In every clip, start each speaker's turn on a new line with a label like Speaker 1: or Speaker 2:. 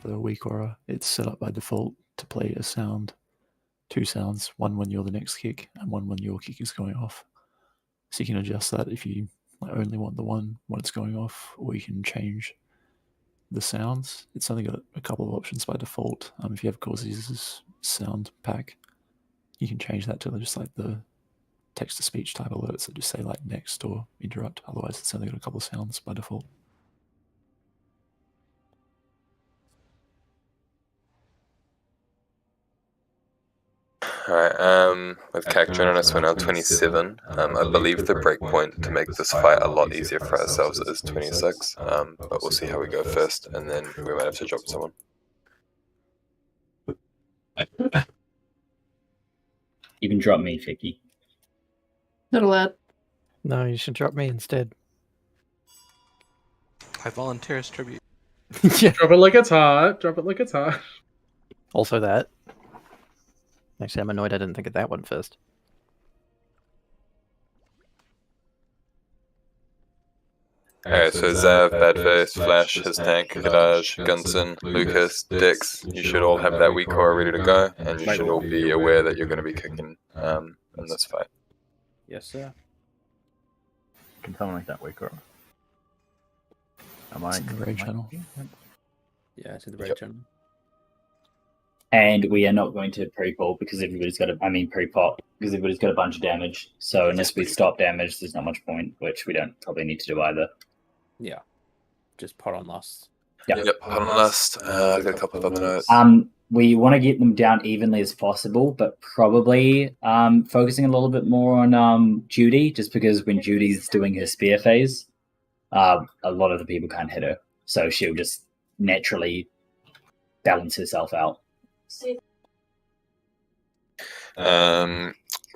Speaker 1: the weak aura, it's set up by default to play a sound, 2 sounds, one when you're the next kick and one when your kick is going off. So you can adjust that if you only want the one when it's going off, or you can change the sounds. It's only got a couple of options by default. If you have Cause's sound pack, you can change that to just like the text-to-speech type alerts that just say like next or interrupt. Otherwise, it's only got a couple of sounds by default.
Speaker 2: Alright, with CAC joining us, we're now 27. I believe the breakpoint to make this fight a lot easier for ourselves is 26, but we'll see how we go first, and then we might have to drop someone.
Speaker 3: You can drop me, Vicky.
Speaker 4: Not allowed.
Speaker 5: No, you should drop me instead.
Speaker 6: I volunteer as tribute.
Speaker 5: Yeah.
Speaker 4: Drop it like it's hot. Drop it like it's hot.
Speaker 5: Also that. Actually, I'm annoyed I didn't think of that one first.
Speaker 2: Alright, so Zav, Badface, Flash, his tank, Kadaj, Gunson, Lucas, Dix, you should all have that weak core ready to go, and you should all be aware that you're going to be kicking in this fight.
Speaker 7: Yes, sir. Can someone like that weak core? Am I
Speaker 1: in the raid channel?
Speaker 7: Yeah, it's in the raid channel.
Speaker 3: And we are not going to pre-pull because everybody's got pre-pop because everybody's got a bunch of damage. So unless we stop damage, there's not much point, which we don't probably need to do either.
Speaker 7: Yeah. Just pot on lust.
Speaker 2: Yep, pot on lust. I've got a couple of other notes.
Speaker 3: We want to get them down evenly as possible, but probably focusing a little bit more on Judy, just because when Judy's doing her spear phase, a lot of the people can't hit her. So she'll just naturally balance herself out.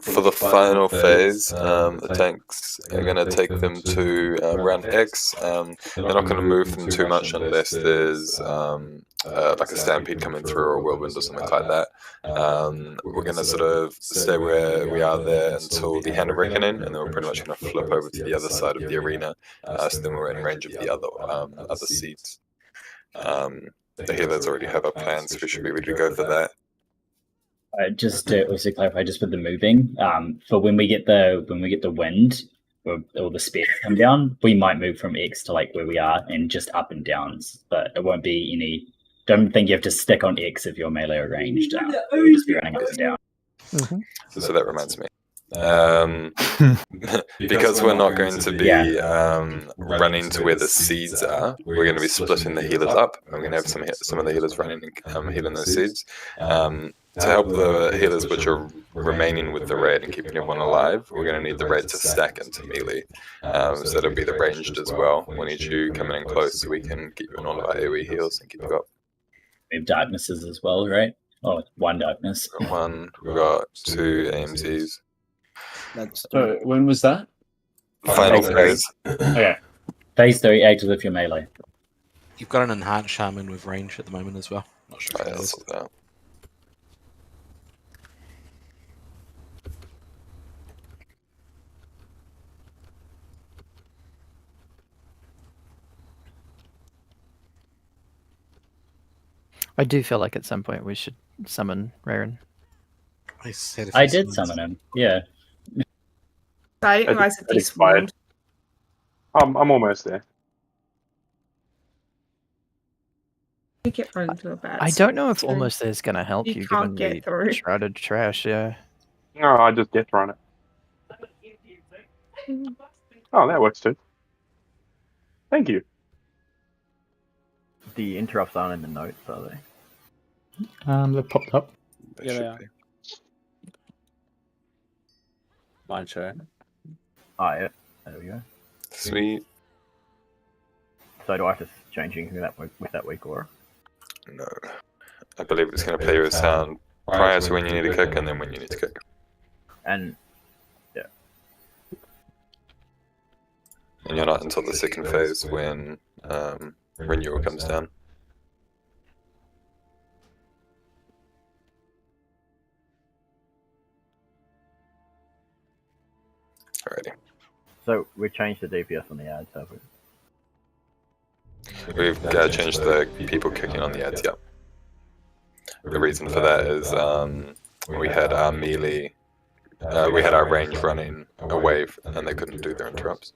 Speaker 2: For the final phase, the tanks are going to take them to round X. They're not going to move them too much unless there's like a stampede coming through or a whirlwind or something like that. We're going to sort of stay where we are there until the Hand of Reckoning, and then we're pretty much going to flip over to the other side of the arena. So then we're in range of the other seats. The healers already have our plans, so we should be ready to go for that.
Speaker 3: Just to also clarify, just with the moving, for when we get the wind or the spears come down, we might move from X to like where we are and just up and downs, but it won't be any. Don't think you have to stick on X if you're melee or ranged. We'll just be running up and down.
Speaker 5: Mm-hmm.
Speaker 2: So that reminds me. Because we're not going to be running to where the seeds are, we're going to be splitting the healers up. I'm going to have some of the healers running and healing those seeds. To help the healers which are remaining with the raid and keeping everyone alive, we're going to need the raid to stack into melee. So it'll be the ranged as well. We need you coming in close so we can get you in all of our AoE heals and keep you up.
Speaker 3: We have darknesses as well, right? Oh, one darkness.
Speaker 2: We've got 2 AMZs.
Speaker 4: So when was that?
Speaker 2: Final phase.
Speaker 3: Okay. Phase 3, active with your melee.
Speaker 6: You've got an enhanced shaman with range at the moment as well. Not sure if
Speaker 2: Right,
Speaker 6: that is.
Speaker 5: I do feel like at some point we should summon Raren.
Speaker 3: I did summon him, yeah.
Speaker 8: I didn't realize it despawned.
Speaker 9: I'm almost there.
Speaker 8: You get run into a bad
Speaker 5: I don't know if almost there's going to help you
Speaker 8: can't
Speaker 5: given
Speaker 8: get through.
Speaker 5: shrouded trash, yeah.
Speaker 9: No, I just get thrown it. Oh, that works too. Thank you.
Speaker 7: The interrupts aren't in the notes, are they?
Speaker 1: They've popped up.
Speaker 7: Yeah, they are. Mine show. Oh, yeah. There we go.
Speaker 2: Sweet.
Speaker 7: So do I have to change anything with that weak aura?
Speaker 2: No. I believe it's going to play you a sound prior to when you need to kick and then when you need to kick.
Speaker 7: And, yeah.
Speaker 2: And you're not until the second phase when renewal comes down. Alrighty.
Speaker 7: So we changed the DPS on the ads, have we?
Speaker 2: We've changed the people kicking on the ads, yeah. The reason for that is we had our melee, we had our range running away and they couldn't do their interrupts.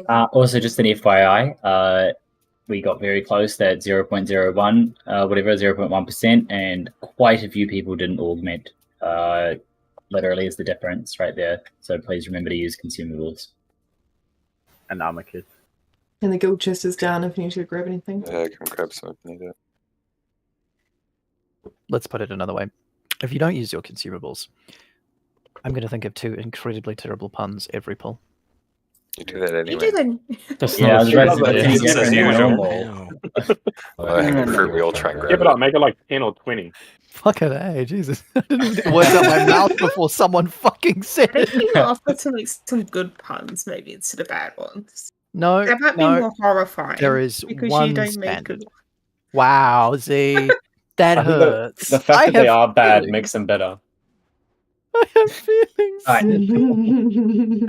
Speaker 3: Also, just an FYI, we got very close at 0.01, 0.1%, and quite a few people didn't augment. Literally is the difference right there. So please remember to use consumables.
Speaker 7: And armor kit.
Speaker 10: And the gold chest is down if you need to grab anything.
Speaker 2: Yeah, I can grab some if you need it.
Speaker 5: Let's put it another way. If you don't use your consumables, I'm going to think of 2 incredibly terrible puns every pull.
Speaker 2: You do that
Speaker 8: You
Speaker 2: anyway.
Speaker 8: do then.
Speaker 1: That's
Speaker 3: Yeah, I
Speaker 1: not
Speaker 3: was
Speaker 1: a
Speaker 3: about to
Speaker 1: true-
Speaker 3: say,
Speaker 9: It's
Speaker 3: different
Speaker 9: as
Speaker 3: than
Speaker 9: usual.
Speaker 3: normal.
Speaker 2: Hanging fruit, we all try and
Speaker 9: Keep
Speaker 2: grab
Speaker 9: it up,
Speaker 2: it.
Speaker 9: make it like 10 or 20.
Speaker 5: Fucking A, Jesus. I didn't even get the words out my mouth before someone fucking said
Speaker 8: I think
Speaker 5: it.
Speaker 8: you offer to make some good puns, maybe instead of bad ones.
Speaker 5: No,
Speaker 8: That might be
Speaker 5: no.
Speaker 8: more horrifying.
Speaker 5: There is
Speaker 8: because
Speaker 5: one
Speaker 8: you don't make
Speaker 5: standard.
Speaker 8: good.
Speaker 5: Wow, Z. That
Speaker 4: I think
Speaker 5: hurts.
Speaker 4: the fact
Speaker 5: I
Speaker 4: that they
Speaker 5: have
Speaker 4: are bad
Speaker 5: feelings.
Speaker 4: makes them better.
Speaker 5: I have feelings.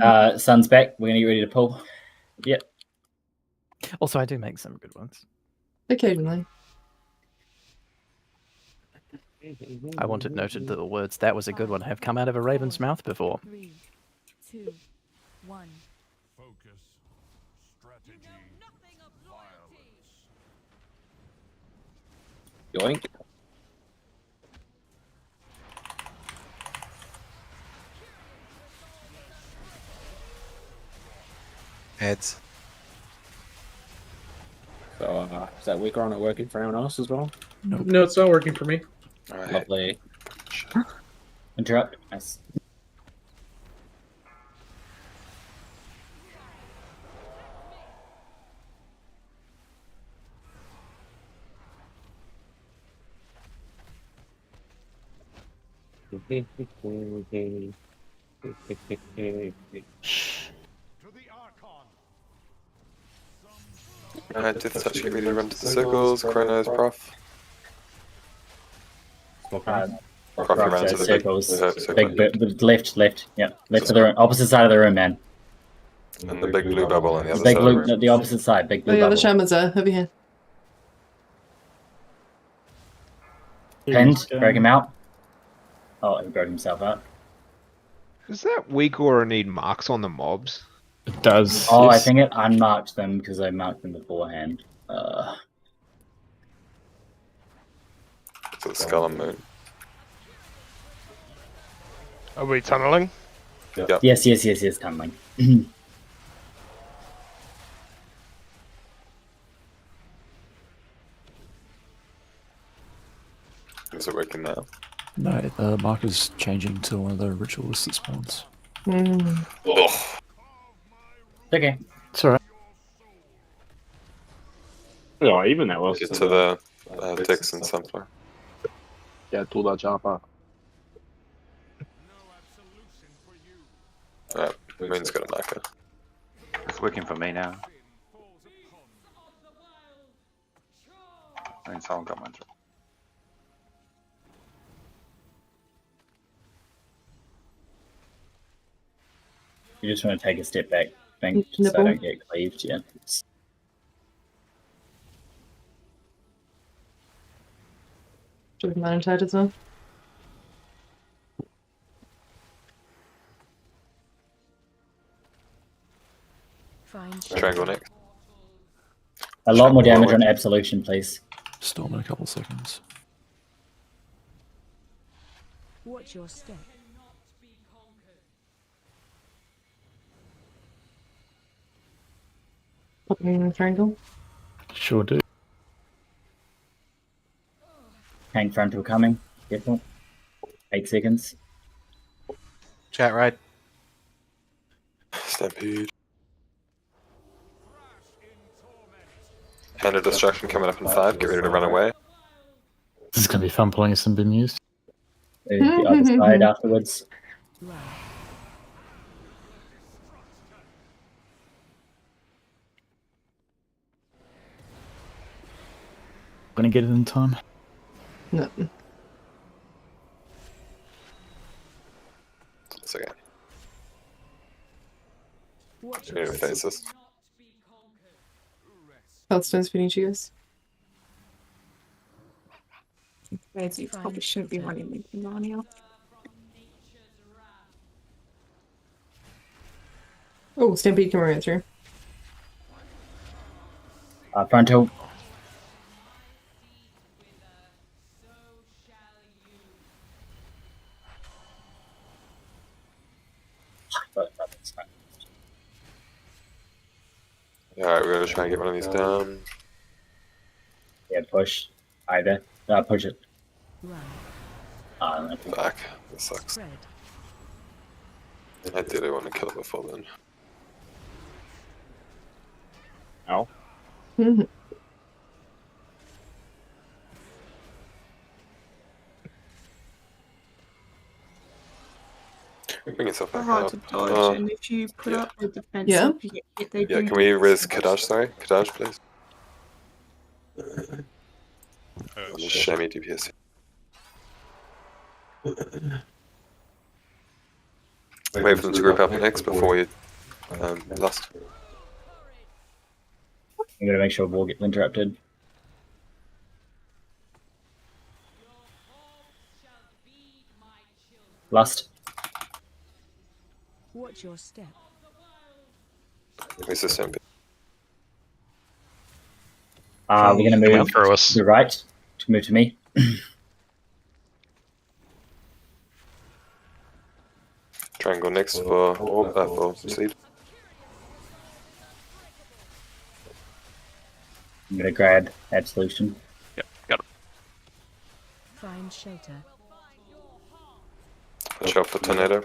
Speaker 3: Alright. Sun's back. We're gonna get ready to pull. Yep.
Speaker 5: Also, I do make some good ones.
Speaker 10: Occasionally.
Speaker 5: I want it noted that the words "that was a good one" have come out of a raven's mouth before.
Speaker 11: 3, 2, 1.
Speaker 12: Focus. Strategy. Violence.
Speaker 4: Yoink.
Speaker 6: Heads.
Speaker 4: So, is that weaker on it working for anyone else as well?
Speaker 1: No,
Speaker 4: it's not working for me.
Speaker 2: Alright.
Speaker 3: Lovely. Interrupt. Nice.
Speaker 2: Alright, Death Touch, get ready to run to the circles. Chronos, Prof. Prof, you ran to the
Speaker 3: circles.
Speaker 2: circle.
Speaker 3: Big left. Yep. Left to the room. Opposite side of the room, man.
Speaker 2: And the big blue bubble on the other
Speaker 3: Big
Speaker 2: side
Speaker 3: blue,
Speaker 2: of the room.
Speaker 3: the opposite side. Big blue
Speaker 10: Oh yeah, the
Speaker 3: bubble.
Speaker 10: shamans are over here.
Speaker 3: Pinned. Break him out. Oh, he broke himself out.
Speaker 13: Does that weak aura need marks on the mobs?
Speaker 1: It does.
Speaker 3: Oh,
Speaker 1: yes.
Speaker 3: I think it unmarked them because I marked them beforehand.
Speaker 2: So the Skull and Moon.
Speaker 12: Are we tunneling?
Speaker 2: Yep.
Speaker 3: Yes, tunneling.
Speaker 2: Is it working now?
Speaker 1: No, the marker's changing to one of the ritualists that spawns.
Speaker 2: Ugh.
Speaker 3: Okay.
Speaker 1: It's alright.
Speaker 9: Ja, even that was.
Speaker 2: Get to the Dix and Sampler.
Speaker 4: Yeah, do that job.
Speaker 2: Alright, Moon's got a marker.
Speaker 7: It's working for me now. I mean, someone got mine.
Speaker 3: You just want to take a step back, think, so I
Speaker 10: Nipple.
Speaker 3: don't get cleaved. Yeah.
Speaker 10: Should we meditate as well?
Speaker 11: Find
Speaker 2: Triangle next.
Speaker 3: A lot more damage on absolution, please.
Speaker 1: Storm in a couple seconds.
Speaker 11: Watch your step.
Speaker 10: Popping in a triangle.
Speaker 1: Sure do.
Speaker 3: Tank frontal coming. Careful. 8 seconds.
Speaker 6: Chat right.
Speaker 2: Stampede. Hand of Destruction coming up in 5. Get ready to run away.
Speaker 1: This is going to be fun pulling some bin used.
Speaker 3: There's the other side afterwards.
Speaker 1: Going to get it in time.
Speaker 10: No.
Speaker 2: It's okay.
Speaker 11: Watch
Speaker 2: You need to face this.
Speaker 10: Healthstone's feeding you guys.
Speaker 8: Guys, you probably shouldn't be running with Narnia.
Speaker 10: Oh, Stampede coming right through.
Speaker 3: Frontal.
Speaker 2: Alright, we're gonna try and get one of these down.
Speaker 3: Yeah, push. Either. Push it.
Speaker 2: Back. That sucks. I did want to kill it before then.
Speaker 4: Ow.
Speaker 2: Bring yourself
Speaker 8: They're
Speaker 2: back
Speaker 8: hard
Speaker 2: up.
Speaker 8: to dodge, and if you put up the defense,
Speaker 10: Yeah.
Speaker 8: if you get hit, they
Speaker 2: Yeah,
Speaker 8: do
Speaker 2: can we
Speaker 8: do
Speaker 2: res
Speaker 8: damage.
Speaker 2: Kadash, sorry? Kadash, please.
Speaker 12: Oh,
Speaker 2: Just
Speaker 12: shit.
Speaker 2: show me DPS. Wait for them to group up next before you last.
Speaker 3: I'm gonna make sure War gets interrupted. Lust.
Speaker 11: Watch your step.
Speaker 2: Where's the Stampede?
Speaker 3: We're gonna move
Speaker 6: through us.
Speaker 3: to the right. To move to me.
Speaker 2: Triangle next for orb, for seed.
Speaker 3: I'm gonna grab Absolution.
Speaker 12: Yep, got it.
Speaker 11: Find shelter.
Speaker 2: Watch out for tornado.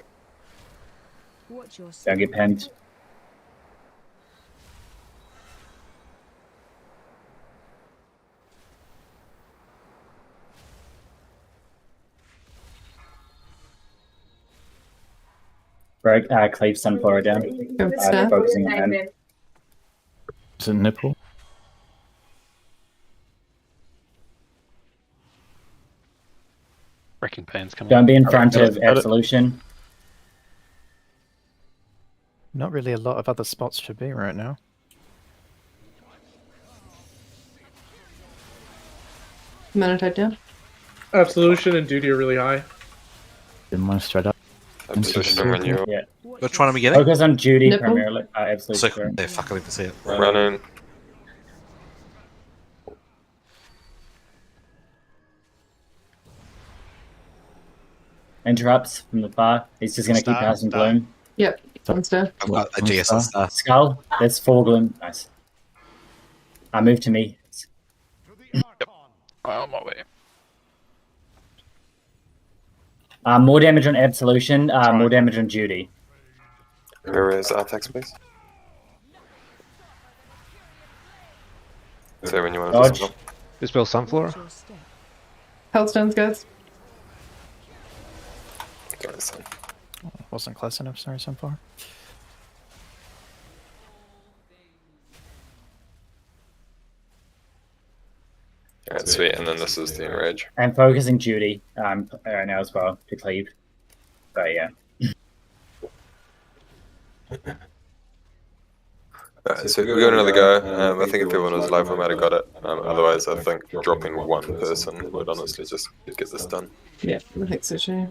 Speaker 11: Watch your step.
Speaker 3: Don't get pinned. Break, cleave Sunflower down. Focusing on him.
Speaker 7: Is it nipple?
Speaker 12: Wrecking Pan's coming.
Speaker 3: Don't be in
Speaker 7: Alright,
Speaker 3: front
Speaker 7: got it,
Speaker 3: of
Speaker 7: got it.
Speaker 3: Absolution.
Speaker 5: Not really a lot of other spots to be right now.
Speaker 10: Mana tied down.
Speaker 4: Absolution and duty are really high.
Speaker 7: Didn't mind straight up.
Speaker 2: Absolution and renewal.
Speaker 3: Yeah.
Speaker 6: Which one are we getting?
Speaker 3: Focus on duty
Speaker 10: Nipple.
Speaker 3: primarily.
Speaker 6: So,
Speaker 3: Absolution.
Speaker 6: yeah, fuck, I didn't see it.
Speaker 2: Running.
Speaker 3: Interrupts from the far. He's just gonna keep
Speaker 12: Star,
Speaker 3: passing
Speaker 12: star.
Speaker 3: Gloom.
Speaker 10: Yep. One star.
Speaker 6: I've got a GSS star.
Speaker 3: Skull. That's 4 Gloom. Nice. Move to me.
Speaker 12: On my way.
Speaker 3: More damage on Absolution. More damage on duty.
Speaker 2: Where is Artax, please? So when you want to
Speaker 3: Dodge.
Speaker 2: do
Speaker 13: Dispel Sunflower.
Speaker 11: Watch your step.
Speaker 10: Healthstones, guys.
Speaker 2: something.
Speaker 5: Wasn't close enough, sorry, so far.
Speaker 2: Alright, sweet, and then this is the enrage.
Speaker 3: I'm focusing duty right now as well to cleave. But yeah.
Speaker 2: Alright, so we're going another go. I think if everyone was alive, we might have got it. Otherwise, I think dropping one person would honestly just get this done.
Speaker 10: Yeah, I think so too.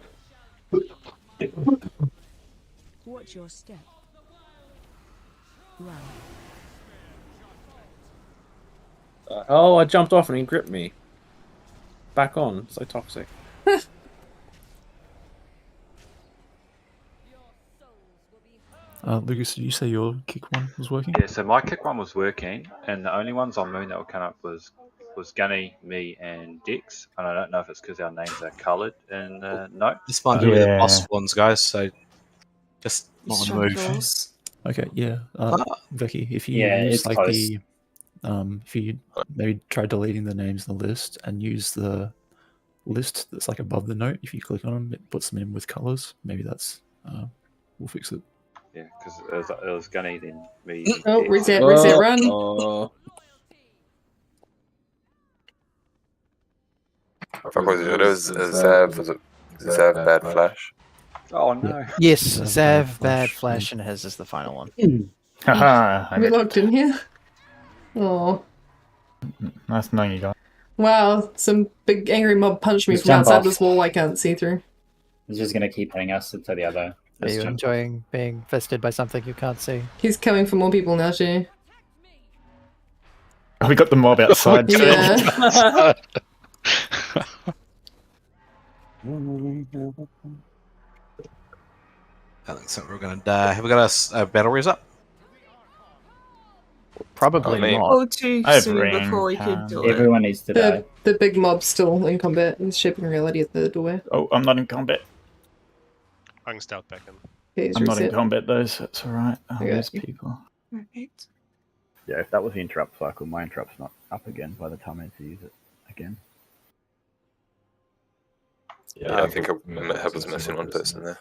Speaker 11: Watch your step. Run.
Speaker 4: Oh, I jumped off and he gripped me. Back on. So toxic.
Speaker 1: Lucas, did you say your kick one was working?
Speaker 14: Yeah, so my kick one was working, and the only ones on Moon that were coming up was Gunny, me, and Dex. And I don't know if it's because our names are coloured in note.
Speaker 6: This might be the boss ones, guys. So just not on the move.
Speaker 8: Struggles.
Speaker 1: Okay, yeah. Vicky, if you
Speaker 3: Yeah,
Speaker 1: use
Speaker 3: it's
Speaker 1: like
Speaker 3: close.
Speaker 1: the if you maybe try deleting the names in the list and use the list that's like above the note, if you click on them, it puts them in with colors. Maybe that's we'll fix it.
Speaker 14: Yeah, because it was Gunny, then me.
Speaker 10: Oh,
Speaker 14: Dex.
Speaker 10: reset, reset, run.
Speaker 2: If I was it was Zav, was it Zav Bad Flash?
Speaker 14: Oh no.
Speaker 5: Yes, Zav, Bad Flash, and his is the final one.
Speaker 10: Are we locked in here? Oh,
Speaker 7: Nice knowing you guys.
Speaker 10: Wow, some big angry mob punched me
Speaker 3: Just
Speaker 10: from
Speaker 3: jump
Speaker 10: outside
Speaker 3: off.
Speaker 10: this wall I can't see through.
Speaker 3: He's just gonna keep hitting us until the other.
Speaker 5: Are you enjoying being fisted by something you can't see?
Speaker 10: He's coming for more people now, too.
Speaker 7: Oh, we got the mob outside.
Speaker 10: Yeah.
Speaker 6: I think so. We're gonna die. Have we got a battle res up?
Speaker 5: Probably
Speaker 2: me.
Speaker 5: not.
Speaker 8: Or too
Speaker 7: I have
Speaker 8: soon
Speaker 7: ring
Speaker 8: before we could do it.
Speaker 3: Everyone needs to die.
Speaker 10: The big mob's still in combat and shaping reality at the doorway.
Speaker 7: Oh, I'm not in combat.
Speaker 12: I can stealth back in.
Speaker 10: Okay, he's
Speaker 7: I'm not in
Speaker 10: reset.
Speaker 7: combat though, so it's alright. Oh,
Speaker 10: Okay.
Speaker 7: there's people.
Speaker 8: Perfect.
Speaker 7: Yeah, if that was the interrupt cycle, my interrupt's not up again by the time I had to use it again.
Speaker 2: Yeah, I think I was missing one person there.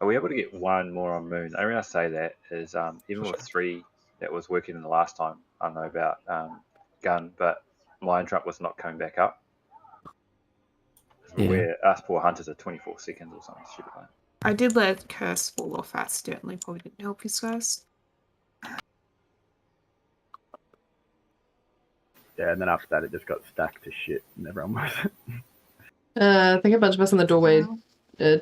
Speaker 14: Are we able to get one more on Moon? The only reason I say that is even with 3 that was working in the last time, I don't know about gun, but my interrupt was not coming back up.
Speaker 1: Yeah.
Speaker 14: Where us poor hunters are 24 seconds or something stupid like that.
Speaker 8: I did let Curse fall off accidentally. Probably didn't help you guys.
Speaker 7: Yeah, and then after that it just got stacked to shit and everyone was...
Speaker 10: I think a bunch of us in the doorway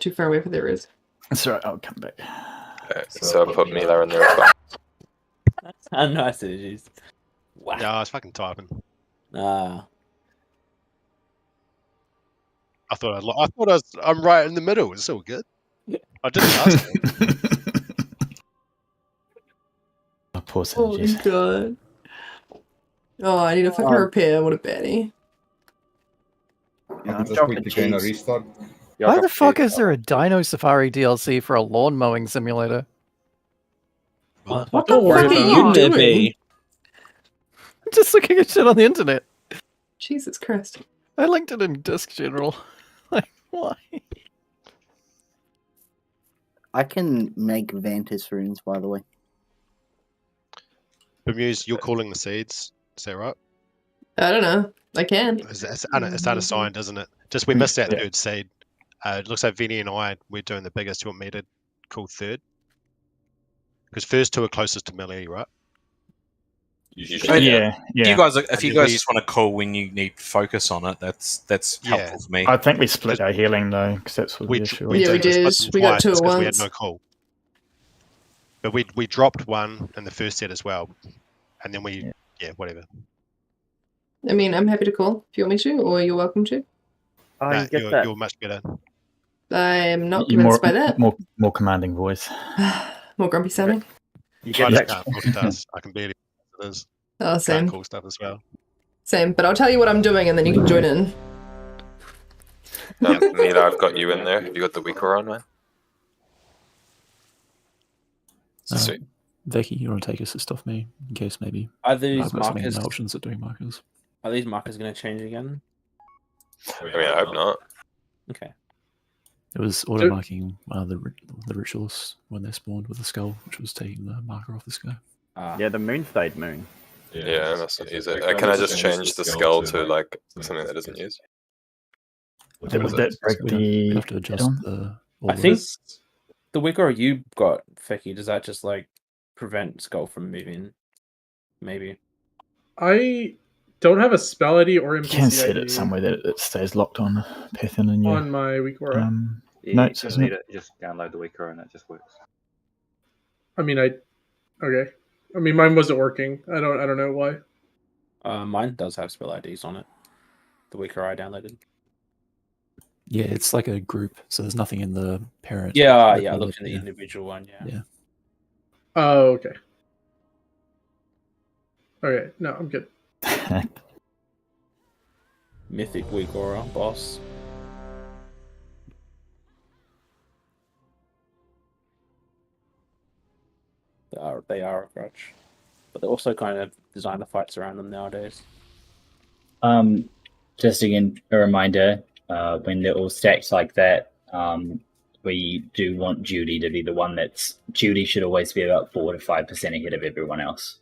Speaker 10: too far away for their res.
Speaker 7: That's right, I'll come back.
Speaker 2: Okay, so I put Mila in there as well.
Speaker 4: How nice it is. Wow.
Speaker 12: Yeah, I was fucking typing.
Speaker 4: Ah.
Speaker 12: I thought I'm right in the middle. It's all good. I didn't ask.
Speaker 7: Oh, poor
Speaker 10: Oh
Speaker 7: Synergies.
Speaker 10: god. Oh, I need a fucking repair. What a baddie.
Speaker 3: I'm dropping cheese.
Speaker 5: Why the fuck is there a Dino Safari DLC for a lawn mowing simulator?
Speaker 4: What
Speaker 10: the
Speaker 4: Don't worry
Speaker 10: fuck are
Speaker 4: about
Speaker 10: you
Speaker 4: it. There
Speaker 10: doing?
Speaker 4: be.
Speaker 5: I'm just looking at shit on the internet.
Speaker 10: Jesus Christ.
Speaker 5: I linked it in Disc General. Like, why?
Speaker 15: I can make Vantis runes, by the way.
Speaker 12: Bemuse, you're calling the seeds. Is that right?
Speaker 10: I don't know. I can.
Speaker 12: It's unassigned, isn't it? Just we missed that third seed. It looks like Vinny and I, we're doing the biggest. You want me to call third? Because first 2 are closest to melee, right?
Speaker 7: Yeah.
Speaker 6: You guys, if
Speaker 12: And
Speaker 6: you
Speaker 12: then
Speaker 6: guys just want to call when you need focus on it, that's helpful for me.
Speaker 7: I think we split our healing though, because that's what the issue
Speaker 10: Yeah, we did. We got 2 at
Speaker 12: because we had
Speaker 10: once.
Speaker 12: no call. But we dropped 1 in the first set as well, and then we whatever.
Speaker 10: I mean, I'm happy to call if you want me to, or you're welcome to.
Speaker 12: Nah, you're much better.
Speaker 10: I'm not
Speaker 7: You're more,
Speaker 10: convinced by that.
Speaker 7: more commanding voice.
Speaker 10: More grumpy sounding.
Speaker 12: I just can't multitask. I can barely it is.
Speaker 10: Oh, same.
Speaker 12: Can't call stuff as well.
Speaker 10: Same, but I'll tell you what I'm doing and then you can join in.
Speaker 2: Mila, I've got you in there. Have you got the weaker on, man? Sweet.
Speaker 1: Vicky, you want to take assist off me in case maybe
Speaker 4: Are these
Speaker 1: I've got some
Speaker 4: markers?
Speaker 1: options at doing markers.
Speaker 4: Are these markers going to change again?
Speaker 2: I mean, I hope not.
Speaker 4: Okay.
Speaker 1: It was auto marking the rituals when they spawned with the skull, which was taking the marker off the skull.
Speaker 7: Yeah, the moon stayed moon.
Speaker 2: Yeah, I must not use it. Can I just change the skull to like something that isn't used?
Speaker 7: Would that break
Speaker 1: We
Speaker 7: the
Speaker 1: have to adjust
Speaker 7: add-on?
Speaker 1: the.
Speaker 4: I think the wicker you got, Vicky, does that just like prevent skull from moving? Maybe.
Speaker 16: I don't have a spell ID or
Speaker 7: You
Speaker 16: NPC
Speaker 7: can set
Speaker 16: ID
Speaker 7: it somewhere that it stays locked on Pantheon and
Speaker 16: on my weak aura.
Speaker 14: Yeah,
Speaker 7: notes,
Speaker 14: you
Speaker 7: isn't
Speaker 14: need
Speaker 7: it?
Speaker 14: it. Just download the weaker and it just works.
Speaker 16: I mean, okay. I mean, mine wasn't working. I don't know why.
Speaker 4: Mine does have spell IDs on it. The weaker I downloaded.
Speaker 1: Yeah, it's like a group, so there's nothing in the parent.
Speaker 4: Yeah, I
Speaker 1: record,
Speaker 4: looked at the individual one. Yeah.
Speaker 16: Oh, okay. Okay, no, I'm good.
Speaker 4: Mythic weak aura boss. They are a grudge, but they also kind of design the fights around them nowadays.
Speaker 3: Just again, a reminder, when they're all stacked like that, we do want Judy to be the one Judy should always be about 4 to 5% ahead of everyone else.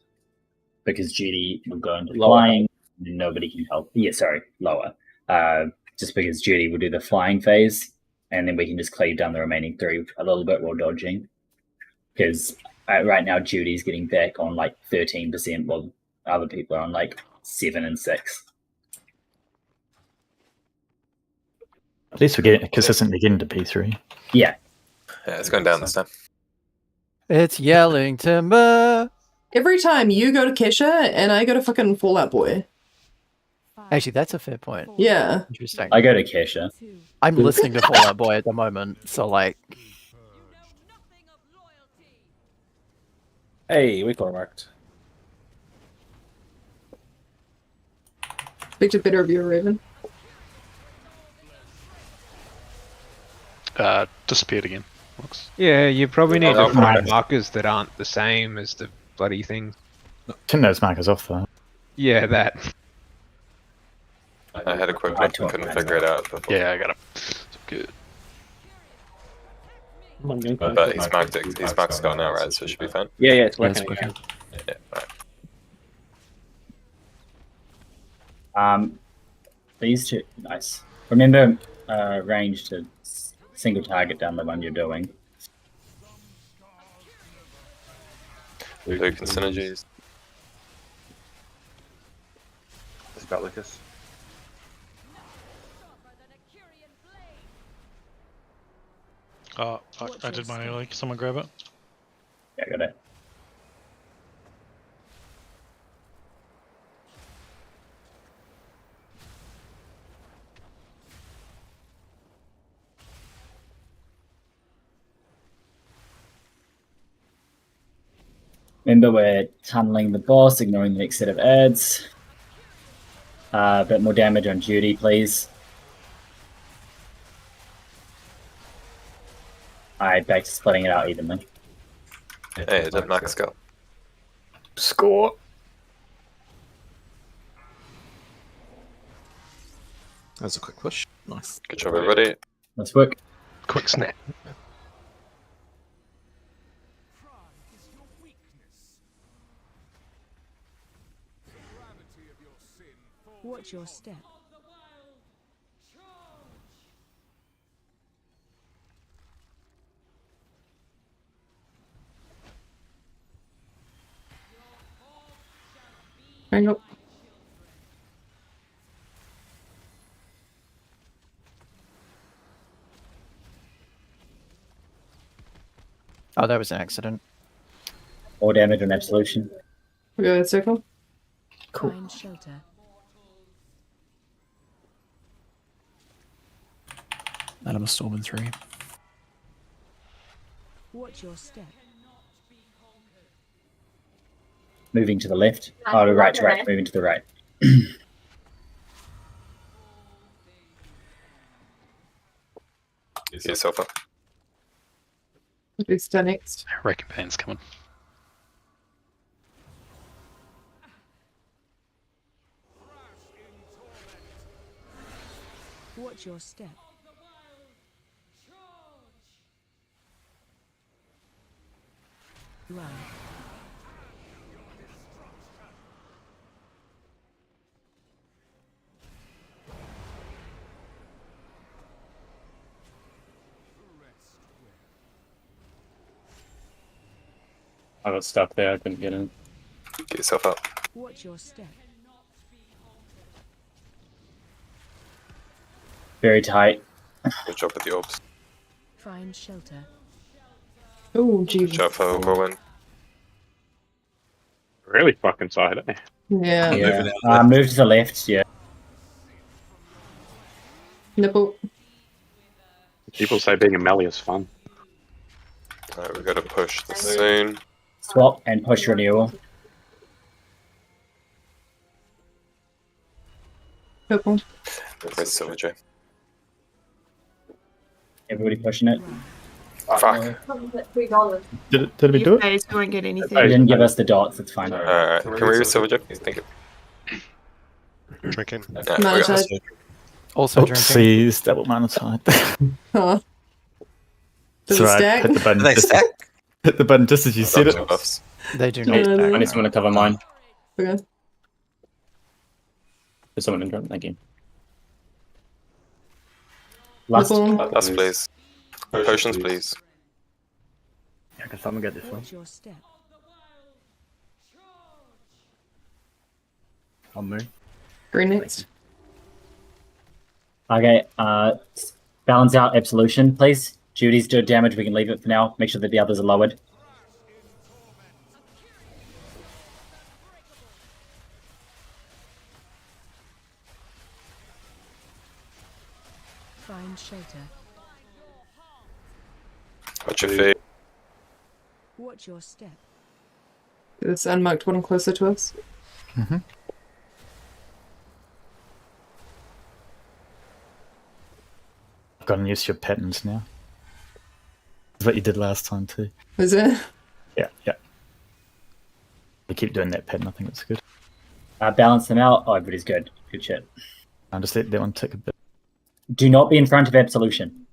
Speaker 3: Because Judy will go into flying, and nobody can help. Yeah, sorry, lower. Just because Judy will do the flying phase, and then we can just cleave down the remaining 3 a little bit while dodging. Because right now Judy's getting back on like 13%, while other people are on like 7 and 6.
Speaker 7: At least we're getting consistently getting to P3.
Speaker 3: Yeah.
Speaker 2: Yeah, it's going down this time.
Speaker 5: It's yelling timber.
Speaker 10: Every time you go to Kesha and I go to fucking Fallout Boy.
Speaker 5: Actually, that's a fair point.
Speaker 10: Yeah.
Speaker 5: Interesting.
Speaker 3: I go to Kesha.
Speaker 5: I'm listening to Fallout Boy at the moment, so like.
Speaker 4: Hey, we got marked.
Speaker 10: Speak to better of you, Raven.
Speaker 17: Disappeared again. Looks.
Speaker 13: Yeah, you probably need
Speaker 7: Oh,
Speaker 13: to find
Speaker 7: right.
Speaker 13: markers that aren't the same as the bloody thing.
Speaker 7: Turn those markers off though.
Speaker 13: Yeah, that.
Speaker 2: I had a quick look and couldn't figure it out before.
Speaker 17: Yeah, I got it. It's good.
Speaker 2: But he's marked it. He's marked Scott now, right? So it should be fine.
Speaker 4: Yeah, it's
Speaker 1: Yeah,
Speaker 4: working.
Speaker 1: it's working.
Speaker 2: Yeah, right.
Speaker 3: These two, nice. Remember, range to single target down the one you're doing.
Speaker 2: Luke and synergies.
Speaker 14: It's about Lucas.
Speaker 17: Oh, I did mine early. Can someone grab it?
Speaker 3: Yeah, I got it. Remember, we're tunneling the boss, ignoring the next set of ads. A bit more damage on duty, please. Alright, back to splitting it out evenly.
Speaker 2: Hey, it did mark Scott.
Speaker 7: Score.
Speaker 6: That's a quick push. Nice.
Speaker 2: Good job, everybody.
Speaker 3: Let's work.
Speaker 17: Quick snap.
Speaker 11: Watch your step.
Speaker 10: Hang up.
Speaker 5: Oh, that was an accident.
Speaker 3: More damage on absolution.
Speaker 10: We go in circle.
Speaker 3: Cool.
Speaker 11: Find shelter.
Speaker 1: And I'm a storm in 3.
Speaker 11: Watch your step.
Speaker 3: Moving to the left. Oh, to right, moving to the right.
Speaker 2: Get yourself up.
Speaker 10: Who's done next?
Speaker 17: Wrecking Pain's coming.
Speaker 11: Watch your step. Run.
Speaker 18: I got stuck there. I couldn't get in.
Speaker 2: Get yourself up.
Speaker 11: Watch your step.
Speaker 3: Very tight.
Speaker 2: Good job with the orbs.
Speaker 11: Find shelter.
Speaker 10: Oh,
Speaker 2: Good
Speaker 10: Jesus.
Speaker 2: job for Whirlwind.
Speaker 9: Really fucking side, eh?
Speaker 10: Yeah.
Speaker 3: Yeah. Move to the left, yeah.
Speaker 10: Nipple.
Speaker 9: People say being a melee is fun.
Speaker 2: Alright, we gotta push this soon.
Speaker 3: Swap and push renewal.
Speaker 10: Purple.
Speaker 2: Where's Silverjay?
Speaker 3: Everybody pushing it.
Speaker 2: Fuck.
Speaker 7: Did we do it?
Speaker 8: Guys won't get anything.
Speaker 3: They didn't give us the dots, it's fine.
Speaker 2: Alright, can we read Silverjay? Thank you.
Speaker 12: Drinking.
Speaker 2: Yeah, we got
Speaker 10: Monetize.
Speaker 2: this.
Speaker 5: Also drinking.
Speaker 7: Oopsies, double monetized.
Speaker 10: Huh. Does
Speaker 7: That's
Speaker 10: it
Speaker 7: right.
Speaker 10: stack?
Speaker 7: Hit the button.
Speaker 6: They
Speaker 7: just,
Speaker 6: stack?
Speaker 7: hit the button just as you said
Speaker 2: Buffs
Speaker 7: it.
Speaker 2: and buffs.
Speaker 5: They do
Speaker 10: Yeah,
Speaker 5: not
Speaker 10: they-
Speaker 5: stack.
Speaker 18: I need someone to cover mine.
Speaker 10: Okay.
Speaker 18: There's someone in front. Thank you.
Speaker 3: Last.
Speaker 10: Nipple.
Speaker 2: Us, please. Potions, please.
Speaker 7: Yeah, can someone get this one?
Speaker 11: Watch your step.
Speaker 7: I'll move.
Speaker 10: Green next.
Speaker 3: Okay, balance out Absolution, please. Judy's doing damage, we can leave it for now. Make sure that the others are lowered.
Speaker 11: Find shelter.
Speaker 2: Watch your feet.
Speaker 11: Watch your step.
Speaker 10: This unmarked one closer to us.
Speaker 5: Mm-hmm.
Speaker 19: I've gotten used to your patterns now. It's what you did last time too.
Speaker 10: Is it?
Speaker 19: Yeah. You keep doing that pattern, I think it's good.
Speaker 3: Balance them out. Oh, everybody's good. Good shit.
Speaker 19: I'll just let that one tick a bit.
Speaker 3: Do not be in front of Absolution.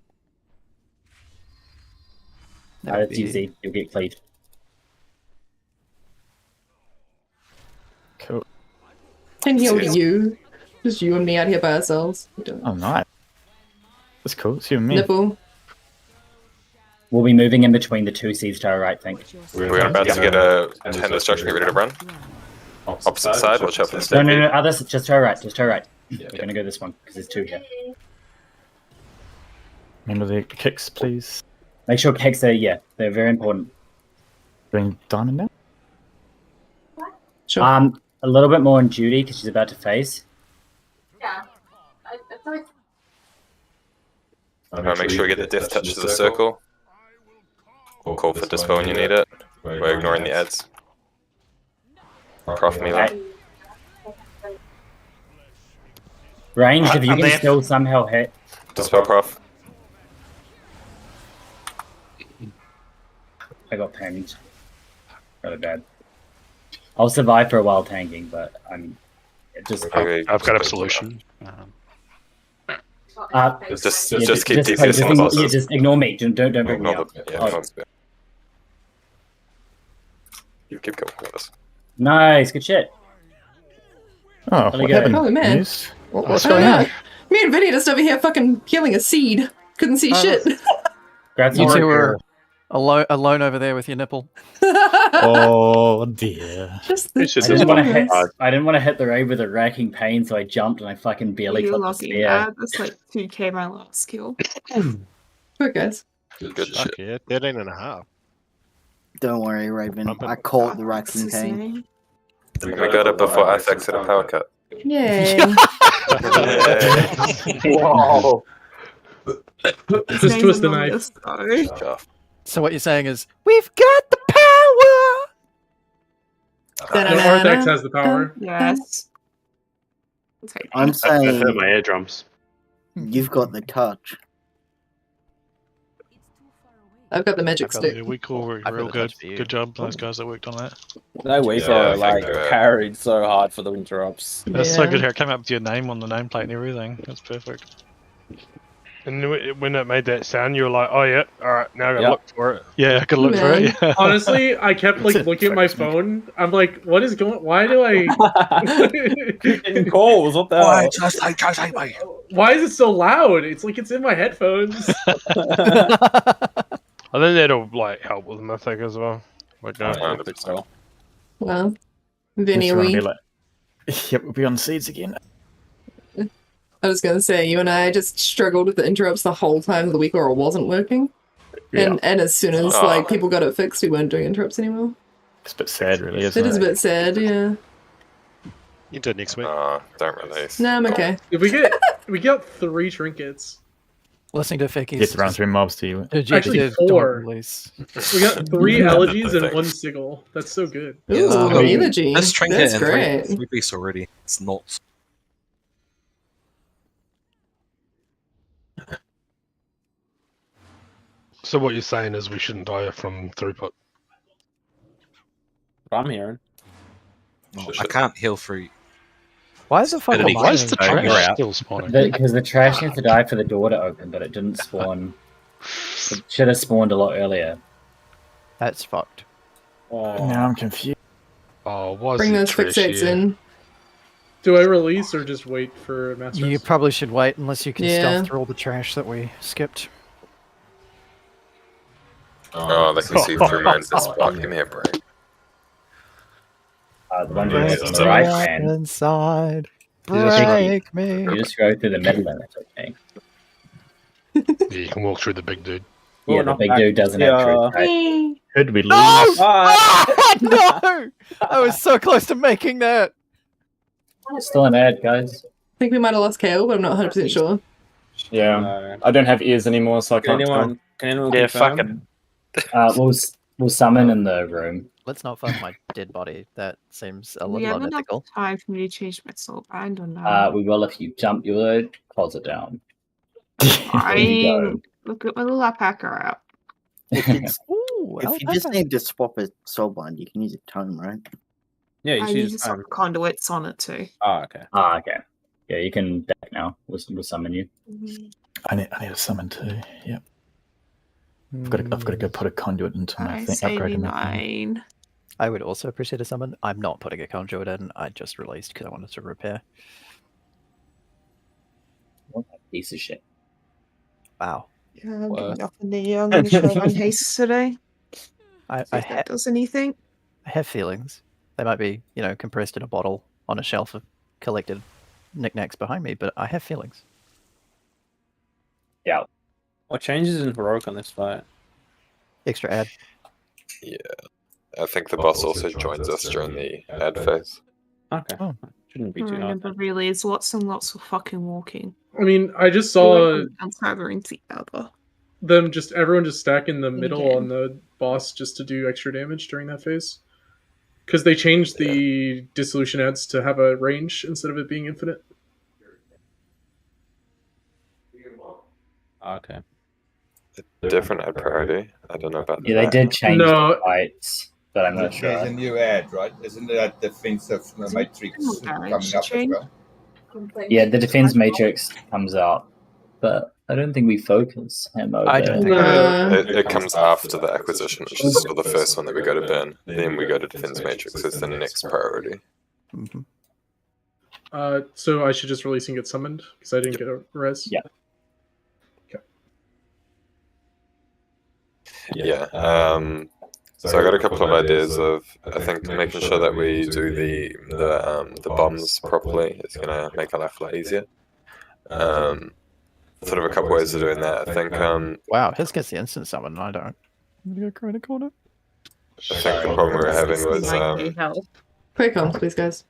Speaker 3: That's
Speaker 5: be-
Speaker 3: easy. You'll get cleaved.
Speaker 19: Cool.
Speaker 10: And heal you. Just you and me out here by ourselves.
Speaker 19: Oh, nice. That's cool. It's you and me.
Speaker 10: Nipple.
Speaker 3: We'll be moving in between the two seeds to our right, think.
Speaker 2: We're about to get a 10 destruction. Get ready to run. Opposite side. Watch out for the
Speaker 3: No,
Speaker 2: stampede.
Speaker 3: others, just to our right, just to our right. We're gonna go this one, because there's two here.
Speaker 19: Remember the kicks, please.
Speaker 3: Make sure kicks are, they're very important.
Speaker 19: Doing diamond now?
Speaker 10: Sure.
Speaker 3: A little bit more on Judy, because she's about to phase.
Speaker 2: Make sure we get the death touch to the circle. Call for dispel when you need it. We're ignoring the ads. Prof melee.
Speaker 3: Range, if you
Speaker 2: I'm
Speaker 3: can
Speaker 2: there.
Speaker 3: still somehow hit.
Speaker 2: Dispel prof.
Speaker 3: I got pinged. Really bad. I'll survive for a while tanking, but I'm just.
Speaker 2: Okay,
Speaker 17: I've got Absolution.
Speaker 2: Just keep DPS on the
Speaker 3: ignore,
Speaker 2: bosses.
Speaker 3: just ignore me. Don't bring me
Speaker 2: Ignore
Speaker 3: out.
Speaker 2: the- yeah,
Speaker 3: Oh,
Speaker 2: ignore the- You keep going with us.
Speaker 3: nice, good shit.
Speaker 19: Oh,
Speaker 3: Really
Speaker 19: what
Speaker 3: good.
Speaker 19: happened?
Speaker 10: Oh, man.
Speaker 19: News?
Speaker 10: What's
Speaker 19: What's
Speaker 10: going
Speaker 19: going
Speaker 10: on?
Speaker 19: on?
Speaker 10: Me and Vinny just over here fucking healing a seed. Couldn't see shit.
Speaker 3: Grab
Speaker 5: You
Speaker 3: some
Speaker 5: two
Speaker 3: more.
Speaker 5: were alone over there with your nipple.
Speaker 19: Oh dear.
Speaker 10: Just
Speaker 9: We
Speaker 10: the
Speaker 9: should
Speaker 3: I didn't want to hit.
Speaker 9: hard.
Speaker 3: I didn't want to hit the raid with a racking pain, so I jumped and I fucking barely
Speaker 8: You're
Speaker 3: clipped the
Speaker 8: lucky.
Speaker 3: spear.
Speaker 8: That's like 2k my last kill.
Speaker 10: Poor guys.
Speaker 2: Good
Speaker 12: Fuck
Speaker 2: shit.
Speaker 12: yeah, 13 and a half.
Speaker 15: Don't worry, Raven.
Speaker 12: Bumping.
Speaker 15: I caught the
Speaker 8: What's
Speaker 15: racking
Speaker 8: his
Speaker 15: pain.
Speaker 8: name?
Speaker 2: We got it before Isaac hit a power cut.
Speaker 10: Yay.
Speaker 9: Whoa.
Speaker 8: His
Speaker 16: Just
Speaker 8: name's
Speaker 16: twist the
Speaker 8: on
Speaker 16: knife.
Speaker 8: list, though.
Speaker 2: Off.
Speaker 5: So what you're saying is, we've got the power!
Speaker 16: No, Arthex has the power.
Speaker 8: Yes. I'll take
Speaker 15: I'm
Speaker 8: that.
Speaker 9: That
Speaker 15: saying
Speaker 9: hurt my eardrums.
Speaker 15: you've got the touch.
Speaker 10: I've got the magic stick.
Speaker 17: Yeah, we call
Speaker 5: I've got
Speaker 17: real
Speaker 5: the
Speaker 17: good.
Speaker 5: touch for you.
Speaker 17: Good job, those guys that worked on that.
Speaker 4: No, we
Speaker 2: Yeah,
Speaker 4: like
Speaker 2: thank you.
Speaker 4: carried so hard for the interrupts.
Speaker 17: That's so
Speaker 10: Yeah.
Speaker 17: good how it came up with your name on the nameplate and everything. That's perfect.
Speaker 9: And when it made that sound, you were like, "Oh yeah, all right, now I gotta
Speaker 4: Yep.
Speaker 9: look for it."
Speaker 17: Yeah, I could look for it. Yeah.
Speaker 16: Honestly, I kept like
Speaker 19: That's it.
Speaker 16: looking at my phone. I'm like, what is going? Why do I?
Speaker 4: Getting calls, what the hell?
Speaker 6: just hate me.
Speaker 16: Why is it so loud? It's like it's in my headphones.
Speaker 9: I think that'll like help with Mythic as well. Like,
Speaker 2: Yeah.
Speaker 10: Well, Vinny,
Speaker 19: Just wanna be
Speaker 10: we.
Speaker 19: like, yep, we'll be on seeds again.
Speaker 10: I was gonna say, you and I just struggled with the interrupts the whole time the week or it wasn't working. And as soon as
Speaker 2: Oh.
Speaker 10: like people got it fixed, we weren't doing interrupts anymore.
Speaker 19: It's a bit sad, really, isn't
Speaker 10: It
Speaker 19: it?
Speaker 10: is a bit sad, yeah.
Speaker 12: You do it next week.
Speaker 2: Don't release.
Speaker 10: No, I'm okay.
Speaker 16: If we got 3 trinkets.
Speaker 5: Listening to
Speaker 19: You have
Speaker 5: Ficky's
Speaker 19: to run through mobs to you.
Speaker 16: Actually, 4.
Speaker 5: Release.
Speaker 16: We got 3 elegies and 1 sigil. That's so good.
Speaker 10: Ooh, elegy.
Speaker 6: This trinket
Speaker 10: That's
Speaker 6: in
Speaker 10: great.
Speaker 6: 3 piece already. It's not.
Speaker 9: so what you're saying is we shouldn't die from throughput.
Speaker 4: What I'm hearing.
Speaker 6: Well, I can't heal through.
Speaker 5: Why is the fucking
Speaker 6: Why
Speaker 9: Why is the
Speaker 6: No, you're
Speaker 9: trash
Speaker 6: out.
Speaker 9: still spawning?
Speaker 3: Because the trash needs to die for the door to open, but it didn't spawn. It should have spawned a lot earlier.
Speaker 5: That's fucked.
Speaker 19: Now I'm confused.
Speaker 9: Oh, why is
Speaker 10: Bring
Speaker 9: it
Speaker 10: those
Speaker 9: trash
Speaker 10: fixates
Speaker 9: here?
Speaker 10: in.
Speaker 16: Do I release or just wait for Master?
Speaker 5: You probably should wait unless you can
Speaker 10: Yeah.
Speaker 5: stealth through all the trash that we skipped.
Speaker 2: Oh, they can see through mine. That's fucking here, bro.
Speaker 3: The one you
Speaker 5: Break
Speaker 3: have on
Speaker 5: me
Speaker 3: the right
Speaker 5: up
Speaker 3: hand.
Speaker 5: inside.
Speaker 3: just
Speaker 5: Break me.
Speaker 3: You just go through the middle and it's okay.
Speaker 9: Yeah, you can walk through the big dude.
Speaker 3: Yeah, the big dude doesn't have true sight.
Speaker 19: Could we lose?
Speaker 5: No! No! I was so close to making that.
Speaker 3: Still an ad, guys.
Speaker 10: I think we might have lost KO, but I'm not 100% sure.
Speaker 18: Yeah. I don't have ears anymore, so I can't tell.
Speaker 4: Can anyone
Speaker 18: Yeah,
Speaker 4: confirm?
Speaker 3: We'll summon in the room.
Speaker 5: Let's not find my dead body. That seems a
Speaker 8: We
Speaker 5: little
Speaker 8: haven't enough
Speaker 5: unethical.
Speaker 8: time for me to change my soul bind or not.
Speaker 3: We will if you jump your closet down.
Speaker 8: I look at my little alpaca out.
Speaker 5: Ooh,
Speaker 15: If you just need to swap a soulbind, you can use a tome, right?
Speaker 4: Yeah, you
Speaker 8: I
Speaker 4: should
Speaker 8: use
Speaker 4: just
Speaker 8: some conduits on it too.
Speaker 4: Oh, okay.
Speaker 3: Okay. Yeah, you can deck now. We'll summon you.
Speaker 19: I need a summon too. Yep. I've got to go put a conduit into my thing. Upgrading my thing.
Speaker 8: 89.
Speaker 5: I would also appreciate a summon. I'm not putting a conduit in. I just released because I wanted to repair.
Speaker 3: What a piece of shit.
Speaker 5: Wow.
Speaker 8: Yeah, I'm getting up in the I'm going to try run haste today.
Speaker 5: I
Speaker 8: See if that does anything.
Speaker 5: I have feelings. They might be, compressed in a bottle on a shelf of collected knickknacks behind me, but I have feelings.
Speaker 3: Yeah.
Speaker 4: What changes in heroic on this fight?
Speaker 5: Extra ad.
Speaker 2: Yeah. I think the boss also joins us during the ad phase.
Speaker 4: Okay.
Speaker 5: Oh.
Speaker 4: Shouldn't be too hard.
Speaker 8: Remember, really, it's lots and lots of fucking walking.
Speaker 16: I mean, I just saw
Speaker 8: I'm covering the other.
Speaker 16: everyone just stack in the middle
Speaker 8: Again.
Speaker 16: on the boss just to do extra damage during that phase. Because they changed the dissolution ads to have a range instead of it being infinite.
Speaker 4: Okay.
Speaker 2: Different ad priority. I don't know about
Speaker 3: Yeah, they
Speaker 2: that.
Speaker 3: did change
Speaker 16: No.
Speaker 3: the fights, but I'm not sure.
Speaker 20: There's a new ad, right? Isn't that defensive matrix coming up as well?
Speaker 3: Yeah, the defense matrix comes out, but I don't think we focus him over.
Speaker 5: I don't think
Speaker 2: It comes after the acquisition, which is for the first one that we go to burn. Then we go to defense matrix as the next priority.
Speaker 16: So I should just release and get summoned because I didn't get a res.
Speaker 3: Yeah.
Speaker 2: Yeah. So I got a couple of ideas of I think making sure that we do the bombs properly is gonna make our life a lot easier. Sort of a couple ways of doing that. I think
Speaker 5: Wow, his gets the instant summon and I don't. I'm gonna go credit corner.
Speaker 2: I think the problem we were having was
Speaker 10: Quick comms, please, guys.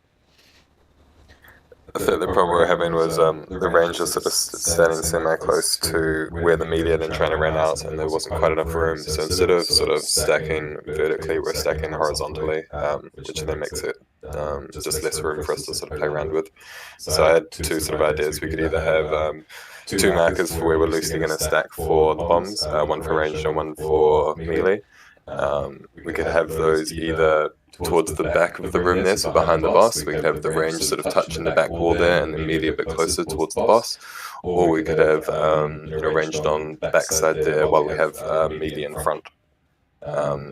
Speaker 2: I think the problem we were having was the range was sort of standing semi-close to where the melee then trying to run out, and there wasn't quite enough room. So instead of sort of stacking vertically, we're stacking horizontally, which then makes it just less room for us to sort of play around with. So I had two sort of ideas. We could either have two markers for where we're loosely going to stack for the bombs, one for ranged and one for melee. We could have those either towards the back of the room there, so behind the boss. We could have the range sort of touching the back wall there and the melee a bit closer towards the boss. Or we could have ranged on the backside there while we have melee in front.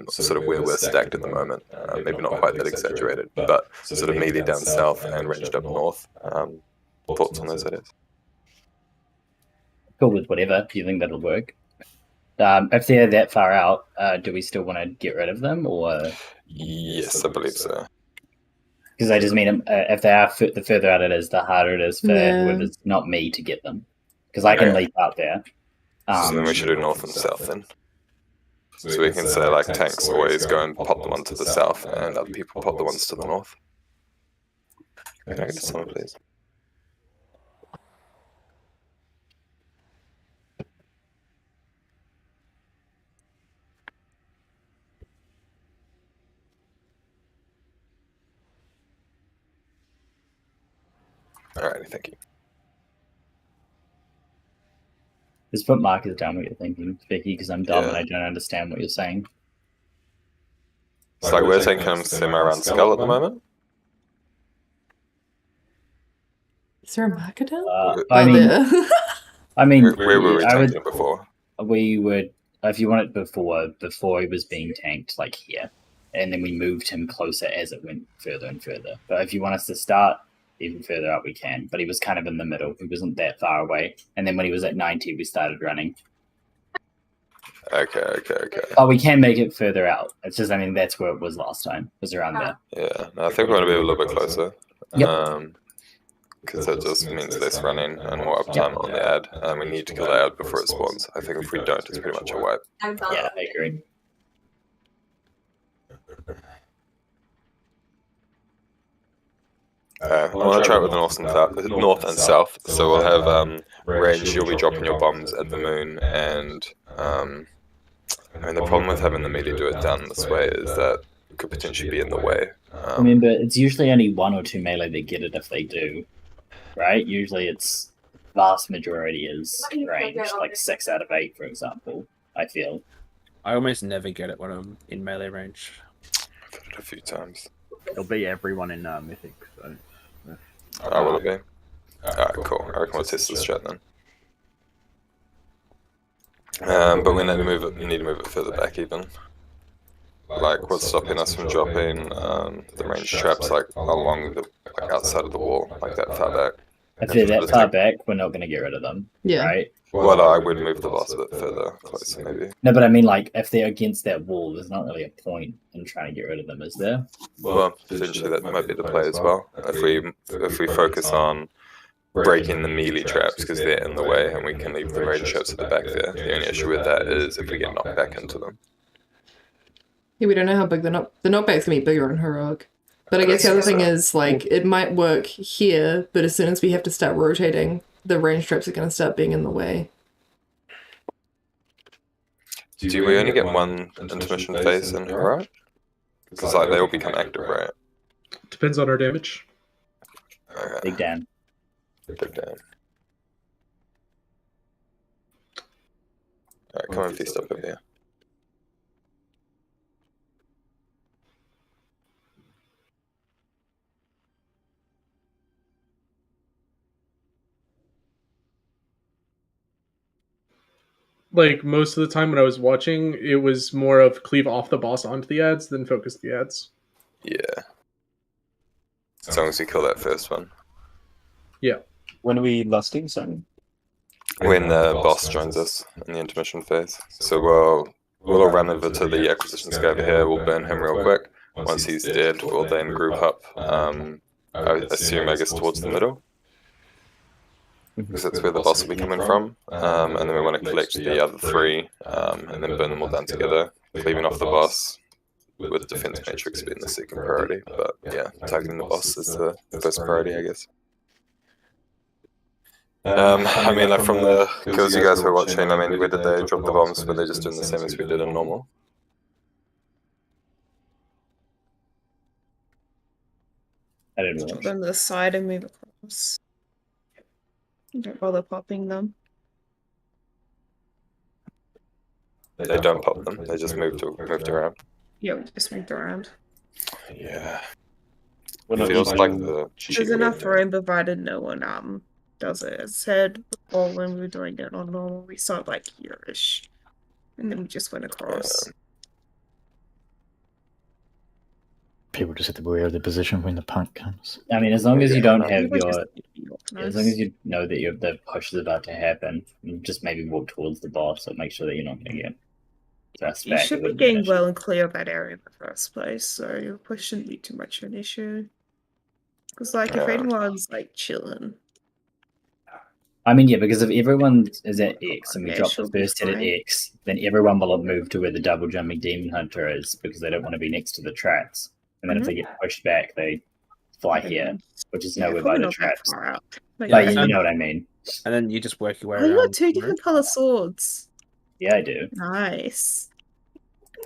Speaker 2: Sort of where we're stacked at the moment. Maybe not quite that exaggerated, but sort of melee down south and ranged up north. Thoughts on those ideas?
Speaker 3: Cool with whatever. Do you think that'll work? If they're that far out, do we still want to get rid of them, or?
Speaker 2: Yes, I believe so.
Speaker 3: Because I just mean, if they are the further out it is, the harder it is for whoever's not me to get them. Because I can leap out there.
Speaker 2: So then we should do north and south then. So we can say like tanks always go and pop the one to the south, and other people pop the ones to the north. Can I get someone, please? Alrighty, thank you.
Speaker 3: Just put markers down what you're thinking, Vicky, because I'm dumb and I don't understand what you're saying.
Speaker 2: It's like we're taking semi-round skull at the moment.
Speaker 10: Is there a marker down?
Speaker 3: I mean,
Speaker 2: where were we taking it before?
Speaker 3: We would, if you want it before he was being tanked, like here, and then we moved him closer as it went further and further. But if you want us to start even further out, we can. But he was kind of in the middle. He wasn't that far away. And then when he was at 90, we started running.
Speaker 2: Okay.
Speaker 3: But we can make it further out. It's just, I mean, that's where it was last time. It was around there.
Speaker 2: Yeah, no, I think we're going to be a little bit closer.
Speaker 3: Yep.
Speaker 2: Because that just means less running and more uptime on the ad. And we need to kill the ad before it spawns. I think if we don't, it's pretty much a wipe.
Speaker 3: Yeah, I agree.
Speaker 2: I want to try it with the north and south. So we'll have range. You'll be dropping your bombs at the moon, and I mean the problem with having the melee do it down this way is that it could potentially be in the way.
Speaker 3: Remember, it's usually only 1 or 2 melee that get it if they do, right? Usually, it's vast majority is range, like 6 out of 8, for example. I feel.
Speaker 4: I almost never get it when I'm in melee range.
Speaker 2: I've done it a few times.
Speaker 7: It'll be everyone in Mythic. So.
Speaker 2: Oh, will it be? Alright, cool. I reckon we'll test this chat then. But we need to move it. You need to move it further back, even. Like, what's stopping us from dropping the range traps like along the outside of the wall, like that far back?
Speaker 3: If they're that far back, we're not going to get rid of them.
Speaker 10: Yeah.
Speaker 3: Right.
Speaker 2: Well, I would move the boss a bit further, closer maybe.
Speaker 3: No, but I mean, like, if they're against that wall, there's not really a point in trying to get rid of them, is there?
Speaker 2: Well, potentially that might be the play as well. If we focus on breaking the melee traps because they're in the way, and we can leave the range traps at the back there. The only issue with that is if we get knocked back into them.
Speaker 10: Yeah, we don't know how big the knockback's gonna be bigger on Heroic. But I guess the other thing is, like, it might work here, but as soon as we have to start rotating, the range traps are going to start being in the way.
Speaker 2: Do we only get one intermission phase in Heroic? Because like they all become active, right?
Speaker 16: Depends on our damage.
Speaker 2: Okay.
Speaker 3: Big Dan.
Speaker 2: Big Dan. Alright, come and feast up over here.
Speaker 16: Like, most of the time when I was watching, it was more of cleave off the boss onto the ads than focus the ads.
Speaker 2: Yeah. As long as we kill that first one.
Speaker 16: Yeah.
Speaker 18: When are we lusting, Simon?
Speaker 2: When the boss joins us in the intermission phase. So we'll all run over to the acquisitions guy over here, we'll burn him real quick. Once he's dead, we'll then group up, I assume, I guess, towards the middle. Because that's where the boss will be coming from. And then we want to collect the other 3, and then burn them all down together, cleaving off the boss, with defense matrix being the second priority. But yeah, targeting the boss is the first priority, I guess. I mean, like, from the kills you guys were watching, I mean, where did they drop the bombs? Were they just doing the same as we did in normal?
Speaker 3: I didn't
Speaker 8: Drop
Speaker 3: watch.
Speaker 8: them to the side and move across. Don't bother popping them.
Speaker 2: They don't pop them, they just moved around.
Speaker 8: Yeah, we just moved around.
Speaker 2: Yeah.
Speaker 13: It
Speaker 2: feels like the
Speaker 8: There's enough room provided no one does it. As said before, when we were doing it on normal, we started like here-ish. And then we just went across.
Speaker 19: People just have to be aware of their position when the punk comes.
Speaker 3: I mean, as long as you don't have
Speaker 8: People
Speaker 3: your,
Speaker 8: just
Speaker 3: as long as you know that the push is about to happen, you just maybe walk towards the boss, so make sure that you're not going to get thrust
Speaker 8: You
Speaker 3: back.
Speaker 8: should be getting well and clear of that area in the first place, so your push shouldn't be too much of an issue. Because, like, if anyone's, like, chilling...
Speaker 3: I mean, yeah, because if everyone is at X and we
Speaker 8: Yeah,
Speaker 3: drop
Speaker 8: she'll
Speaker 3: the
Speaker 8: be
Speaker 3: first hit at
Speaker 8: fine.
Speaker 3: X, then everyone will move to where the double jumping demon hunter is because they don't want to be next to the traps. And then if they get pushed back, they fly here, which is nowhere by
Speaker 8: probably
Speaker 3: the
Speaker 8: not that
Speaker 3: traps.
Speaker 8: far out.
Speaker 3: Like,
Speaker 8: Like,
Speaker 3: you know what I mean?
Speaker 4: And then you just work your way
Speaker 8: Oh, you
Speaker 4: around.
Speaker 8: got 2 different color swords.
Speaker 3: Yeah, I do.
Speaker 8: Nice.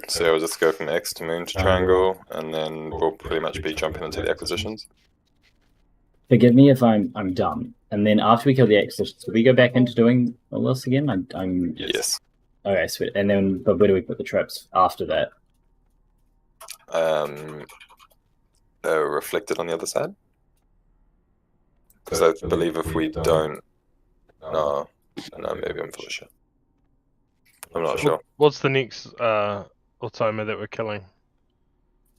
Speaker 2: So we'll just go from X to Moon to Triangle, and then we'll pretty much be jumping into the acquisitions.
Speaker 3: Forgive me if I'm dumb. And then after we kill the acquisitions, do we go back into doing all this again? I'm
Speaker 2: Yes.
Speaker 3: Okay, sweet. And then, but where do we put the traps after that?
Speaker 2: They're reflected on the other side. Because I believe if we don't, no, maybe I'm full of shit. I'm not sure.
Speaker 9: What's the next automa that we're killing?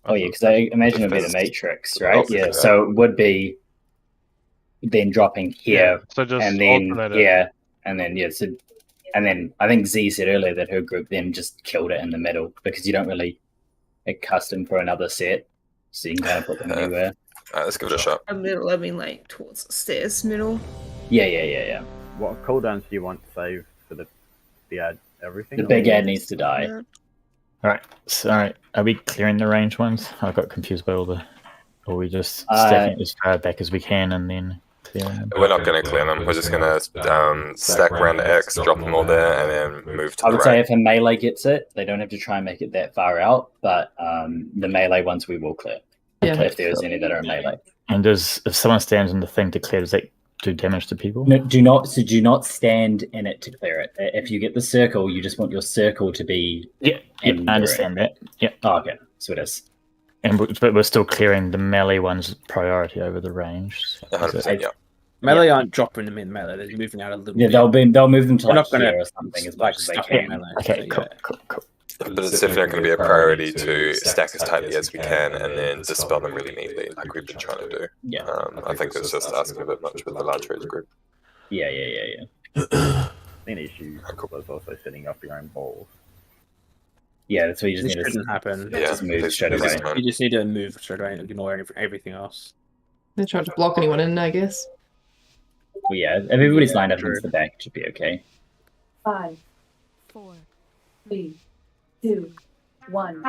Speaker 3: Oh yeah, because I imagine it'd be the Matrix, right? Yeah, so it would be then dropping here,
Speaker 9: Yeah, so just
Speaker 3: and then
Speaker 9: alternate it.
Speaker 3: yeah, and then yeah. So And then I think Z said earlier that her group then just killed it in the middle because you don't really custom for another set, so you can kind of put them anywhere.
Speaker 2: Let's give it a shot.
Speaker 8: A middle, I mean like towards the stairs, middle.
Speaker 3: Yeah.
Speaker 7: What cooldowns do you want to save for the ad? Everything?
Speaker 3: The big ad needs to die.
Speaker 19: Alright, sorry. Are we clearing the range ones? I got confused by all the... Or are we just stacking as far back as we can and then clearing them?
Speaker 2: We're not going to clear them. We're just going to stack round X, drop them all there, and then move to
Speaker 3: I
Speaker 2: the
Speaker 3: would say
Speaker 2: right.
Speaker 3: if a melee gets it, they don't have to try and make it that far out, but the melee ones we will clear.
Speaker 10: Yeah.
Speaker 3: If there's any that are melee.
Speaker 19: And if someone stands in the thing to clear, does that do damage to people?
Speaker 3: No, do not stand in it to clear it. If you get the circle, you just want your circle to be.
Speaker 19: Yeah, I understand that. Yeah.
Speaker 3: Oh, okay. So it is.
Speaker 19: But we're still clearing the melee ones priority over the range.
Speaker 2: 100%, yeah.
Speaker 4: Melee aren't dropping them in melee; they're moving out a little.
Speaker 3: Yeah,
Speaker 4: bit.
Speaker 3: they'll move them to
Speaker 4: We're
Speaker 3: like
Speaker 4: not gonna
Speaker 3: here or something as
Speaker 4: like
Speaker 3: much as they
Speaker 4: stuck in
Speaker 3: can.
Speaker 4: melee.
Speaker 19: Okay,
Speaker 4: so,
Speaker 19: cool.
Speaker 2: But it's definitely going to be a priority to stack as tightly as we can and then dispel them really neatly, like we've been trying to do.
Speaker 3: Yeah.
Speaker 2: I think it's just asking a bit much with the large raise group.
Speaker 3: Yeah.
Speaker 7: An issue was also setting up your own balls.
Speaker 3: Yeah, that's what you just
Speaker 4: This
Speaker 3: need to
Speaker 4: shouldn't happen.
Speaker 3: just move straight away.
Speaker 4: You just need to move straight away and ignore everything else.
Speaker 10: They're trying to block anyone in, I guess.
Speaker 3: Well, yeah, if everybody's lined up against the back, it should be okay.
Speaker 11: 5, 4, 3, 2, 1.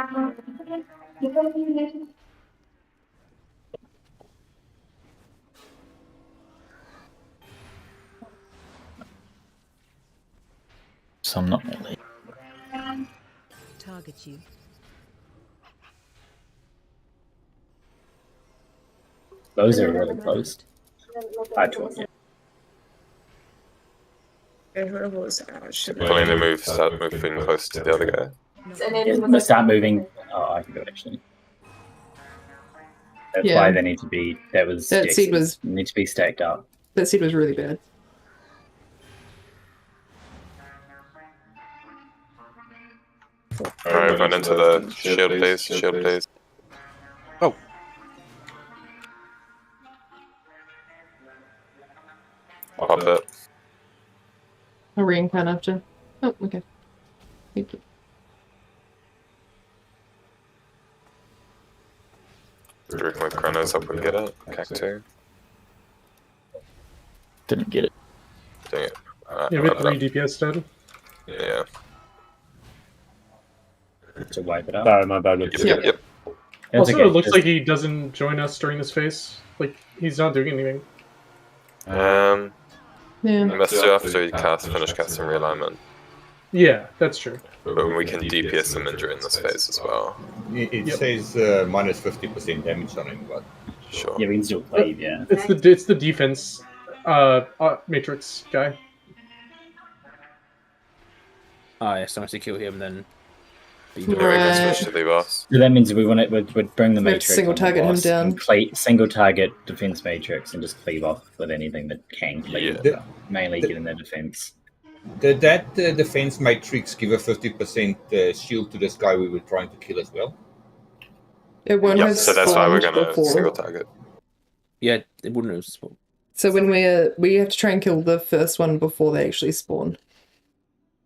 Speaker 19: So I'm not melee.
Speaker 11: Target you.
Speaker 3: Those are really close. Yeah.
Speaker 8: Okay, whoever was Ash.
Speaker 2: Pulling the start moving close to the other guy.
Speaker 3: Yeah, start moving. Oh, I can do it actually. That's
Speaker 10: Yeah.
Speaker 3: why they need to be.
Speaker 10: That seed was
Speaker 3: need to be stacked up.
Speaker 10: That seed was really bad.
Speaker 2: Alright, run into the shield, please.
Speaker 6: Oh.
Speaker 2: Pop it.
Speaker 10: A reincarn after. Oh, okay. Thank you.
Speaker 2: Drinking with Chronos up and get it. Cactus.
Speaker 19: Didn't get it.
Speaker 2: Dang it.
Speaker 16: Yeah, we had 3 DPS dead.
Speaker 2: Yeah.
Speaker 3: To wipe it out.
Speaker 18: Sorry, my bad.
Speaker 2: Yep.
Speaker 16: Also,
Speaker 3: okay.
Speaker 16: it looks like he doesn't join us during this phase. Like, he's not doing anything.
Speaker 10: Yeah.
Speaker 2: Must do after you finish casting realignment.
Speaker 16: Yeah, that's true.
Speaker 2: But we can DPS him during this phase as well.
Speaker 20: It says minus 50% damage on him, but
Speaker 2: sure.
Speaker 3: Yeah, we can still cleave. Yeah.
Speaker 16: It's the defense matrix guy.
Speaker 4: Ah, yeah, so once you kill him, then.
Speaker 2: Yeah, we can switch to the boss.
Speaker 3: So that means we want it. We'd bring the
Speaker 10: We have
Speaker 3: matrix.
Speaker 10: to single
Speaker 3: on the
Speaker 10: target him
Speaker 3: boss
Speaker 10: down.
Speaker 3: and single target defense matrix and just cleave off with anything that can cleave.
Speaker 20: Yeah.
Speaker 3: Mainly get in their defense.
Speaker 20: did that defense matrix give a 50% shield to this guy we were trying to kill as well?
Speaker 10: It won't
Speaker 2: Yep,
Speaker 10: have
Speaker 2: so that's why we're
Speaker 10: spawned
Speaker 2: going to
Speaker 10: before.
Speaker 2: single target.
Speaker 4: Yeah, it wouldn't have spawned.
Speaker 10: So when we have to try and kill the first one before they actually spawn,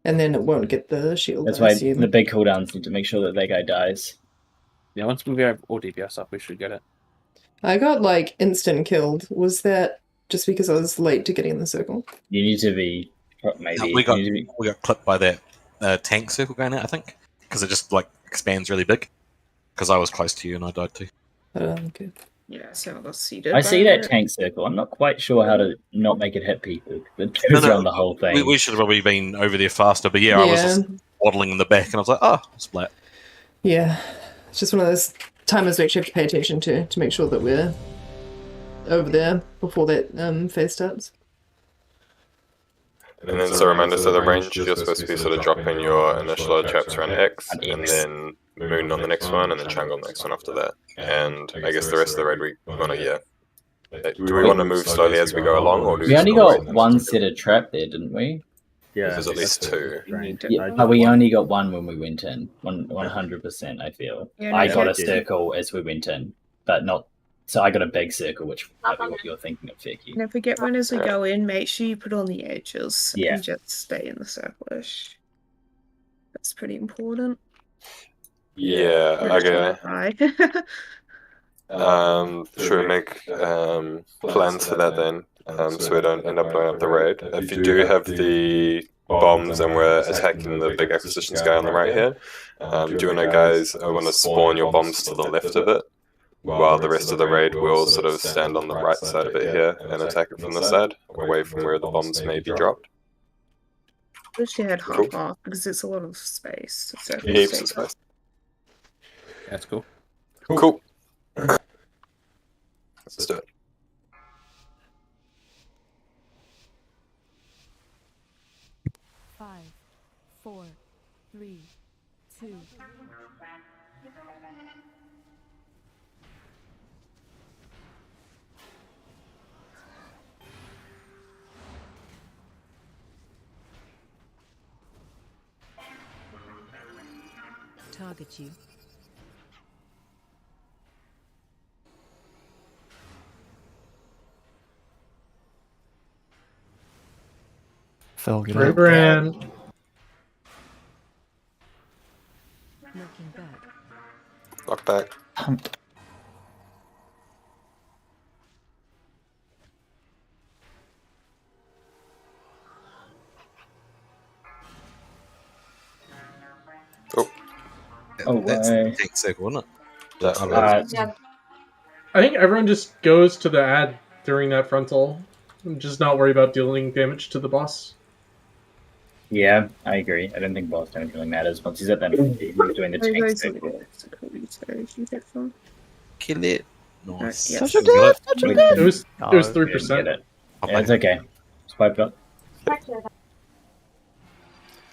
Speaker 10: and then it won't get the shield.
Speaker 3: That's
Speaker 10: I
Speaker 3: why
Speaker 10: assume.
Speaker 3: the big cooldowns need to make sure that guy dies.
Speaker 4: Yeah, once we have all DPS up, we should get it.
Speaker 10: I got like instant killed. Was that just because I was late to getting in the circle?
Speaker 3: You need to be maybe.
Speaker 6: We got clipped by that tank circle going out, I think, because it just like expands really big. Because I was close to you and I died too.
Speaker 10: Okay.
Speaker 8: Yeah, so I seated.
Speaker 3: I see that tank circle. I'm not quite sure how to not make it hit people. It goes around the whole thing.
Speaker 6: We should have probably been over there faster, but yeah, I was just waddling in the back and I was like, oh, splat.
Speaker 10: Yeah, it's just one of those timers we actually have to pay attention to make sure that we're over there before that phase starts.
Speaker 2: And then, so reminder, so the range, you're supposed to be sort of dropping your initial traps around X, and then Moon on the next one, and then Triangle on the next one after that. And I guess the rest of the raid we want to, do we want to move slowly as we go along, or do
Speaker 3: We only
Speaker 2: just wanna
Speaker 3: got
Speaker 2: wait
Speaker 3: one set of trap there, didn't we?
Speaker 7: Yeah,
Speaker 2: There's at least 2.
Speaker 3: Yeah, but we only got one when we went in. 100%, I feel.
Speaker 8: Yeah,
Speaker 3: I
Speaker 8: no,
Speaker 3: got a
Speaker 8: yeah.
Speaker 3: circle as we went in, but not So I got a big circle, which might be what you're thinking of, Vicky.
Speaker 8: And if we get one as we go in, make sure you put on the edges
Speaker 3: Yeah.
Speaker 8: and just stay in the circle-ish. That's pretty important.
Speaker 2: Yeah, okay.
Speaker 8: Right.
Speaker 2: Should we make plans for that then? So we don't end up blowing up the raid. If you do have the bombs and we're attacking the big acquisitions guy on the right here, do you want to guys want to spawn your bombs to the left of it, while the rest of the raid will sort of stand on the right side of it here and attack it from the side, away from where the bombs may be dropped?
Speaker 8: Wish you had half because it's a lot of space. So
Speaker 2: Heaps of space.
Speaker 4: That's cool.
Speaker 2: Cool. Let's do it.
Speaker 11: Five, 4, 3, 2. Target you.
Speaker 1: Fell, get
Speaker 16: Ray
Speaker 1: out.
Speaker 16: Brand.
Speaker 11: Looking back.
Speaker 2: Lock back.
Speaker 19: Pumped.
Speaker 3: Oh,
Speaker 6: That's
Speaker 3: way.
Speaker 6: the tank circle, isn't it?
Speaker 16: I think everyone just goes to the ad during that frontal. And just not worry about dealing damage to the boss.
Speaker 3: Yeah, I agree. I don't think boss damage really matters. Once he's at that, we're doing the tank circle.
Speaker 6: Kill it. Nice.
Speaker 8: Yes.
Speaker 16: It was 3%.
Speaker 3: Yeah, it's okay. Just wipe it up.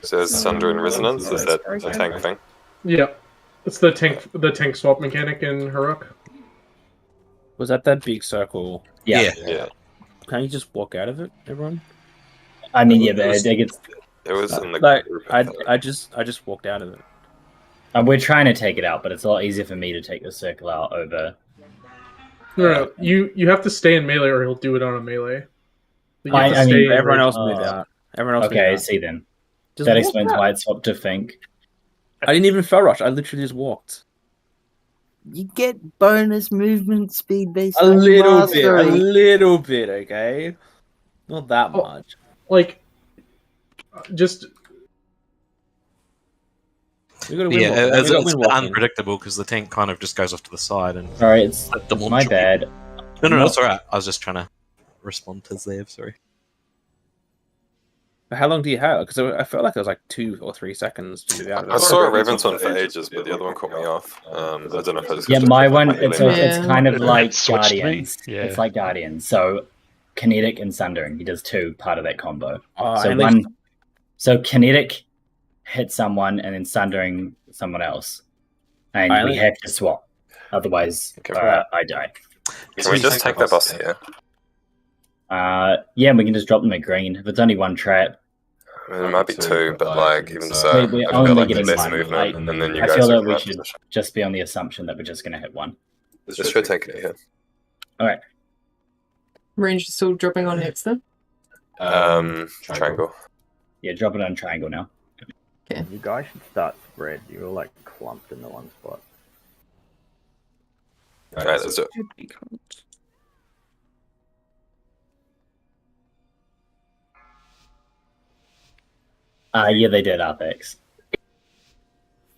Speaker 2: So is Sunder in Resonance? Is that a tank thing?
Speaker 16: Yeah, it's the tank swap mechanic in Heroic.
Speaker 4: Was that big circle?
Speaker 3: Yeah.
Speaker 4: Can you just walk out of it, everyone?
Speaker 3: I mean, yeah, but it gets.
Speaker 2: It was in the
Speaker 4: like
Speaker 2: group.
Speaker 4: I just walked out of it.
Speaker 3: We're trying to take it out, but it's a lot easier for me to take the circle out over.
Speaker 16: No, you have to stay in melee, or he'll do it on a melee. You have to
Speaker 3: I
Speaker 16: stay
Speaker 3: mean,
Speaker 16: in
Speaker 4: everyone
Speaker 16: range.
Speaker 4: else moved out. Everyone else.
Speaker 3: Okay, I
Speaker 4: moved out.
Speaker 3: see then.
Speaker 4: Just
Speaker 3: That
Speaker 4: walk
Speaker 3: explains
Speaker 4: out.
Speaker 3: why it swapped to Fink.
Speaker 4: I didn't even fell rush. I literally just walked.
Speaker 15: You get bonus movement speed based
Speaker 4: A
Speaker 15: on
Speaker 4: little bit. A
Speaker 15: mastery.
Speaker 4: little bit. Okay. Not that much.
Speaker 16: Like, just.
Speaker 4: We gotta win.
Speaker 6: Yeah,
Speaker 4: We gotta
Speaker 6: it's
Speaker 4: win walking.
Speaker 6: unpredictable because the tank kind of just goes off to the side and.
Speaker 3: Sorry, it's
Speaker 6: the
Speaker 3: my bad.
Speaker 6: No, it's alright. I was just trying to respond to Zev. Sorry.
Speaker 4: But how long do you have? Because I felt like it was like 2 or 3 seconds to move out of it.
Speaker 2: I saw a Ravens one for ages, but the other one caught me off. I don't know if I just
Speaker 3: Yeah, my one. It's
Speaker 10: Yeah.
Speaker 3: kind of
Speaker 17: It
Speaker 3: like
Speaker 17: switched me.
Speaker 3: Guardians.
Speaker 17: Yeah.
Speaker 3: It's like Guardians. So, kinetic and sundering. He does two part of that combo.
Speaker 4: Oh,
Speaker 3: So
Speaker 4: and they-
Speaker 3: one. So kinetic hits someone, and then sundering someone else, and
Speaker 4: I
Speaker 3: we
Speaker 4: only-
Speaker 3: have to swap. Otherwise, I die.
Speaker 2: Can we just take that boss here?
Speaker 3: Yeah, we can just drop them at green. If it's only one trap,
Speaker 2: I mean, it might be two, but like even so,
Speaker 3: we're
Speaker 2: I feel
Speaker 3: only
Speaker 2: like
Speaker 3: getting
Speaker 2: less
Speaker 3: one.
Speaker 2: movement, and then you
Speaker 3: I
Speaker 2: guys
Speaker 3: feel
Speaker 2: are
Speaker 3: that we
Speaker 2: in
Speaker 3: should
Speaker 2: position.
Speaker 3: just be on the assumption that we're just going to hit one.
Speaker 2: Just go take it here.
Speaker 3: All right.
Speaker 10: Range is still dropping on next then.
Speaker 2: Triangle.
Speaker 3: Yeah, drop it on triangle now.
Speaker 10: Okay.
Speaker 7: You guys should start spread. You're like clumped in the one spot.
Speaker 2: Alright, let's do it.
Speaker 3: Yeah, they did Apex.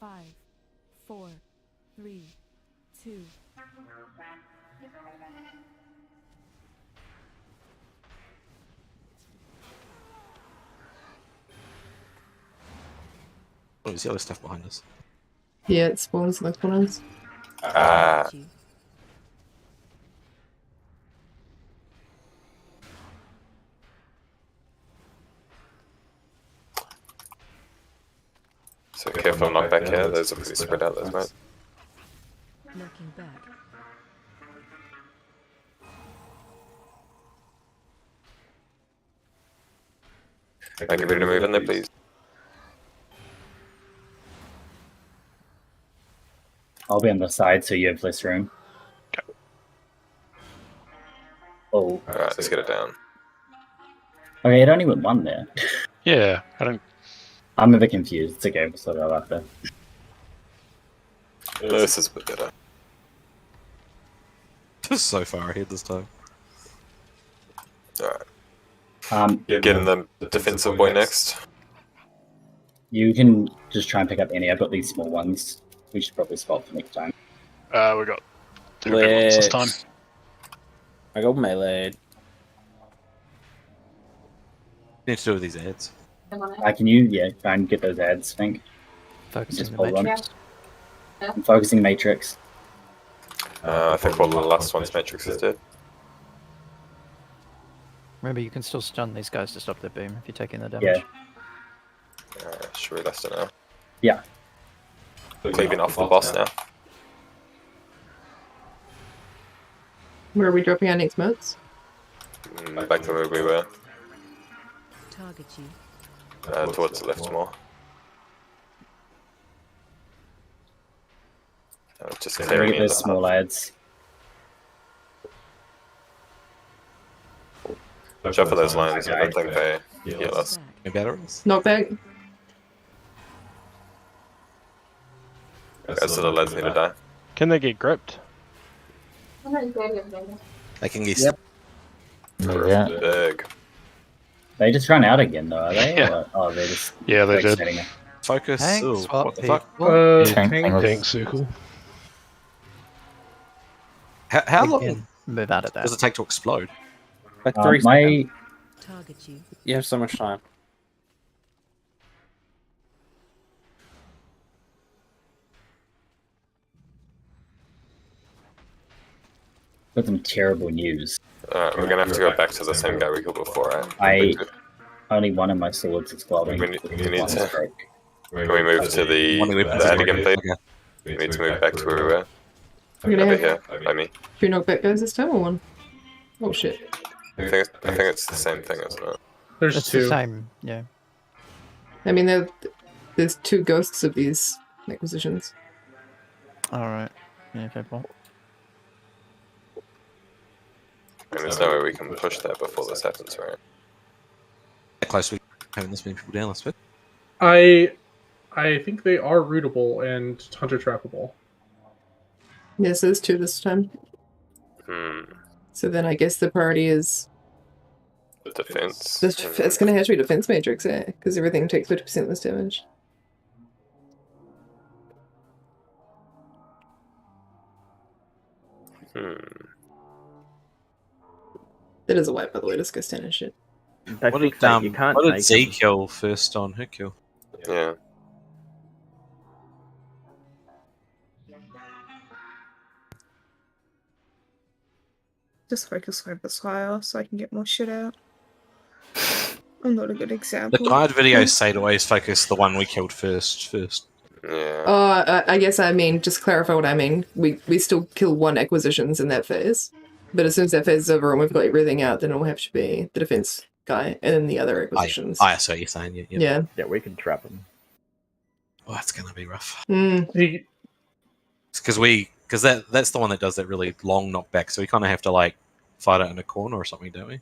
Speaker 11: 5, 4, 3, 2.
Speaker 6: Oh, there's yellow stuff behind us.
Speaker 10: Yeah, it spawns like ones.
Speaker 2: So careful knock back here, those are pretty spread out, those right?
Speaker 11: Looking back.
Speaker 2: Make it ready to move in there, please.
Speaker 3: I'll be on the side so you have less room. Oh.
Speaker 2: Alright, let's get it down.
Speaker 3: Okay, it only went one there.
Speaker 17: Yeah, I don't.
Speaker 3: I'm a bit confused. It's okay, we'll sort it out after.
Speaker 2: This is a bit better.
Speaker 6: Just so far ahead this time.
Speaker 2: Alright. Getting the defensive boy next.
Speaker 3: You can just try and pick up any. I've got these small ones. We should probably spot for next time.
Speaker 17: We got 2 big ones this time.
Speaker 4: I got melee.
Speaker 6: Need to do with these ads.
Speaker 3: Can you try and get those ads, Fink?
Speaker 5: Focusing the
Speaker 3: pull them.
Speaker 5: matrix.
Speaker 3: I'm focusing matrix.
Speaker 2: I think all the last one's matrix is dead.
Speaker 5: Remember, you can still stun these guys to stop their boom if you're taking the damage.
Speaker 2: Should we rest it now?
Speaker 3: Yeah.
Speaker 2: Cleaving off the boss now.
Speaker 10: Where are we dropping our next modes?
Speaker 2: Back to where we were.
Speaker 11: Target you.
Speaker 2: Towards the left more. Just
Speaker 3: Get
Speaker 2: clearing
Speaker 3: those small lads.
Speaker 2: Watch out for those lines. I don't think they heal us.
Speaker 10: Knockback.
Speaker 2: Guys to the lads need to die.
Speaker 9: Can they get gripped?
Speaker 6: They can get
Speaker 19: Yeah.
Speaker 2: Big.
Speaker 3: They just run out again, though, are they?
Speaker 9: Yeah.
Speaker 3: Or they're just.
Speaker 17: Yeah, they did.
Speaker 3: setting it?
Speaker 6: Focus.
Speaker 5: Tank
Speaker 6: Ooh,
Speaker 5: swap
Speaker 6: what the fuck?
Speaker 17: Tank circle.
Speaker 6: How long
Speaker 5: Again, move out of that.
Speaker 6: does it take to explode?
Speaker 4: Like 3 seconds.
Speaker 3: My
Speaker 11: Target you.
Speaker 4: You have so much time.
Speaker 3: got some terrible news.
Speaker 2: Alright, we're gonna have to go back to the same guy we killed before, right?
Speaker 3: Only one of my swords exploding.
Speaker 2: We need
Speaker 3: One
Speaker 2: to.
Speaker 3: stroke.
Speaker 2: Can we move to the ad again, please? We need to move back to where we were.
Speaker 10: We're gonna
Speaker 2: Over
Speaker 10: have
Speaker 2: here, by me.
Speaker 10: 3 knockback guys this time or 1? Oh shit.
Speaker 2: I think it's the same thing, isn't it?
Speaker 16: There's
Speaker 5: It's
Speaker 16: two.
Speaker 5: the same, yeah.
Speaker 10: I mean, there's 2 ghosts of these acquisitions.
Speaker 5: Alright. Yeah, fair point.
Speaker 2: And there's no way we can push that before this happens, right?
Speaker 6: How close we having this many people down, I suppose.
Speaker 16: I think they are rootable and hunter trappable.
Speaker 10: Yes, there's 2 this time. So then I guess the priority is
Speaker 2: The defense.
Speaker 10: it's going to have to be defense matrix, because everything takes 50% less damage. That is a wipe, by the way. Just go stand and shit.
Speaker 6: What did, what did Z kill first on her kill?
Speaker 2: Yeah.
Speaker 8: Just focus my this higher so I can get more shit out. I'm not a good
Speaker 6: The
Speaker 8: example.
Speaker 6: guide videos say to always focus the one we killed first.
Speaker 2: Yeah.
Speaker 10: Oh, I guess I mean, just clarify what I mean. We still kill 1 acquisitions in that phase. But as soon as that phase is over and we've got everything out, then it'll have to be the defense guy and then the other acquisitions.
Speaker 6: I see what you're saying.
Speaker 10: Yeah.
Speaker 7: Yeah, we can trap them.
Speaker 6: Oh, that's gonna be rough. Because that's the one that does that really long knockback, so we kind of have to like fight it in a corner or something, don't we?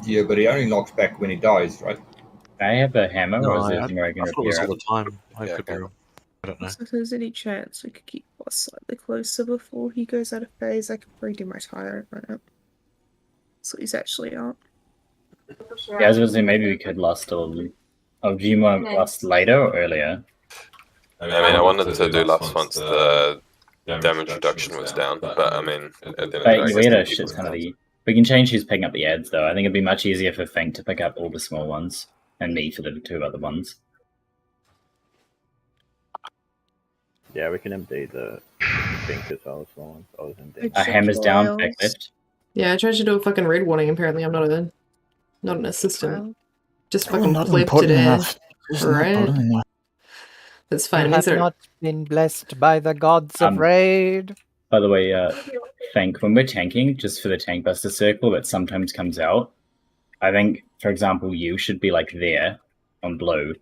Speaker 20: Yeah, but he only knocks back when he dies, right?
Speaker 3: I have a hammer,
Speaker 6: No,
Speaker 3: or is
Speaker 6: I
Speaker 3: there something where I can
Speaker 6: thought it was
Speaker 3: repair
Speaker 6: all
Speaker 3: it?
Speaker 6: the time. I could be wrong. I don't know.
Speaker 8: So if there's any chance we could keep boss slightly closer before he goes out of phase, I could probably do my tyrant right now. So he's actually out.
Speaker 3: Yeah, I was going to say maybe we could last till. Oh, do you want last later or earlier?
Speaker 2: I mean, I wanted to do last once the damage reduction was down, but I mean, at the end of the day,
Speaker 3: We had a shit ton of the. We can change who's picking up the ads though. I think it'd be much easier for Fink to pick up all the small ones and me for the 2 other ones.
Speaker 7: Yeah, we can empty the pink as well as small ones. I was empty.
Speaker 3: Hammer's down, back left.
Speaker 10: Yeah, I tried to do a fucking red warning. Apparently, I'm not an assistant. Just fucking
Speaker 19: not
Speaker 10: flipped
Speaker 19: important
Speaker 10: today.
Speaker 19: enough. Just not
Speaker 10: Right?
Speaker 19: important enough.
Speaker 10: That's fine.
Speaker 5: You
Speaker 10: These
Speaker 5: have
Speaker 10: are-
Speaker 5: not been blessed by the gods of raid.
Speaker 3: By the way, Fink, when we're tanking, just for the tank buster circle that sometimes comes out, I think, for example, you should be like there on blue,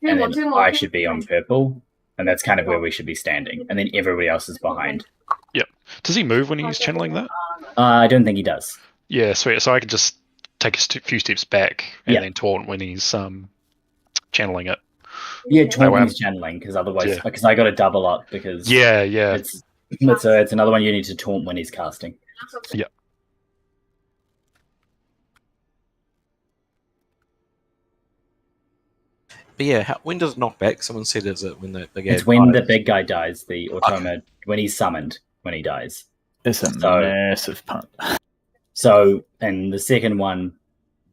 Speaker 3: and then I should be on purple, and that's kind of where we should be standing, and then everybody else is behind.
Speaker 17: Yep. Does he move when he's channeling that?
Speaker 3: I don't think he does.
Speaker 17: Yeah, sweet. So I could just take a few steps back and then taunt when he's channeling it.
Speaker 3: Yeah,
Speaker 17: That
Speaker 3: taunt
Speaker 17: way
Speaker 3: when
Speaker 17: I'm-
Speaker 3: he's channeling, because otherwise,
Speaker 17: Yeah.
Speaker 3: because I got to double up because
Speaker 17: Yeah.
Speaker 3: it's another one you need to taunt when he's casting.
Speaker 17: Yeah.
Speaker 6: But yeah, when does it knock back? Someone said is it when the big
Speaker 3: It's
Speaker 6: ad
Speaker 3: when
Speaker 6: dies?
Speaker 3: the big guy dies, the automa, when he's summoned, when he dies.
Speaker 19: It's a massive punt.
Speaker 3: So, and the second one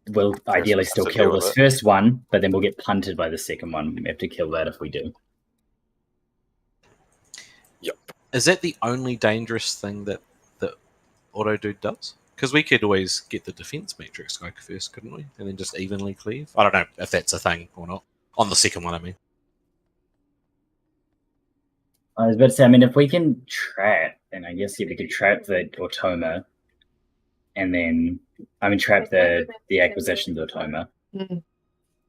Speaker 3: will ideally
Speaker 2: has
Speaker 3: still
Speaker 2: to
Speaker 3: kill
Speaker 2: deal with
Speaker 3: this
Speaker 2: it.
Speaker 3: first one, but then we'll get punted by the second one. We have to kill that if we do.
Speaker 2: Yep.
Speaker 6: Is that the only dangerous thing that Auto Dude does? Because we could always get the defense matrix guy first, couldn't we? And then just evenly cleave. I don't know if that's a thing or not. On the second one, I mean.
Speaker 3: I was about to say, I mean, if we can trap, then I guess if we could trap the automa, and then trap the acquisitions automa,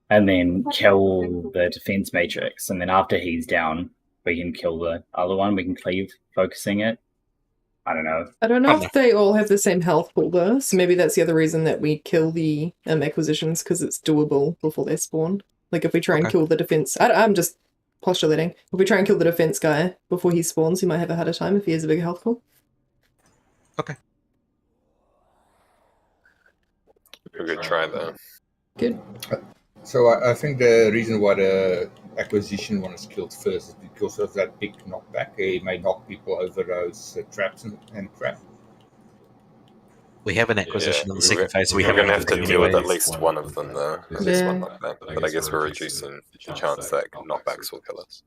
Speaker 3: and then kill the defense matrix, and then after he's down, we can kill the other one. We can cleave, focusing it. I don't know.
Speaker 10: I don't know if they all have the same health pool though, so maybe that's the other reason that we kill the acquisitions, because it's doable before they spawn. Like if we try and kill the defense, I'm just postulating. If we try and kill the defense guy before he spawns, he might have a harder time if he has a bigger health pool.
Speaker 6: Okay.
Speaker 2: We could try that.
Speaker 10: Good.
Speaker 20: So I think the reason why the acquisition one is killed first is because of that big knockback. It may knock people over those traps and crap.
Speaker 6: We have an acquisition in the second phase.
Speaker 2: We're
Speaker 6: have
Speaker 2: going to have to deal with at
Speaker 6: anyways.
Speaker 2: least one of them, though. At least one knockback. But I guess we're reducing the chance that knockbacks will kill us.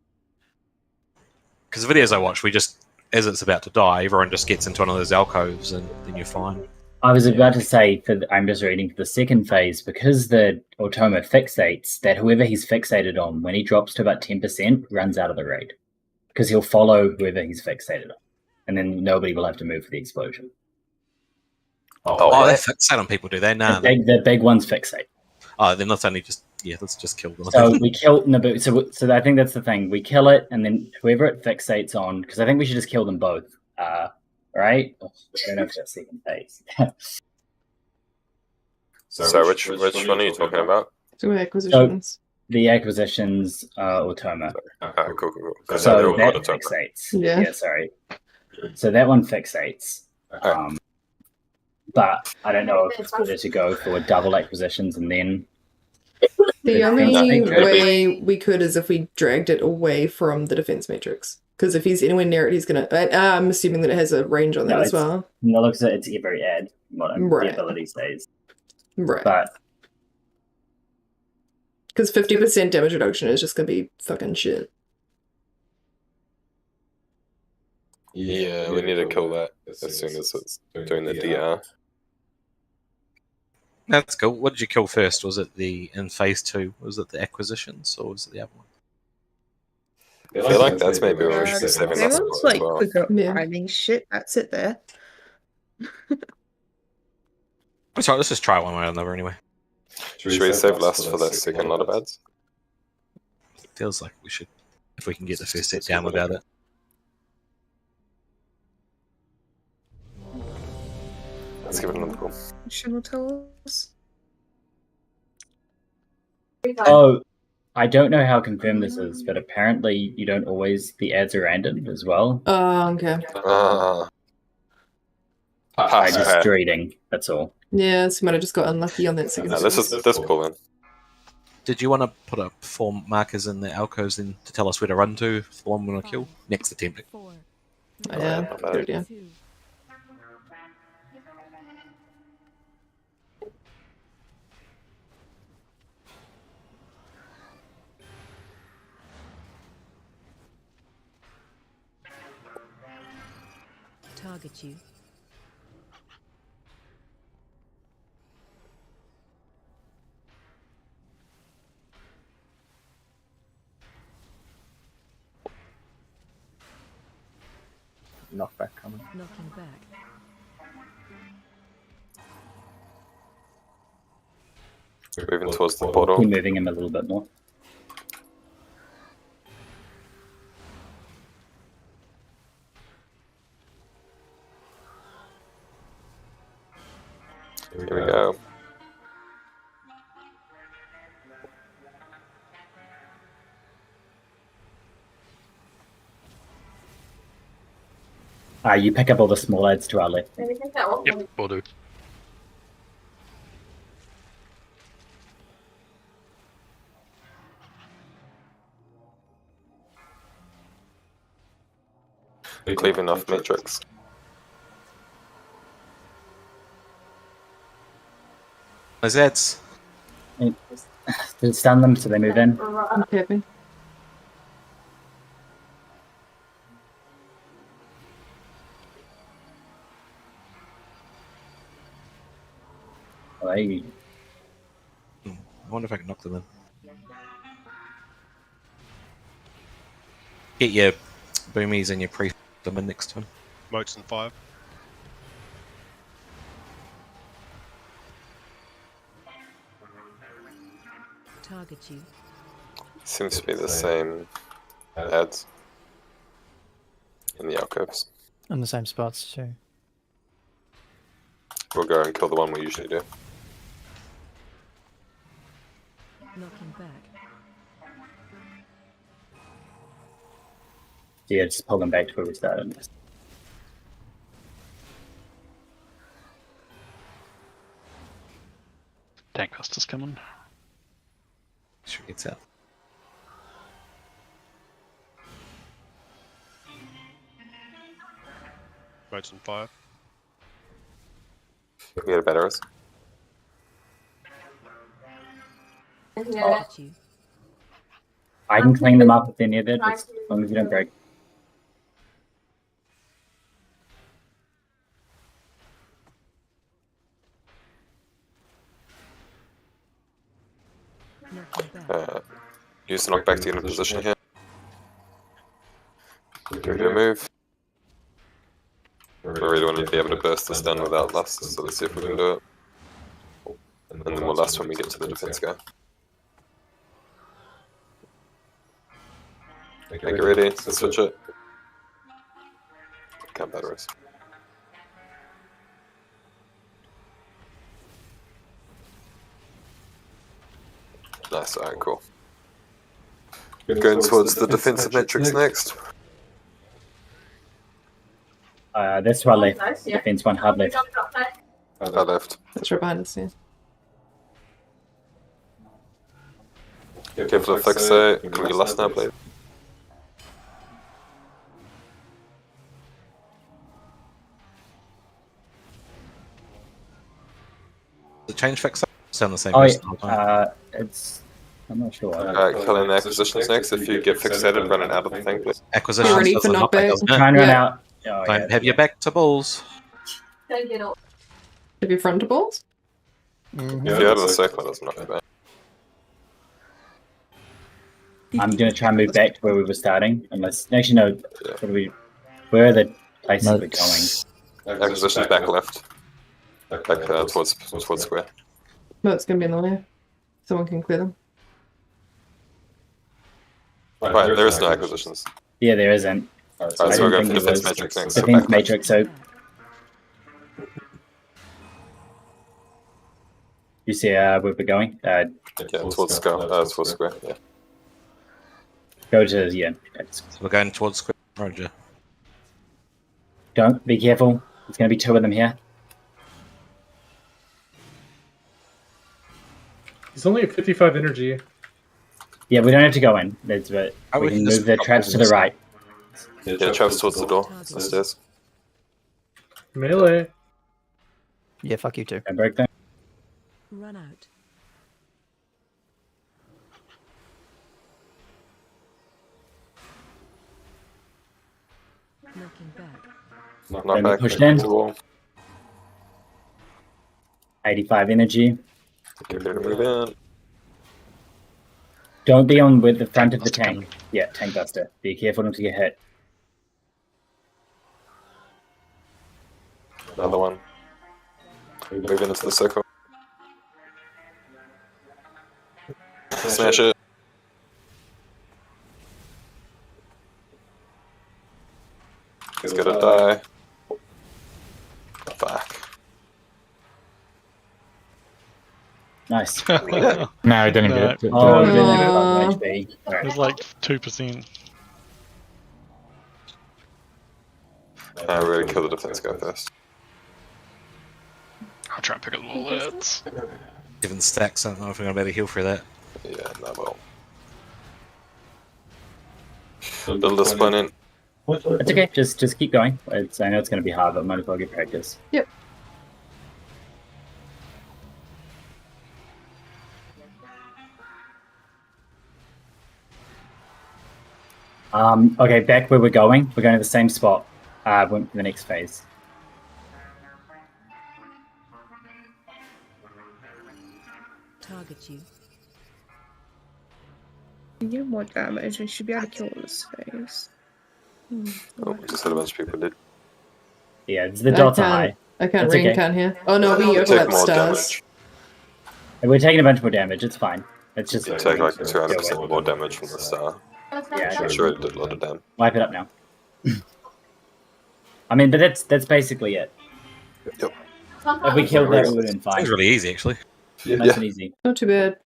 Speaker 6: Because the videos I watch, we just, as it's about to die, everyone just gets into one of those alcoves and then you're fine.
Speaker 3: I was about to say, I'm just reading for the second phase, because the automa fixates, that whoever he's fixated on, when he drops to about 10%, runs out of the raid. Because he'll follow whoever he's fixated on. And then nobody will have to move for the explosion.
Speaker 6: Oh, they fixate on people, do they? Nah.
Speaker 3: The big ones fixate.
Speaker 6: Oh, then let's only just, let's just kill them.
Speaker 3: So we kill, so I think that's the thing. We kill it, and then whoever it fixates on, because I think we should just kill them both. Right? I don't know if that's second phase.
Speaker 2: So which one are you talking about?
Speaker 10: So acquisitions.
Speaker 3: The acquisitions automa.
Speaker 2: Cool.
Speaker 3: So that fixates.
Speaker 10: Yeah.
Speaker 3: Sorry. So that one fixates. But I don't know if it's better to go for double acquisitions and then.
Speaker 10: The only way we could is if we dragged it away from the defense matrix. Because if he's anywhere near it, he's gonna. I'm assuming that it has a range on that as well.
Speaker 3: No, looks like it's every ad. The ability stays.
Speaker 10: Right.
Speaker 3: But
Speaker 10: because 50% damage reduction is just gonna be fucking shit.
Speaker 2: Yeah, we need to kill that as soon as it's doing the DR.
Speaker 6: That's cool. What did you kill first? Was it in phase 2? Was it the acquisitions or was it the other one?
Speaker 2: I feel like that's maybe where we should be saving that
Speaker 8: Everyone's
Speaker 2: support as
Speaker 8: like
Speaker 2: well.
Speaker 8: quick at rhyming shit. That's it there.
Speaker 6: That's right, let's just try one way or another anyway.
Speaker 2: Should we save last for the second lot of ads?
Speaker 6: Feels like we should, if we can get the first set down without it.
Speaker 2: Let's give it another go.
Speaker 8: Shin will tell us.
Speaker 3: Oh, I don't know how confirmed this is, but apparently you don't always. The ads are random as well.
Speaker 10: Oh, okay.
Speaker 3: I just reading. That's all.
Speaker 10: Yeah, so you might have just got unlucky on that second.
Speaker 2: This pull in.
Speaker 6: Did you want to put up 4 markers in the alcoves then to tell us where to run to for the one we want to kill? Next attempt.
Speaker 10: Yeah, good idea.
Speaker 11: Target you.
Speaker 7: Knockback coming.
Speaker 11: Knocking back.
Speaker 2: Moving towards the portal.
Speaker 3: Keep moving him a little bit more.
Speaker 2: Here we go.
Speaker 3: You pick up all the small adds to our left.
Speaker 17: Yep, will do.
Speaker 2: Cleaving off matrix.
Speaker 6: Those ads.
Speaker 3: Stun them so they move in.
Speaker 10: Okay.
Speaker 3: Hey.
Speaker 6: I wonder if I can knock them in. Get your boomies and your pre them in next time.
Speaker 12: Moats and 5.
Speaker 11: Target you.
Speaker 2: Seems to be the same ads in the alcoves.
Speaker 5: In the same spots too.
Speaker 2: We'll go and kill the one we usually do.
Speaker 11: Knocking back.
Speaker 3: Yeah, just pull them back to where we started.
Speaker 17: Tankbuster's coming.
Speaker 6: Sure, it's out.
Speaker 12: Moats and 5.
Speaker 2: We get a better us.
Speaker 11: Target you.
Speaker 3: I can clean them up if they're near there, just as long as you don't break.
Speaker 2: Use the knockback to get in position here. Give it a move. We really want to be able to burst this down without lust, so let's see if we can do it. And then we'll lust when we get to the defense guy. Make it ready, let's switch it. Can't better us. Nice, alright, cool. Going towards the defensive matrix next.
Speaker 3: That's to our left. Defense one, hard left.
Speaker 2: Hard left.
Speaker 10: That's right behind us, yeah.
Speaker 2: Careful of fixate. Can we get lust now, please?
Speaker 6: The change fixate? Sound the same.
Speaker 3: Oh,
Speaker 6: person all the time.
Speaker 3: it's. I'm not sure.
Speaker 2: Killing the acquisitions next. If you get fixated, running out of the thing, please.
Speaker 6: Acquisitions
Speaker 10: ready
Speaker 6: doesn't
Speaker 10: for
Speaker 6: knock
Speaker 10: knockback?
Speaker 6: back, doesn't it?
Speaker 3: Try and run
Speaker 10: Yeah.
Speaker 3: out. Oh,
Speaker 6: Don't have your back to balls.
Speaker 10: Have you front to balls?
Speaker 2: If you're out of the circle, it doesn't knock you back.
Speaker 3: I'm gonna try and move back to where we were starting. Unless actually no, where are the places we're going?
Speaker 2: Acquisitions back left. Back towards square.
Speaker 10: No, it's gonna be in the way. Someone can clear them.
Speaker 2: Right, there is no acquisitions.
Speaker 3: Yeah, there isn't.
Speaker 2: Alright, so we'll go for defense matrix next. So
Speaker 3: Defense
Speaker 2: back left.
Speaker 3: matrix. So you see where we're going?
Speaker 2: Yeah, towards square. Yeah.
Speaker 3: Go to yeah.
Speaker 6: So we're going towards square. Roger.
Speaker 3: Don't be careful. There's gonna be two of them here.
Speaker 16: He's only at 55 energy.
Speaker 3: Yeah, we don't have to go in. That's but
Speaker 6: Oh,
Speaker 3: we
Speaker 6: we
Speaker 3: can
Speaker 6: can just
Speaker 3: move the
Speaker 6: drop
Speaker 3: traps
Speaker 6: them
Speaker 3: to the
Speaker 6: this
Speaker 3: right.
Speaker 2: Yeah, traps towards the door. Upstairs.
Speaker 16: Melee.
Speaker 5: Yeah, fuck you too.
Speaker 3: I break them.
Speaker 11: Run out. Knocking back.
Speaker 2: Knock back.
Speaker 3: Pushed in.
Speaker 2: To the wall.
Speaker 3: 85 energy.
Speaker 2: Give it a move in.
Speaker 3: Don't be on with the front of the tank. Yeah, tank buster. Be careful not to get hit.
Speaker 2: Another one. Move into the circle. Smash it. He's gonna die. Fuck.
Speaker 3: Nice.
Speaker 19: No, I didn't get it.
Speaker 3: Oh, you didn't
Speaker 10: get
Speaker 3: have
Speaker 10: it?
Speaker 3: HP. Alright.
Speaker 17: It's like 2%.
Speaker 2: I really kill the defense guy first.
Speaker 17: I'll try and pick up the lids.
Speaker 6: Given stacks, I don't know if we're going to be able to heal for that.
Speaker 2: Yeah, no, well. Build a spine in.
Speaker 3: It's okay. Just keep going. I know it's going to be hard, but might as well get practice.
Speaker 10: Yep.
Speaker 3: Okay, back where we're going. We're going to the same spot. Went for the next phase.
Speaker 11: Target you.
Speaker 8: You get more damage. We should be able to kill this phase.
Speaker 2: Oh, just had a bunch of people did.
Speaker 3: Yeah, it's the dots are high.
Speaker 10: I can't
Speaker 3: It's
Speaker 10: read
Speaker 3: okay.
Speaker 10: count here. Oh no, we
Speaker 2: You take
Speaker 10: overlap
Speaker 2: more
Speaker 10: stars.
Speaker 2: damage.
Speaker 3: We're taking a bunch more damage. It's fine. It's just
Speaker 2: You take like 200% more damage from the star.
Speaker 3: Yeah,
Speaker 2: I'm sure it did a lot of damage.
Speaker 3: wipe it up now. I mean, but that's basically it.
Speaker 2: Yep.
Speaker 3: If we killed that, we would have been fine.
Speaker 6: It's really easy, actually.
Speaker 3: Nice and easy.
Speaker 10: Not too bad.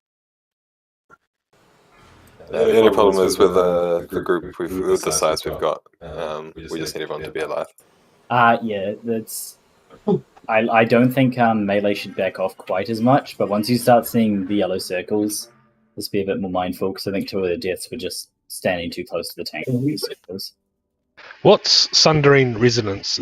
Speaker 2: The only problem is with the group, with the size we've got, we just need everyone to be alive.
Speaker 3: Yeah, that's. I don't think melee should back off quite as much, but once you start seeing the yellow circles, just be a bit more mindful, because I think 2 of the deaths were just standing too close to the tank. Circles.
Speaker 9: What's Sundering Resonance?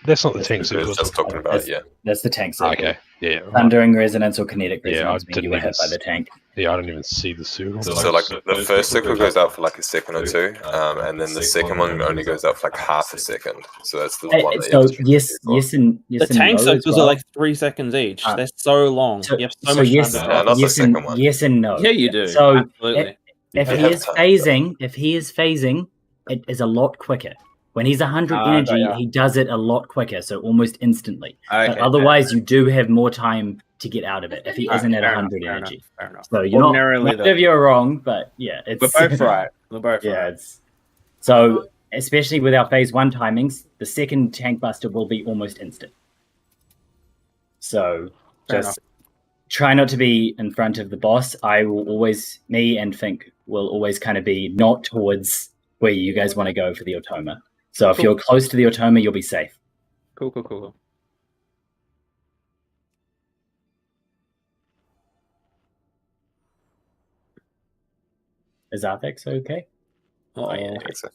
Speaker 9: That's not the tank circles?
Speaker 2: That's talking about, yeah.
Speaker 3: That's the tank circle.
Speaker 9: Okay, yeah.
Speaker 3: Thundering resonance or kinetic
Speaker 9: Yeah, I
Speaker 3: resonance mean you
Speaker 9: didn't
Speaker 3: were
Speaker 9: even
Speaker 3: hit by the tank.
Speaker 9: Yeah, I don't even see the circle.
Speaker 2: So like the first circle goes out for like a second or two, and then the second one only goes out for like half a second. So that's the one that you
Speaker 3: So
Speaker 2: have to
Speaker 3: yes and
Speaker 4: The tank
Speaker 3: no as
Speaker 4: circles
Speaker 3: well.
Speaker 4: are like 3 seconds each. They're so long. You have so much
Speaker 3: yes,
Speaker 4: time to
Speaker 2: not the
Speaker 3: yes,
Speaker 2: second
Speaker 3: and,
Speaker 2: one.
Speaker 3: yes and no.
Speaker 4: Yeah, you do.
Speaker 3: So
Speaker 4: Absolutely.
Speaker 3: if
Speaker 2: You
Speaker 3: he
Speaker 2: have
Speaker 3: is
Speaker 2: time.
Speaker 3: phasing, it is a lot quicker. When he's 100 energy,
Speaker 4: yeah.
Speaker 3: he does it a lot quicker, so almost instantly.
Speaker 4: Okay,
Speaker 3: but otherwise, you do have more time to get out of it if he isn't at 100 energy.
Speaker 4: Fair enough.
Speaker 3: So you're not.
Speaker 4: Ordinarily,
Speaker 3: None of you are wrong, but yeah, it's
Speaker 4: We're both right. We're both
Speaker 3: yeah,
Speaker 4: right.
Speaker 3: it's so especially with our phase 1 timings, the second tank buster will be almost instant. So
Speaker 4: Fair
Speaker 3: just try not to be in front of the boss. I will always, me and Fink will always kind of be not towards where you guys want to go for the Otoma. So if
Speaker 4: Cool.
Speaker 3: you're close to the Otoma, you'll be safe.
Speaker 4: Cool.
Speaker 3: Is Arthex okay?
Speaker 2: I think so.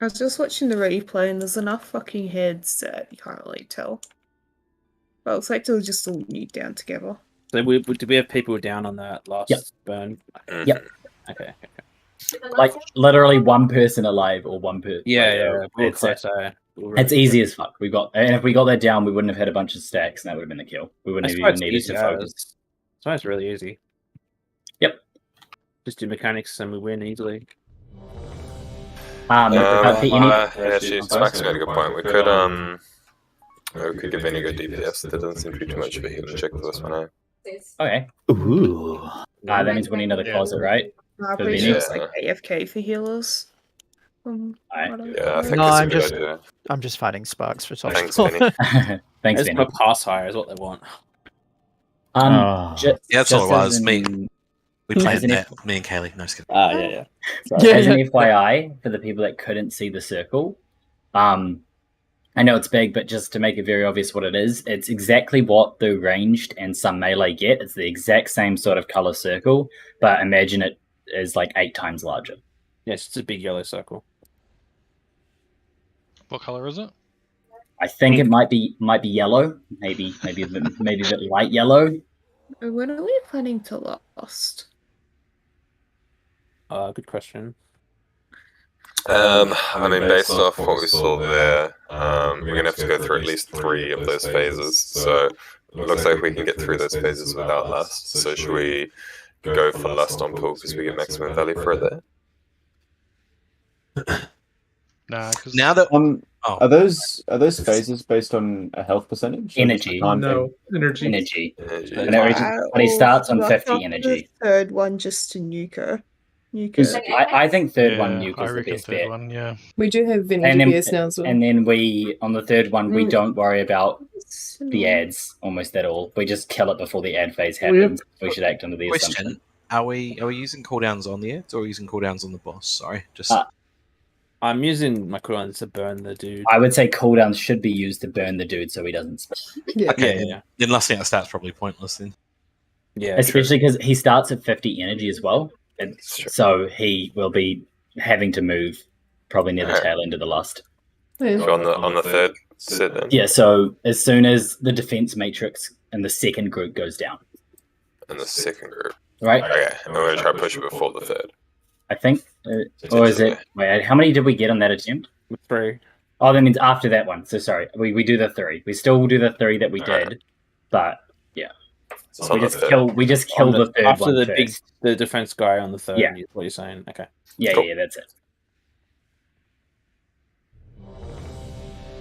Speaker 8: I was just watching the replay and there's enough fucking heads that you can't really tell. But it looks like they'll just all nuke down together.
Speaker 4: So did we have people down on that last burn?
Speaker 3: Yep.
Speaker 4: Okay.
Speaker 3: Like literally one person alive or one person.
Speaker 4: Yeah.
Speaker 3: It's easy as fuck. And if we got that down, we wouldn't have had a bunch of stacks, and that would have been the kill. We wouldn't have even needed to focus.
Speaker 4: So it's really easy.
Speaker 3: Yep.
Speaker 4: Just do mechanics and we win easily.
Speaker 2: Actually, Smack's made a good point. We could give any good DPS. There doesn't seem to be too much of a healing check with this one, eh?
Speaker 3: Okay.
Speaker 19: Ooh.
Speaker 3: That means we need another closet, right?
Speaker 8: I'm
Speaker 3: For
Speaker 8: pretty
Speaker 3: Vinny?
Speaker 8: sure it's like AFK for healers.
Speaker 2: Yeah, I think
Speaker 5: No,
Speaker 2: that's a
Speaker 5: I'm
Speaker 2: good
Speaker 5: just
Speaker 2: idea.
Speaker 5: I'm just fighting sparks for top.
Speaker 2: Thanks, Vinny.
Speaker 3: Thanks,
Speaker 4: It's
Speaker 3: Vinny.
Speaker 4: my pass higher is what they want.
Speaker 19: Oh.
Speaker 6: Yeah, that's all it was.
Speaker 3: as
Speaker 6: Me.
Speaker 3: an-
Speaker 6: We played
Speaker 3: as an
Speaker 6: that. Me and Kaylee. No, just kidding.
Speaker 4: Yeah.
Speaker 3: As an FYI, for the people that couldn't see the circle, I know it's big, but just to make it very obvious what it is, it's exactly what the ranged and some melee get. It's the exact same sort of color circle, but imagine it is like 8 times larger.
Speaker 4: Yes, it's a big yellow circle.
Speaker 17: What color is it?
Speaker 3: I think it might be yellow, maybe a bit light yellow.
Speaker 8: When are we planning to last?
Speaker 4: Good question.
Speaker 2: I mean, based off what we saw there, we're gonna have to go through at least 3 of those phases. So it looks like we can get through those phases without lust. So should we go for lust on pool because we get maximum value for it there?
Speaker 12: Nah, because
Speaker 6: Now that
Speaker 18: Are those phases based on a health percentage? or just a
Speaker 3: Energy.
Speaker 18: time thing?
Speaker 16: No, energy.
Speaker 3: Energy.
Speaker 2: Energy.
Speaker 3: And but he starts on
Speaker 8: Rough
Speaker 3: 50
Speaker 8: up
Speaker 3: energy.
Speaker 8: The third one just to nuke her. You
Speaker 3: Because
Speaker 8: could.
Speaker 3: I think third one
Speaker 17: Yeah,
Speaker 3: nuke
Speaker 17: I
Speaker 3: is the
Speaker 17: reckon
Speaker 3: best
Speaker 17: third
Speaker 3: bet.
Speaker 17: one. Yeah.
Speaker 10: We do have Vinny
Speaker 3: And then,
Speaker 10: DPS now as well.
Speaker 3: and then we on the third one we
Speaker 10: Mm.
Speaker 3: don't worry about the ads almost at all. We just kill it before the ad phase
Speaker 16: We have-
Speaker 3: happens. We should act under the assumption.
Speaker 6: Question: Are we using cooldowns on the ads or are we using cooldowns on the boss? Sorry, just
Speaker 4: I'm using my cooldowns to burn the dude.
Speaker 3: I would say cooldowns should be used to burn the dude so he doesn't.
Speaker 10: Yeah.
Speaker 6: okay.
Speaker 4: Yeah.
Speaker 6: Then lasting out start's probably pointless then.
Speaker 4: Yeah,
Speaker 3: Especially because he starts at 50 energy as well, and so he will be having to move probably near the tail end of the lust.
Speaker 10: Yeah.
Speaker 2: So on the third set then.
Speaker 3: Yeah, so as soon as the defense matrix in the second group goes down,
Speaker 2: In the second group.
Speaker 3: right?
Speaker 2: Okay, and we're gonna try to push it before the third.
Speaker 3: I think, or is it? Wait, how many did we get on that attempt?
Speaker 4: 3.
Speaker 3: Oh, that means after that one. So sorry, we do the 3. We still will do the 3 that we did, but yeah,
Speaker 2: So
Speaker 3: we
Speaker 2: on the
Speaker 3: just
Speaker 2: third.
Speaker 3: kill the third
Speaker 4: After
Speaker 3: one
Speaker 4: the
Speaker 3: first.
Speaker 4: the defense guy on the third.
Speaker 3: Yeah.
Speaker 4: Is what you're saying? Okay.
Speaker 3: Yeah,
Speaker 2: Cool.
Speaker 3: yeah, that's it.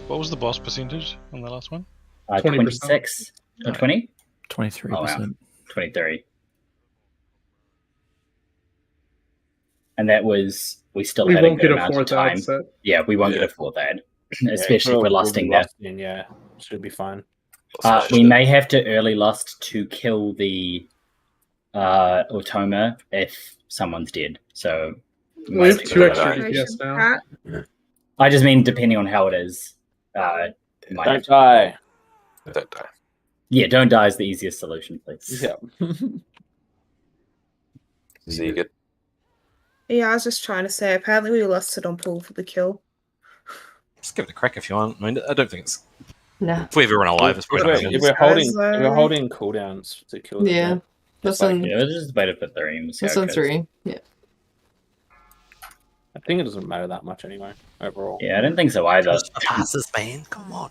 Speaker 17: What was the boss percentage on the last one?
Speaker 16: 20%.
Speaker 3: 26 or 20?
Speaker 1: 23%.
Speaker 3: Oh, wow. 23. And that was we still
Speaker 16: We
Speaker 3: had
Speaker 16: won't
Speaker 3: a good
Speaker 16: get a
Speaker 3: amount of
Speaker 16: fourth
Speaker 3: time.
Speaker 16: ad set.
Speaker 3: Yeah, we won't get a fourth ad, especially if we're lusting that.
Speaker 4: Yeah, should be fine.
Speaker 3: We may have to early lust to kill the automa if someone's dead. So
Speaker 16: We have 2 extra
Speaker 2: die.
Speaker 16: DPS now.
Speaker 3: I just mean depending on how it is. Might have
Speaker 4: Don't
Speaker 3: to-
Speaker 4: die.
Speaker 2: Don't die.
Speaker 3: Yeah, don't die is the easiest solution, please.
Speaker 4: Yeah.
Speaker 2: So you get
Speaker 8: Yeah, I was just trying to say. Apparently, we lusted on Paul for the kill.
Speaker 6: Just give it a crack if you want. I mean, I don't think it's.
Speaker 10: Nah.
Speaker 6: If we ever run alive, it's
Speaker 4: If
Speaker 6: probably
Speaker 4: we're,
Speaker 6: not
Speaker 4: if
Speaker 6: gonna-
Speaker 4: we're holding cooldowns to kill them.
Speaker 10: Yeah. That's on.
Speaker 3: Yeah, let's just wait it for 3 and see
Speaker 10: That's
Speaker 3: how it
Speaker 10: on
Speaker 3: goes.
Speaker 10: 3. Yeah.
Speaker 4: I think it doesn't matter that much anyway. Overall.
Speaker 3: Yeah, I don't think so either.
Speaker 6: Passes, man. Come on.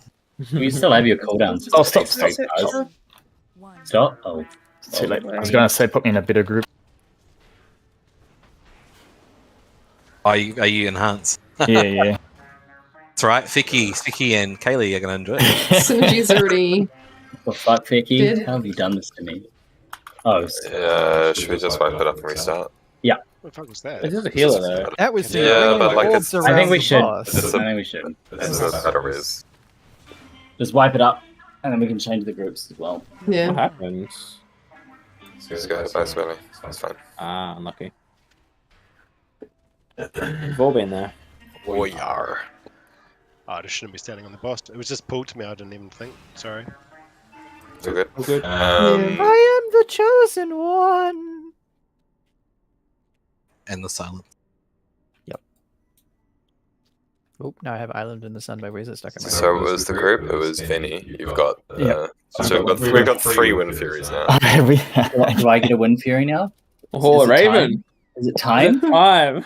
Speaker 3: You still have your cooldowns.
Speaker 19: Oh, stop.
Speaker 3: Stop. Oh.
Speaker 19: Too late. I was going to say put me in a better group.
Speaker 6: Are you enhanced?
Speaker 19: Yeah.
Speaker 6: It's right. Ficky and Kaylee are going to enjoy it.
Speaker 10: Synergy's already.
Speaker 3: What the fuck, Vicky?
Speaker 10: Did-
Speaker 3: How have you done this to me? Oh,
Speaker 2: should we just wipe it up and restart?
Speaker 3: yeah.
Speaker 12: What the fuck was that?
Speaker 4: It's just a healer though.
Speaker 5: That was
Speaker 2: Yeah, but like it's
Speaker 3: I think we should.
Speaker 2: It's
Speaker 3: I
Speaker 2: a-
Speaker 3: think we should.
Speaker 2: It's a better res.
Speaker 3: Just wipe it up, and then we can change the groups as well.
Speaker 4: What
Speaker 10: Yeah.
Speaker 4: happens?
Speaker 2: Just go by Swilly. That's fine.
Speaker 4: Ah, unlucky. We've all been there.
Speaker 2: We are.
Speaker 12: Oh, I just shouldn't be standing on the boss. It was just pulled to me. I didn't even think. Sorry.
Speaker 2: It's all good.
Speaker 4: All good.
Speaker 5: I am the chosen one.
Speaker 6: And the silence.
Speaker 5: Oh, now I have Island in the Sun by Wizard stuck in my
Speaker 2: So it was the group. It was Vinny. You've got.
Speaker 5: Yeah.
Speaker 2: So we've got 3 Wind Furies now.
Speaker 3: Do I get a Wind Fury now?
Speaker 4: Oh,
Speaker 3: Is it
Speaker 4: Raven.
Speaker 3: time? Is it time?
Speaker 4: Time.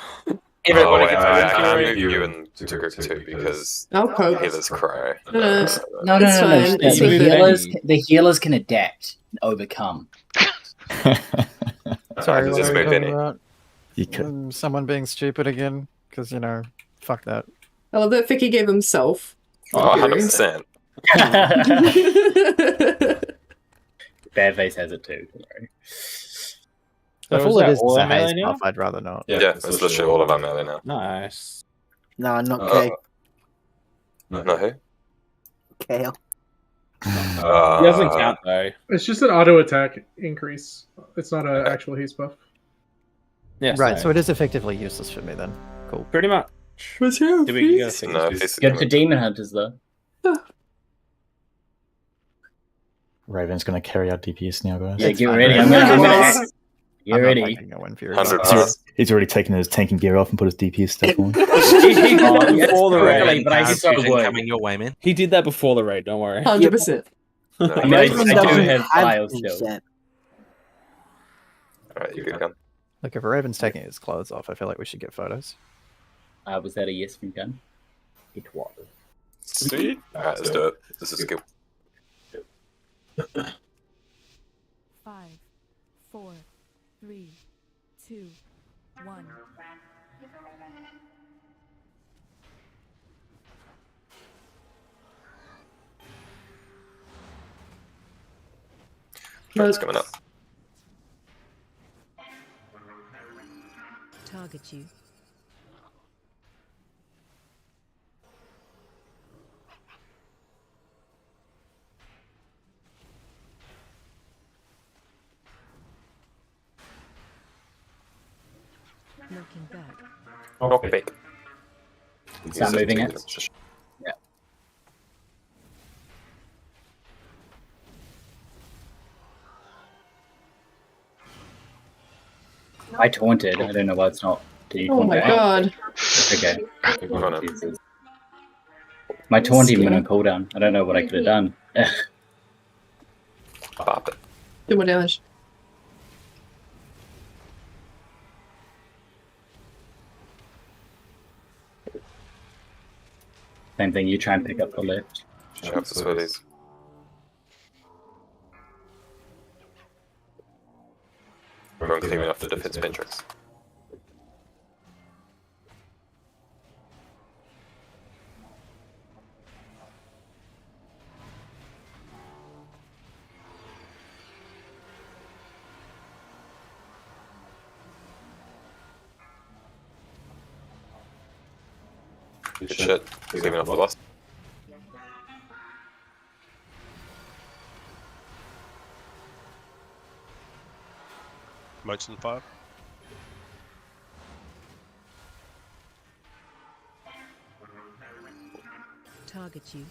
Speaker 2: Everybody
Speaker 4: gets
Speaker 2: I
Speaker 4: Wind
Speaker 2: move you into group 2 because
Speaker 10: I'll poke.
Speaker 2: healers cry.
Speaker 3: No.
Speaker 10: It's fine. It's
Speaker 3: The
Speaker 10: worth it.
Speaker 3: healers can adapt and overcome.
Speaker 5: Sorry,
Speaker 2: Does
Speaker 5: what
Speaker 2: this
Speaker 5: are we
Speaker 2: move
Speaker 5: talking
Speaker 2: Vinny?
Speaker 5: about?
Speaker 19: You could.
Speaker 5: Someone being stupid again? Because, fuck that.
Speaker 10: I love that Vicky gave himself.
Speaker 2: Oh, 100%.
Speaker 3: Bad Face has it too. Don't worry.
Speaker 5: If
Speaker 4: So
Speaker 5: all
Speaker 4: is
Speaker 5: it
Speaker 4: that
Speaker 5: is
Speaker 4: all
Speaker 5: a
Speaker 4: our melee
Speaker 5: haze
Speaker 4: now?
Speaker 5: buff, I'd rather not.
Speaker 2: Yeah, it's literally all of our melee now.
Speaker 4: Nice.
Speaker 15: No, not
Speaker 2: Uh,
Speaker 15: Kay.
Speaker 2: No, who?
Speaker 15: Kale.
Speaker 4: It doesn't count though.
Speaker 16: It's just an auto attack increase. It's not an actual haste buff.
Speaker 4: Yeah.
Speaker 5: Right, so it is effectively useless for me then. Cool.
Speaker 4: pretty much.
Speaker 10: What's your
Speaker 4: Do we gotta
Speaker 2: No,
Speaker 4: fix
Speaker 2: it's
Speaker 3: Good for demon hunters though.
Speaker 19: Raven's going to carry out DPS now, guys.
Speaker 3: Yeah,
Speaker 5: It's
Speaker 3: get
Speaker 5: fine.
Speaker 3: ready. I'm gonna get
Speaker 5: I'm not
Speaker 3: ready.
Speaker 5: making a Wind Fury.
Speaker 2: 100%.
Speaker 19: He's already taken his tanking gear off and put his DPS stuff on.
Speaker 4: He did that before the
Speaker 3: Really,
Speaker 4: raid.
Speaker 3: but I just saw wood.
Speaker 6: coming your way, man.
Speaker 4: He did that before the raid. Don't worry.
Speaker 10: 100%.
Speaker 3: I mean, I do
Speaker 15: Raven
Speaker 3: have
Speaker 15: doesn't
Speaker 3: files
Speaker 15: have
Speaker 3: still.
Speaker 15: set.
Speaker 2: Alright, you good gun.
Speaker 5: Look, if Raven's taking his clothes off, I feel like we should get photos.
Speaker 3: Was that a yes from Gun? It was.
Speaker 2: Sweet. Alright, let's do it. This is good.
Speaker 11: 5, 4, 3, 2, 1.
Speaker 2: Track's coming up.
Speaker 11: Target you. Knocking back.
Speaker 2: Knock back.
Speaker 3: Start moving it. Yeah. I taunted. I don't know why it's not. Did you
Speaker 10: Oh
Speaker 3: taunt
Speaker 10: my
Speaker 3: back?
Speaker 10: god.
Speaker 3: Okay. My taunt even went on cooldown. I don't know what I could have done.
Speaker 2: Pop it.
Speaker 10: Do more damage.
Speaker 3: Same thing. You try and pick up the left.
Speaker 2: Shout out to Swillies. Everyone cleaning off the defense matrix. Good shit. Cleaning off the boss.
Speaker 12: Motes in 5.
Speaker 11: Target you.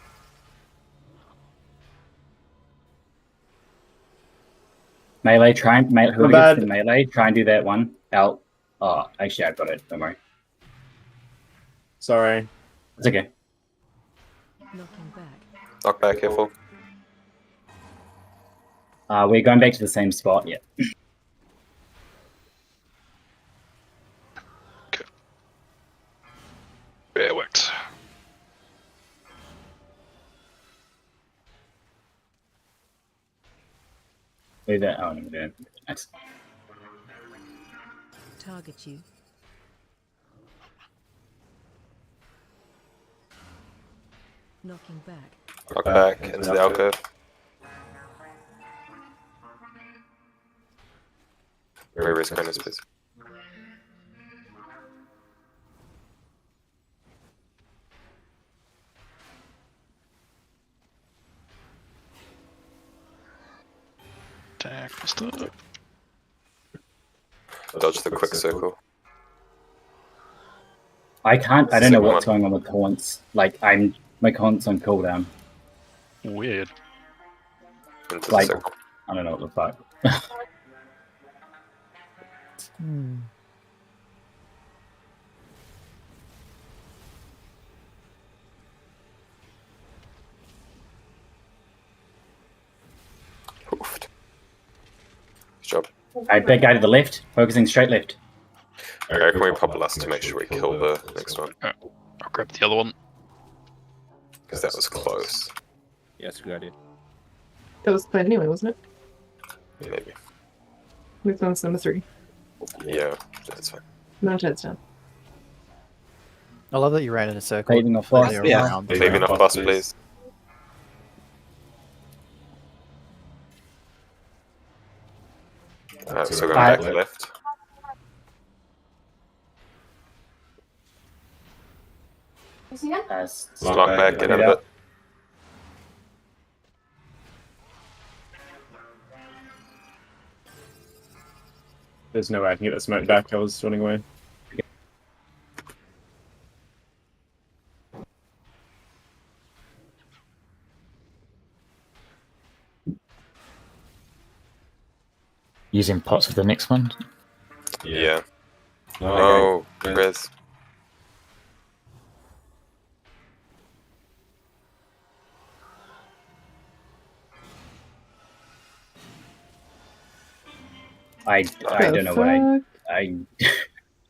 Speaker 3: Melee, whoever gets the melee, try and do that one. Out. Oh, actually, I've got it. Don't worry.
Speaker 4: Sorry.
Speaker 3: It's okay.
Speaker 11: Knocking back.
Speaker 2: Knock back, careful.
Speaker 3: We're going back to the same spot. Yeah.
Speaker 17: Yeah, it worked.
Speaker 3: Do that. Oh, no, we don't. Nice.
Speaker 11: Target you. Knocking back.
Speaker 2: Knock back into the alcove. Very corners, please.
Speaker 17: Attack, stop.
Speaker 2: Dodge the quick circle.
Speaker 3: I don't know what's going on with taunts. Like, my taunt's on cooldown.
Speaker 17: Weird.
Speaker 3: Like, I don't know what the fuck.
Speaker 2: Good job.
Speaker 3: Alright, big guy to the left, focusing straight left.
Speaker 2: Okay, can we pop last to make sure we kill the next one?
Speaker 17: I'll grab the other one.
Speaker 2: Because that was close.
Speaker 4: Yeah, that's a good idea.
Speaker 10: That was the plan anyway, wasn't it?
Speaker 2: Maybe.
Speaker 10: Moved on to number 3.
Speaker 2: Yeah, that's fine.
Speaker 10: Not heads down.
Speaker 5: I love that you ran in a circle.
Speaker 3: Leaving off boss.
Speaker 5: Yeah.
Speaker 2: Leaving off boss, please. Alright, so going back to left. Knock back, get out of it.
Speaker 21: There's no way I can get that smoke back. I was running away.
Speaker 19: Using pots for the next one.
Speaker 2: Yeah. Oh, Res.
Speaker 3: I don't know what I
Speaker 6: We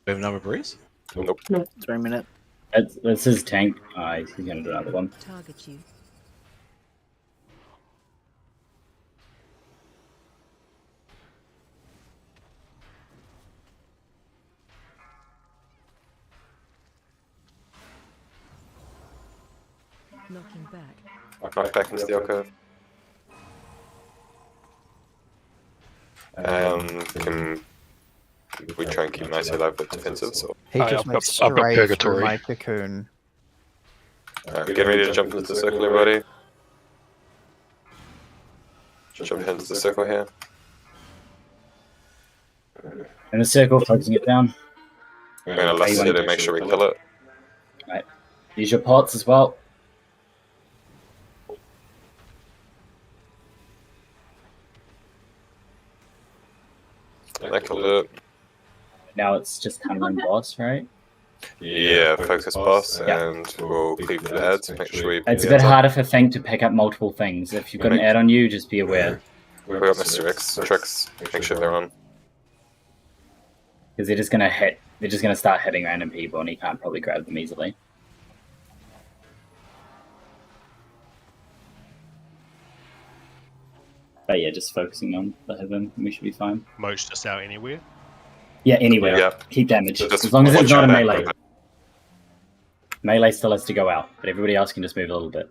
Speaker 6: have another breeze?
Speaker 2: Nope.
Speaker 15: 3 minutes.
Speaker 3: That's his tank. He's gonna do another one.
Speaker 11: Target you. Knocking back.
Speaker 2: Knock back into the alcove. Can we try and keep nicely alive with defensive. So.
Speaker 5: He just went straight through my cocoon.
Speaker 2: Alright, get ready to jump into the circle, everybody. Jump into the circle here.
Speaker 3: In the circle, focusing it down.
Speaker 2: We're gonna lust it and make sure we kill it.
Speaker 3: Right. Use your pots as well.
Speaker 2: That killed it.
Speaker 3: Now it's just hammering boss, right?
Speaker 2: Yeah, focus boss, and we'll cleave the ads. Make sure we.
Speaker 3: It's a bit harder for Fang to pick up multiple things. If you've got an ad on you, just be aware.
Speaker 2: We got Mr. X tricks. Make sure they're on.
Speaker 3: Because they're just gonna hit. They're just gonna start hitting random people, and he can't probably grab them easily. But yeah, just focusing on the hit them, we should be fine.
Speaker 12: Moach just out anywhere.
Speaker 3: Yeah, anywhere.
Speaker 2: Yeah.
Speaker 3: Keep damage.
Speaker 2: Just
Speaker 3: As long as it's
Speaker 2: watch
Speaker 3: not a
Speaker 2: your back,
Speaker 3: melee.
Speaker 2: okay.
Speaker 3: Melee still has to go out, but everybody else can just move a little bit.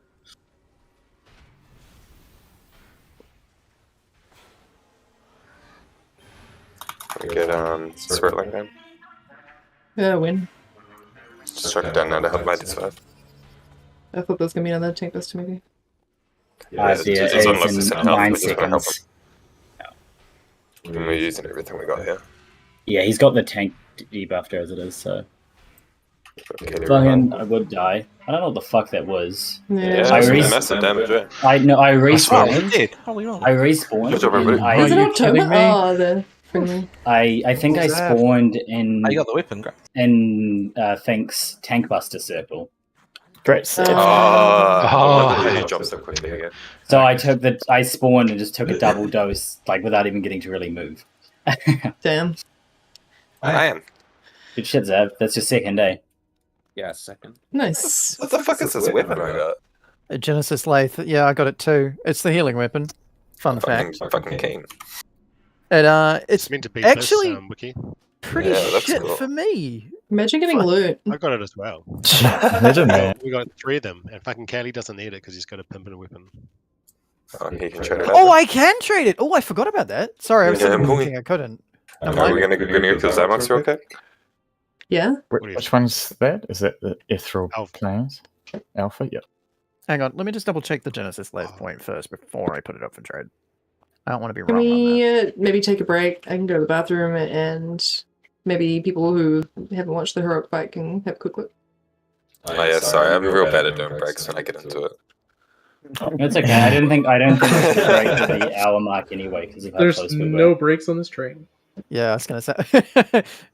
Speaker 2: Get Spirit Link down.
Speaker 10: Yeah, win.
Speaker 2: Strike it down now to help my D5.
Speaker 10: I thought there was gonna be another tank bust maybe.
Speaker 2: It's on less than health,
Speaker 3: 9
Speaker 2: but just gonna help
Speaker 3: seconds.
Speaker 2: him. And we're using everything we got here.
Speaker 3: Yeah, he's got the tank debuffer as it is, so.
Speaker 2: Okay,
Speaker 3: Fucking, I would die. I don't know what the fuck that was.
Speaker 2: Yeah,
Speaker 3: I
Speaker 2: it's massive damage, eh?
Speaker 3: I
Speaker 2: Good
Speaker 3: respawned.
Speaker 2: job,
Speaker 3: I respawned.
Speaker 2: everybody.
Speaker 3: and I,
Speaker 10: Is it
Speaker 3: are you kidding me?
Speaker 10: Oh, the friendly.
Speaker 3: I think I
Speaker 6: What was that?
Speaker 3: spawned in.
Speaker 6: You got the weapon, great.
Speaker 3: In Fink's tank buster circle.
Speaker 19: Great save.
Speaker 2: I wonder how you jump so quickly again.
Speaker 3: So I spawned and just took a double dose, like without even getting to really move.
Speaker 10: Damn.
Speaker 2: I am.
Speaker 3: Good shit, Zev. That's your second day.
Speaker 4: Yeah, second.
Speaker 10: Nice.
Speaker 2: What the fuck is this weapon I got?
Speaker 5: A Genesis Lathe. Yeah, I got it too. It's the healing weapon. Fun fact.
Speaker 2: Fucking keen.
Speaker 5: It's
Speaker 12: meant to be
Speaker 5: actually
Speaker 12: this, Wiki.
Speaker 5: pretty
Speaker 2: Yeah, that's
Speaker 5: shit
Speaker 2: cool.
Speaker 5: for me.
Speaker 10: Imagine getting loot.
Speaker 12: I got it as well.
Speaker 19: Imagine that.
Speaker 12: We got 3 of them, and fucking Callie doesn't need it because he's got a pimp and a weapon.
Speaker 2: Oh, he can trade it.
Speaker 5: Oh, I can trade it. Oh, I forgot about that. Sorry, I was
Speaker 2: Yeah,
Speaker 5: thinking I couldn't. Never
Speaker 2: Are we
Speaker 5: mind.
Speaker 2: gonna go kill Zamox real quick?
Speaker 10: Yeah.
Speaker 19: Which one's that? Is that the Ethereal Planes? Alpha? Yep.
Speaker 5: Hang on, let me just double check the Genesis Lathe point first before I put it up for trade. I don't want to be
Speaker 10: Can
Speaker 5: wrong on that.
Speaker 10: we maybe take a break? I can go to the bathroom and maybe people who haven't watched the heroic fight can have a quick look.
Speaker 2: Oh yeah, sorry, I'm real bad at doing breaks when I get into it.
Speaker 3: It's okay. I don't think we should break to the hour mark anyway because of how
Speaker 16: There's
Speaker 3: close we
Speaker 16: no
Speaker 3: were.
Speaker 16: breaks on this train.
Speaker 5: Yeah, I was gonna say.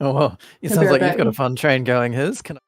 Speaker 5: Oh well, it
Speaker 10: I'll
Speaker 5: sounds
Speaker 10: be right
Speaker 5: like
Speaker 10: back.
Speaker 5: you've got a fun train going. His can I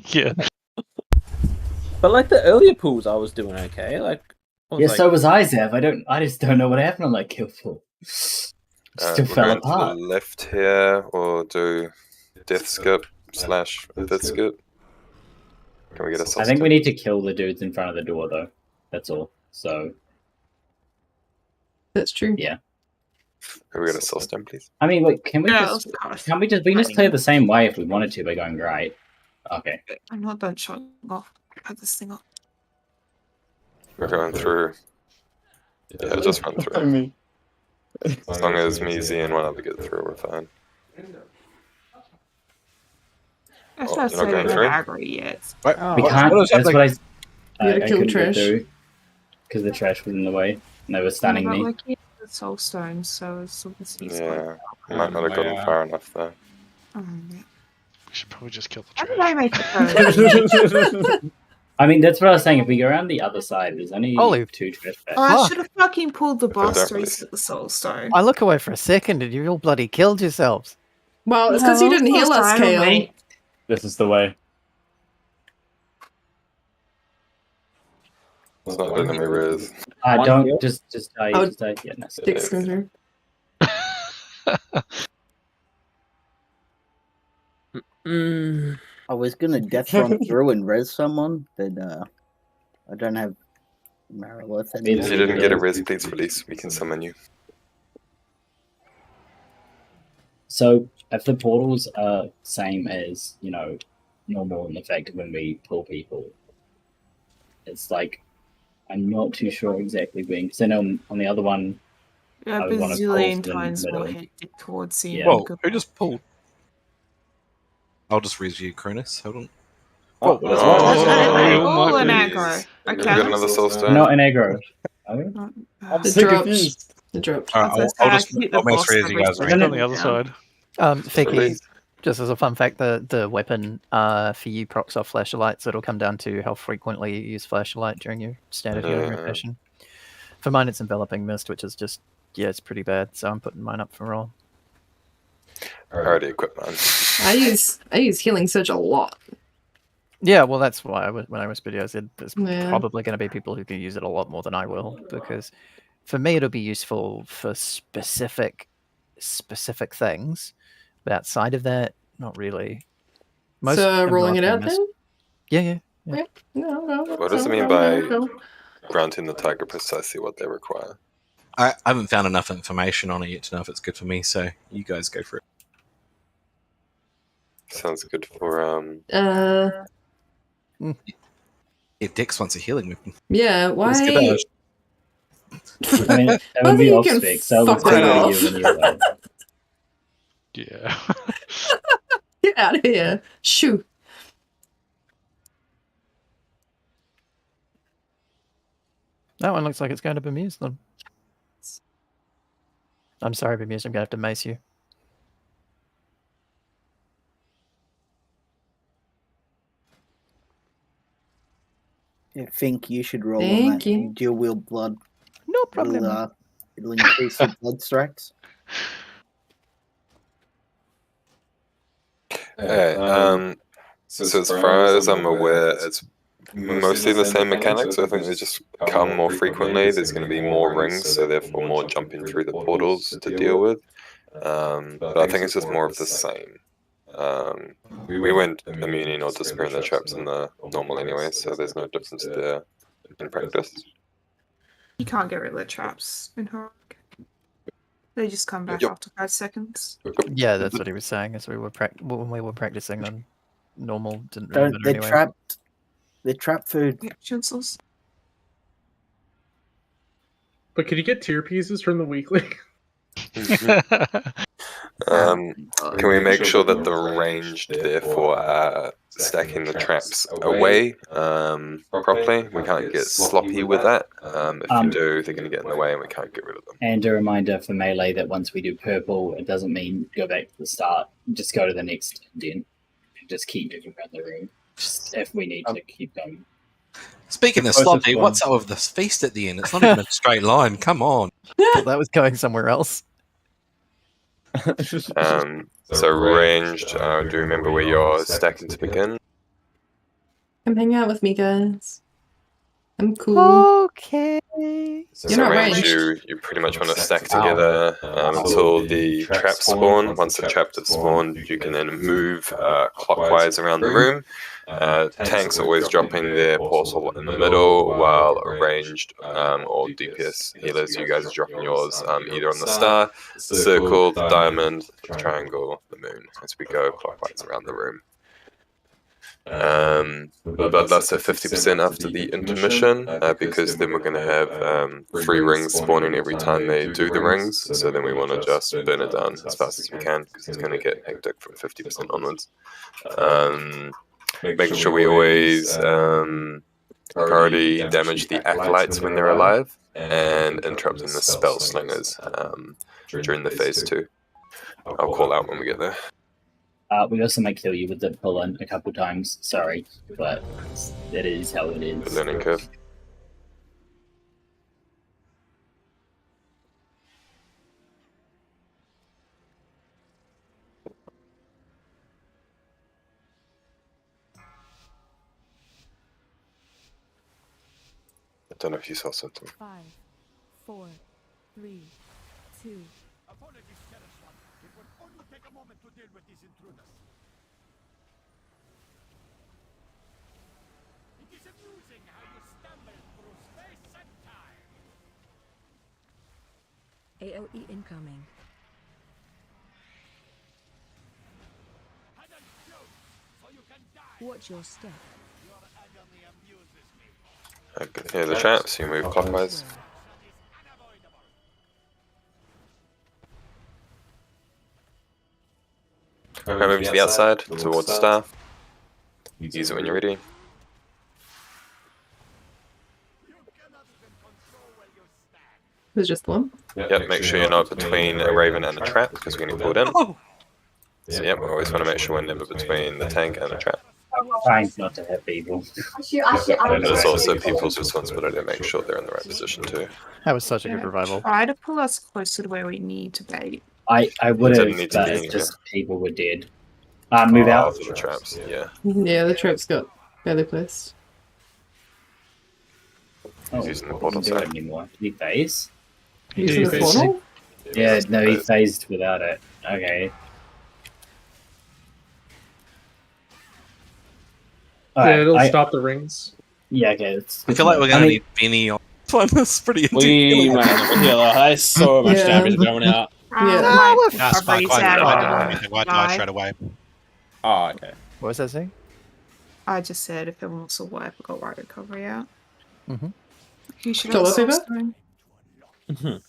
Speaker 17: Yeah.
Speaker 4: But like the earlier pools, I was doing okay. Like,
Speaker 3: Yeah, so was I, Zev. I just don't know what happened on that kill pool. Still
Speaker 2: We're
Speaker 3: fell
Speaker 2: going
Speaker 3: apart.
Speaker 2: to the left here, or do death skip / fifth skip. Can we get a
Speaker 3: I
Speaker 2: soul
Speaker 3: think we
Speaker 2: stone?
Speaker 3: need to kill the dudes in front of the door, though. That's all. So.
Speaker 10: That's true.
Speaker 3: Yeah.
Speaker 2: Can we get a soul stone, please?
Speaker 3: I mean, wait, can we
Speaker 8: Yeah,
Speaker 3: just?
Speaker 8: of course.
Speaker 3: Can we just? We can just play it the same way if we wanted to by going right. Okay.
Speaker 8: I'm not done showing off. Put this thing up.
Speaker 2: We're going through. Yeah, just run through. As long as me, Z, and one other get through, we're fine.
Speaker 8: I was
Speaker 2: Oh,
Speaker 8: trying to
Speaker 2: you're not
Speaker 8: say
Speaker 2: going
Speaker 8: we
Speaker 2: through?
Speaker 8: don't aggro yet.
Speaker 3: We can't. That's what I.
Speaker 10: You gotta
Speaker 3: I
Speaker 10: kill the
Speaker 3: couldn't get
Speaker 10: trash.
Speaker 3: through because the trash was in the way and they were stunning
Speaker 8: But
Speaker 3: me.
Speaker 8: like, yeah, the soul stone, so it's obviously
Speaker 2: Yeah, we might not have gotten far enough though.
Speaker 17: We should probably just kill the
Speaker 8: How
Speaker 17: trash.
Speaker 8: did I make it go?
Speaker 3: I mean, that's what I was saying. If we go around the other side, there's only
Speaker 5: Holy
Speaker 3: 2 trash bags.
Speaker 8: Oh, I
Speaker 5: Fuck.
Speaker 8: should have fucking pulled the boss
Speaker 2: don't
Speaker 8: to
Speaker 2: really-
Speaker 8: reset the soul stone.
Speaker 5: I look away for a second and you all bloody killed yourselves.
Speaker 10: Well, it's because you didn't heal us, Kale.
Speaker 21: This is the way.
Speaker 2: It's not letting me res.
Speaker 3: Don't just die.
Speaker 10: Oh,
Speaker 3: Just die. Yeah, no.
Speaker 10: Dick's going through.
Speaker 15: I was gonna death run through and res someone, but I don't have Marilith anymore.
Speaker 2: If you didn't get a res, please release. We can summon you.
Speaker 3: So if the portals are same as normal in effect when we pull people, it's like I'm not too sure exactly when. Because then on the other one,
Speaker 8: Yeah,
Speaker 3: I
Speaker 8: a
Speaker 3: would want to pull
Speaker 8: bazillion
Speaker 3: to the
Speaker 8: times more
Speaker 3: middle.
Speaker 8: hectic towards the
Speaker 3: Yeah.
Speaker 8: end.
Speaker 6: Whoa, who just pulled? I'll just review Cronus. Hold on.
Speaker 21: Oh,
Speaker 2: Oh,
Speaker 8: Oh, an
Speaker 2: my
Speaker 8: aggro.
Speaker 2: We
Speaker 8: Okay.
Speaker 2: got another soul stone.
Speaker 3: Not an aggro. Are we?
Speaker 21: I'm
Speaker 10: It
Speaker 21: so
Speaker 10: dropped.
Speaker 21: confused.
Speaker 10: It dropped.
Speaker 6: Alright,
Speaker 8: I was
Speaker 6: I'll
Speaker 8: gonna
Speaker 6: just
Speaker 8: say, I keep
Speaker 6: I'll
Speaker 8: the
Speaker 6: mass
Speaker 8: boss
Speaker 6: res you guys.
Speaker 8: coverage
Speaker 6: Right?
Speaker 17: On the other side.
Speaker 5: Feki,
Speaker 2: Please.
Speaker 5: just as a fun fact, the weapon for you procs off flashlights. It'll come down to how frequently you use flashlight during your standard healing
Speaker 2: Yeah.
Speaker 5: rotation. For mine, it's enveloping mist, which is just it's pretty bad. So I'm putting mine up for roll.
Speaker 2: I already equipped mine.
Speaker 10: I use healing surge a lot.
Speaker 5: Yeah, well, that's why when I was video, I said there's
Speaker 10: Yeah.
Speaker 5: probably going to be people who can use it a lot more than I will, because for me it'll be useful for specific things, but outside of that, not really.
Speaker 10: So rolling it out
Speaker 5: enveloping
Speaker 10: then?
Speaker 5: mist- Yeah.
Speaker 10: Yeah. No.
Speaker 2: What does it mean by granting the tiger precisely what they require?
Speaker 6: I haven't found enough information on it yet to know if it's good for me, so you guys go for it.
Speaker 2: Sounds good for
Speaker 6: Yeah, Dex wants a healing weapon.
Speaker 10: Yeah, why?
Speaker 6: Let's get that.
Speaker 3: I mean, that would be
Speaker 10: you
Speaker 3: off
Speaker 10: can
Speaker 3: spec, so
Speaker 10: fuck
Speaker 3: we'll
Speaker 10: right
Speaker 3: take
Speaker 10: off.
Speaker 3: you anyway.
Speaker 17: Yeah.
Speaker 10: Get out of here. Shoo.
Speaker 5: That one looks like it's going to Bemuse then. I'm sorry, Bemuse, I'm going to have to mace you.
Speaker 15: I think you should roll
Speaker 10: Thank
Speaker 15: on that.
Speaker 10: you.
Speaker 15: Dual wield blood.
Speaker 5: No problem.
Speaker 15: It'll increase your blood strikes.
Speaker 2: Hey, so as far as I'm aware, it's mostly the same mechanics. I think they just come more frequently. There's going to be more rings, so therefore more jumping through the portals to deal with. But I think it's just more of the same. We went immuning or disappearing the traps in the normal anyway, so there's no difference there in practice.
Speaker 8: You can't get rid of the traps in Heroic. They just come back
Speaker 2: Yep.
Speaker 8: after 5 seconds.
Speaker 5: Yeah, that's what he was saying. As we were when we were practicing on normal, didn't really
Speaker 15: Don't
Speaker 5: matter
Speaker 15: they're
Speaker 5: anyway.
Speaker 15: trapped. They're trapped for.
Speaker 8: Yeah, chancels.
Speaker 16: But could you get tier pieces from the weekly?
Speaker 2: Can we make sure that the ranged therefore are stacking the traps away properly? We can't get sloppy with that. If you do, they're going to get in the way and we can't get rid of them.
Speaker 3: And a reminder for melee that once we do purple, it doesn't mean go back to the start. Just go to the next den. Just keep moving around the room. Just if we need to keep going.
Speaker 6: Speaking of sloppy, what's up with this feast at the end? It's not even a straight line. Come on.
Speaker 5: Thought that was going somewhere else.
Speaker 2: So ranged, do you remember where you're stacking to begin?
Speaker 10: Come hang out with me, guys. I'm cool.
Speaker 5: Okay.
Speaker 10: You're not
Speaker 2: range,
Speaker 10: ranged.
Speaker 2: you pretty much want to stack together until the traps spawn. Once the trap has spawned, you can then move clockwise around the room. Tanks always dropping their portal in the middle, while ranged or DPS healers, you guys are dropping yours either on the star, the circle, the diamond, the triangle, the moon, as we go clockwise around the room. But let's say 50% after the intermission, because then we're going to have 3 rings spawning every time they do the rings. So then we want to just burn it down as fast as we can, because it's going to get hectic from 50% onwards. Making sure we always priority damage the acolytes when they're alive, and interrupting the spell slingers during the phase 2. I'll call out when we get there.
Speaker 3: We also might kill you with the pull-in a couple times. Sorry, but it is how it is.
Speaker 2: Learning curve. I don't know if you saw something.
Speaker 11: 5, 4, 3, 2. AOE incoming. Watch your step.
Speaker 2: Yeah, the traps, you move clockwise. Move to the outside, towards the star. Use it when you're ready.
Speaker 10: There's just one.
Speaker 2: Yep, make sure you're not between a raven and a trap, because we're going to pull it in. So yep, we always want to make sure we're never between the tank and a trap.
Speaker 3: Trying not to hit people.
Speaker 2: And it's also people's responsibility to make sure they're in the right position too.
Speaker 5: That was such a good revival.
Speaker 8: Try to pull us closer to where we need to be.
Speaker 3: I would have,
Speaker 2: Didn't need to
Speaker 3: but
Speaker 2: be,
Speaker 3: just people were dead. Move out.
Speaker 2: For the traps, yeah.
Speaker 10: Yeah, the trap's got badly placed.
Speaker 3: Oh,
Speaker 2: Using the portal
Speaker 3: doesn't do it
Speaker 2: side.
Speaker 3: anymore. Did he phase?
Speaker 10: Using the portal?
Speaker 3: Yeah, no, he phased without it. Okay.
Speaker 16: Yeah, it'll
Speaker 3: I-
Speaker 16: stop the rings.
Speaker 3: Yeah, okay. It's
Speaker 6: I feel like we're going to need Benny on this one. That's pretty
Speaker 4: We might have a healer. There's so much damage going out.
Speaker 10: Yeah.
Speaker 12: That's fine. Quite
Speaker 8: Why
Speaker 12: died straight away.
Speaker 4: Oh, okay.
Speaker 5: What was that saying?
Speaker 8: I just said if it wants to wipe, I got right recovery out.
Speaker 5: Mm-hmm.
Speaker 8: You should
Speaker 10: Still
Speaker 8: also
Speaker 10: up, Eva?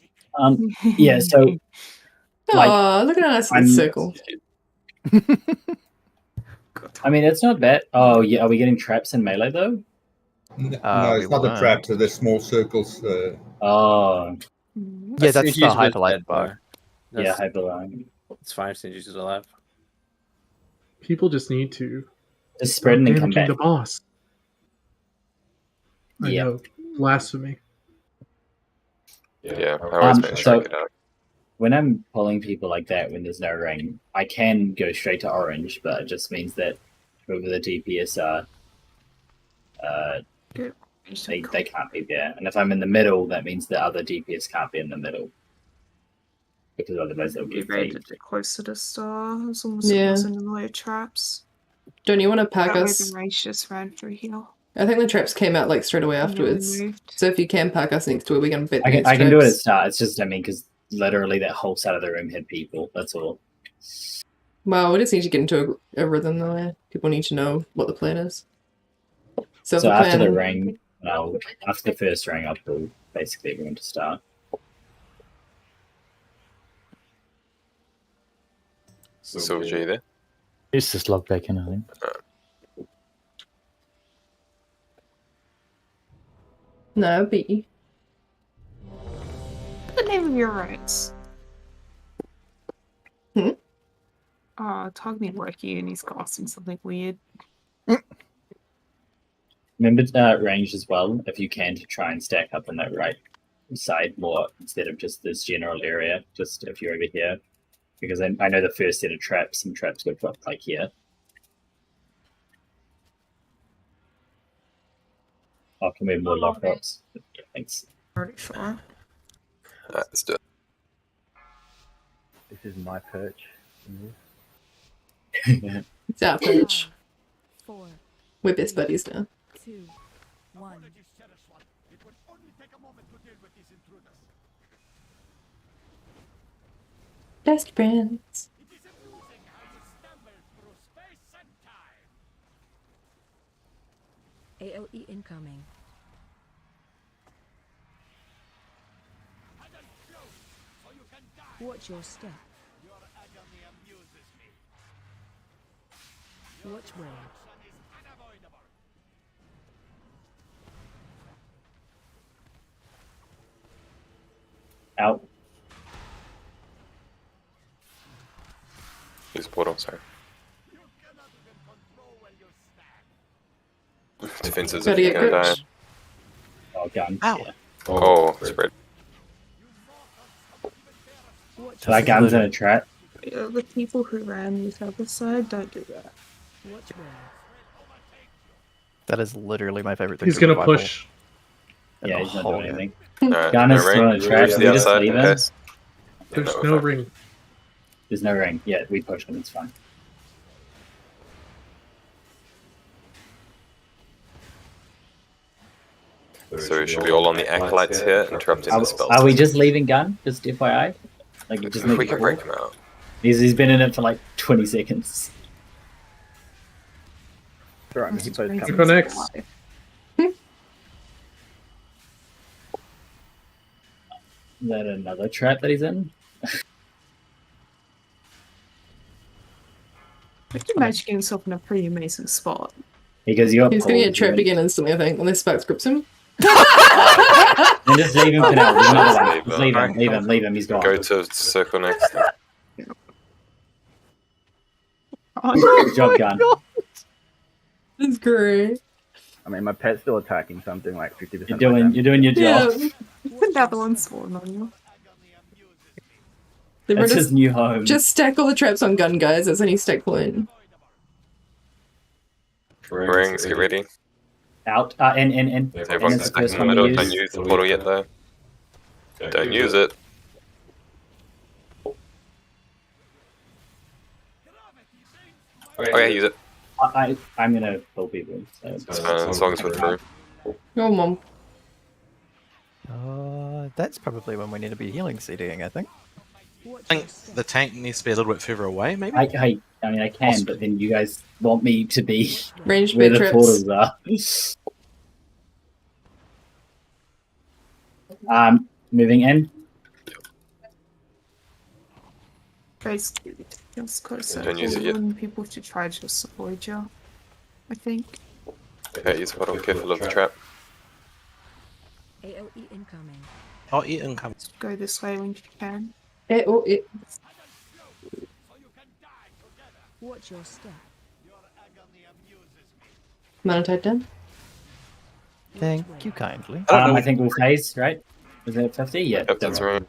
Speaker 3: Yeah, so
Speaker 10: Oh, look at a nice little circle.
Speaker 3: I mean, it's not bad. Oh, yeah. Are we getting traps in melee though?
Speaker 20: No, it's not the traps. They're small circles.
Speaker 3: Oh.
Speaker 5: Yeah, that's the hyperlight bar.
Speaker 3: Yeah, hyperlight.
Speaker 4: It's fine since she's alive.
Speaker 16: People just need to
Speaker 3: Just spread and then come
Speaker 16: damaging
Speaker 3: back.
Speaker 16: the boss. I
Speaker 3: Yeah.
Speaker 16: know. Blasphemy.
Speaker 2: Yeah, I always make sure I get out.
Speaker 3: When I'm pulling people like that when there's no ring, I can go straight to orange, but it just means that whoever the DPS are, they can't be there. And if I'm in the middle, that means the other DPS can't be in the middle. Because otherwise they'll
Speaker 8: be
Speaker 3: get
Speaker 8: ready
Speaker 3: faked.
Speaker 8: to get closer to star as long as it
Speaker 10: Yeah.
Speaker 8: wasn't in the way of traps.
Speaker 10: Don't you want to pack
Speaker 8: That way
Speaker 10: us?
Speaker 8: the race just ran through here.
Speaker 10: I think the traps came out like straight away afterwards.
Speaker 8: moved.
Speaker 10: So if you can pack us next to it, we can bet
Speaker 3: I
Speaker 10: against
Speaker 3: can do it at
Speaker 10: traps.
Speaker 3: start. It's just, I mean, because literally that whole side of the room had people. That's all.
Speaker 10: Well, we just need to get into a rhythm though. Yeah. People need to know what the plan is. So, if
Speaker 3: So
Speaker 10: the
Speaker 3: after the
Speaker 10: plan-
Speaker 3: ring, after the first ring, I'll pull basically everyone to start.
Speaker 2: So, G there?
Speaker 19: It's just log back in, I think.
Speaker 10: No, B.
Speaker 8: What's the name of your rights? Togme working and he's casting something weird.
Speaker 3: Remember range as well, if you can, to try and stack up on that right side more instead of just this general area, just if you're over here. Because I know the first set of traps, some traps go up like here. Oh, can we have more lock drops? Yeah, thanks.
Speaker 8: Already sure.
Speaker 2: Alright, let's do it.
Speaker 7: This is my perch.
Speaker 10: It's our perch.
Speaker 11: 4,
Speaker 10: We're best buddies now.
Speaker 11: 2, 1.
Speaker 10: Best friends.
Speaker 11: AOE incoming. Watch your step. Watch where.
Speaker 3: Out.
Speaker 2: Use portal, sorry. Defenses
Speaker 10: Gotta
Speaker 2: if
Speaker 10: get
Speaker 2: you're gonna die.
Speaker 10: gripped.
Speaker 3: Oh, gun.
Speaker 6: Ow.
Speaker 3: Yeah.
Speaker 2: Oh, spread.
Speaker 3: So that gun's in a trap.
Speaker 8: Yeah, the people who ran this other side don't do that.
Speaker 11: Watch where.
Speaker 5: That is literally my favorite thing.
Speaker 16: He's
Speaker 5: to
Speaker 16: gonna
Speaker 5: revival
Speaker 16: push.
Speaker 5: in
Speaker 3: Yeah,
Speaker 5: the
Speaker 3: he's not
Speaker 5: whole
Speaker 3: doing
Speaker 5: game.
Speaker 3: anything.
Speaker 2: Alright,
Speaker 3: Gun
Speaker 2: no
Speaker 3: is still in
Speaker 2: ring.
Speaker 3: a trap.
Speaker 2: Use
Speaker 3: We
Speaker 2: the
Speaker 3: just
Speaker 2: outside
Speaker 3: leave
Speaker 2: in
Speaker 3: him.
Speaker 2: case. Yeah,
Speaker 16: There's
Speaker 2: no,
Speaker 16: no
Speaker 2: we're fine.
Speaker 16: ring.
Speaker 3: There's no ring. Yeah, we push him. It's fine.
Speaker 2: So we should be all on the acolytes here, interrupting the spells.
Speaker 3: Are we just leaving gun? Just FYI? Like, you just need
Speaker 2: We
Speaker 3: to
Speaker 2: can
Speaker 3: pull?
Speaker 2: break him out.
Speaker 3: He's been in it for like 20 seconds.
Speaker 7: Right, he both
Speaker 16: Keep
Speaker 7: come.
Speaker 16: on X.
Speaker 3: Is that another trap that he's in?
Speaker 8: I can imagine getting himself in a pretty amazing spot.
Speaker 3: Because you got
Speaker 10: He's gonna get
Speaker 3: pulled,
Speaker 10: trapped
Speaker 3: you
Speaker 10: again instantly, I think, unless Sparks grips him.
Speaker 3: And just leave him for now. There's another one. Just leave him, leave him, leave him. He's gone.
Speaker 2: Go to circle next.
Speaker 3: Good job, gun.
Speaker 10: That's great.
Speaker 7: I mean, my pet's still attacking, so I'm doing like 50%.
Speaker 3: You're doing your job.
Speaker 8: The other one's falling on you.
Speaker 3: That's his new home.
Speaker 10: Just stack all the traps on gun, guys. That's any stack point.
Speaker 2: Rings, get ready.
Speaker 3: Out. In.
Speaker 2: Everyone's stuck in the middle. Don't use the portal yet, though. Don't use it. Okay, use it.
Speaker 3: I'm gonna pull people. So.
Speaker 2: As long as we're through.
Speaker 10: Go on, Mom.
Speaker 5: That's probably when we need to be healing CDing, I think.
Speaker 6: I think the tank needs to be a little bit further away, maybe?
Speaker 3: I mean, I can, but then you guys want me to be
Speaker 10: Ranged
Speaker 3: where
Speaker 10: bear
Speaker 3: the
Speaker 10: traps.
Speaker 3: portals are. Moving in.
Speaker 8: Basically, it's closer.
Speaker 2: Don't use it yet.
Speaker 8: And people should try to just avoid you, I think.
Speaker 2: Okay, use portal. Careful of the trap.
Speaker 11: AOE incoming.
Speaker 6: Oh, yeah, incoming.
Speaker 8: Go this way when you can.
Speaker 11: Watch your step.
Speaker 10: Mana tied down.
Speaker 5: Thank you kindly.
Speaker 3: I think we'll phase, right? Was it 50? Yeah.
Speaker 2: Yep, that's right.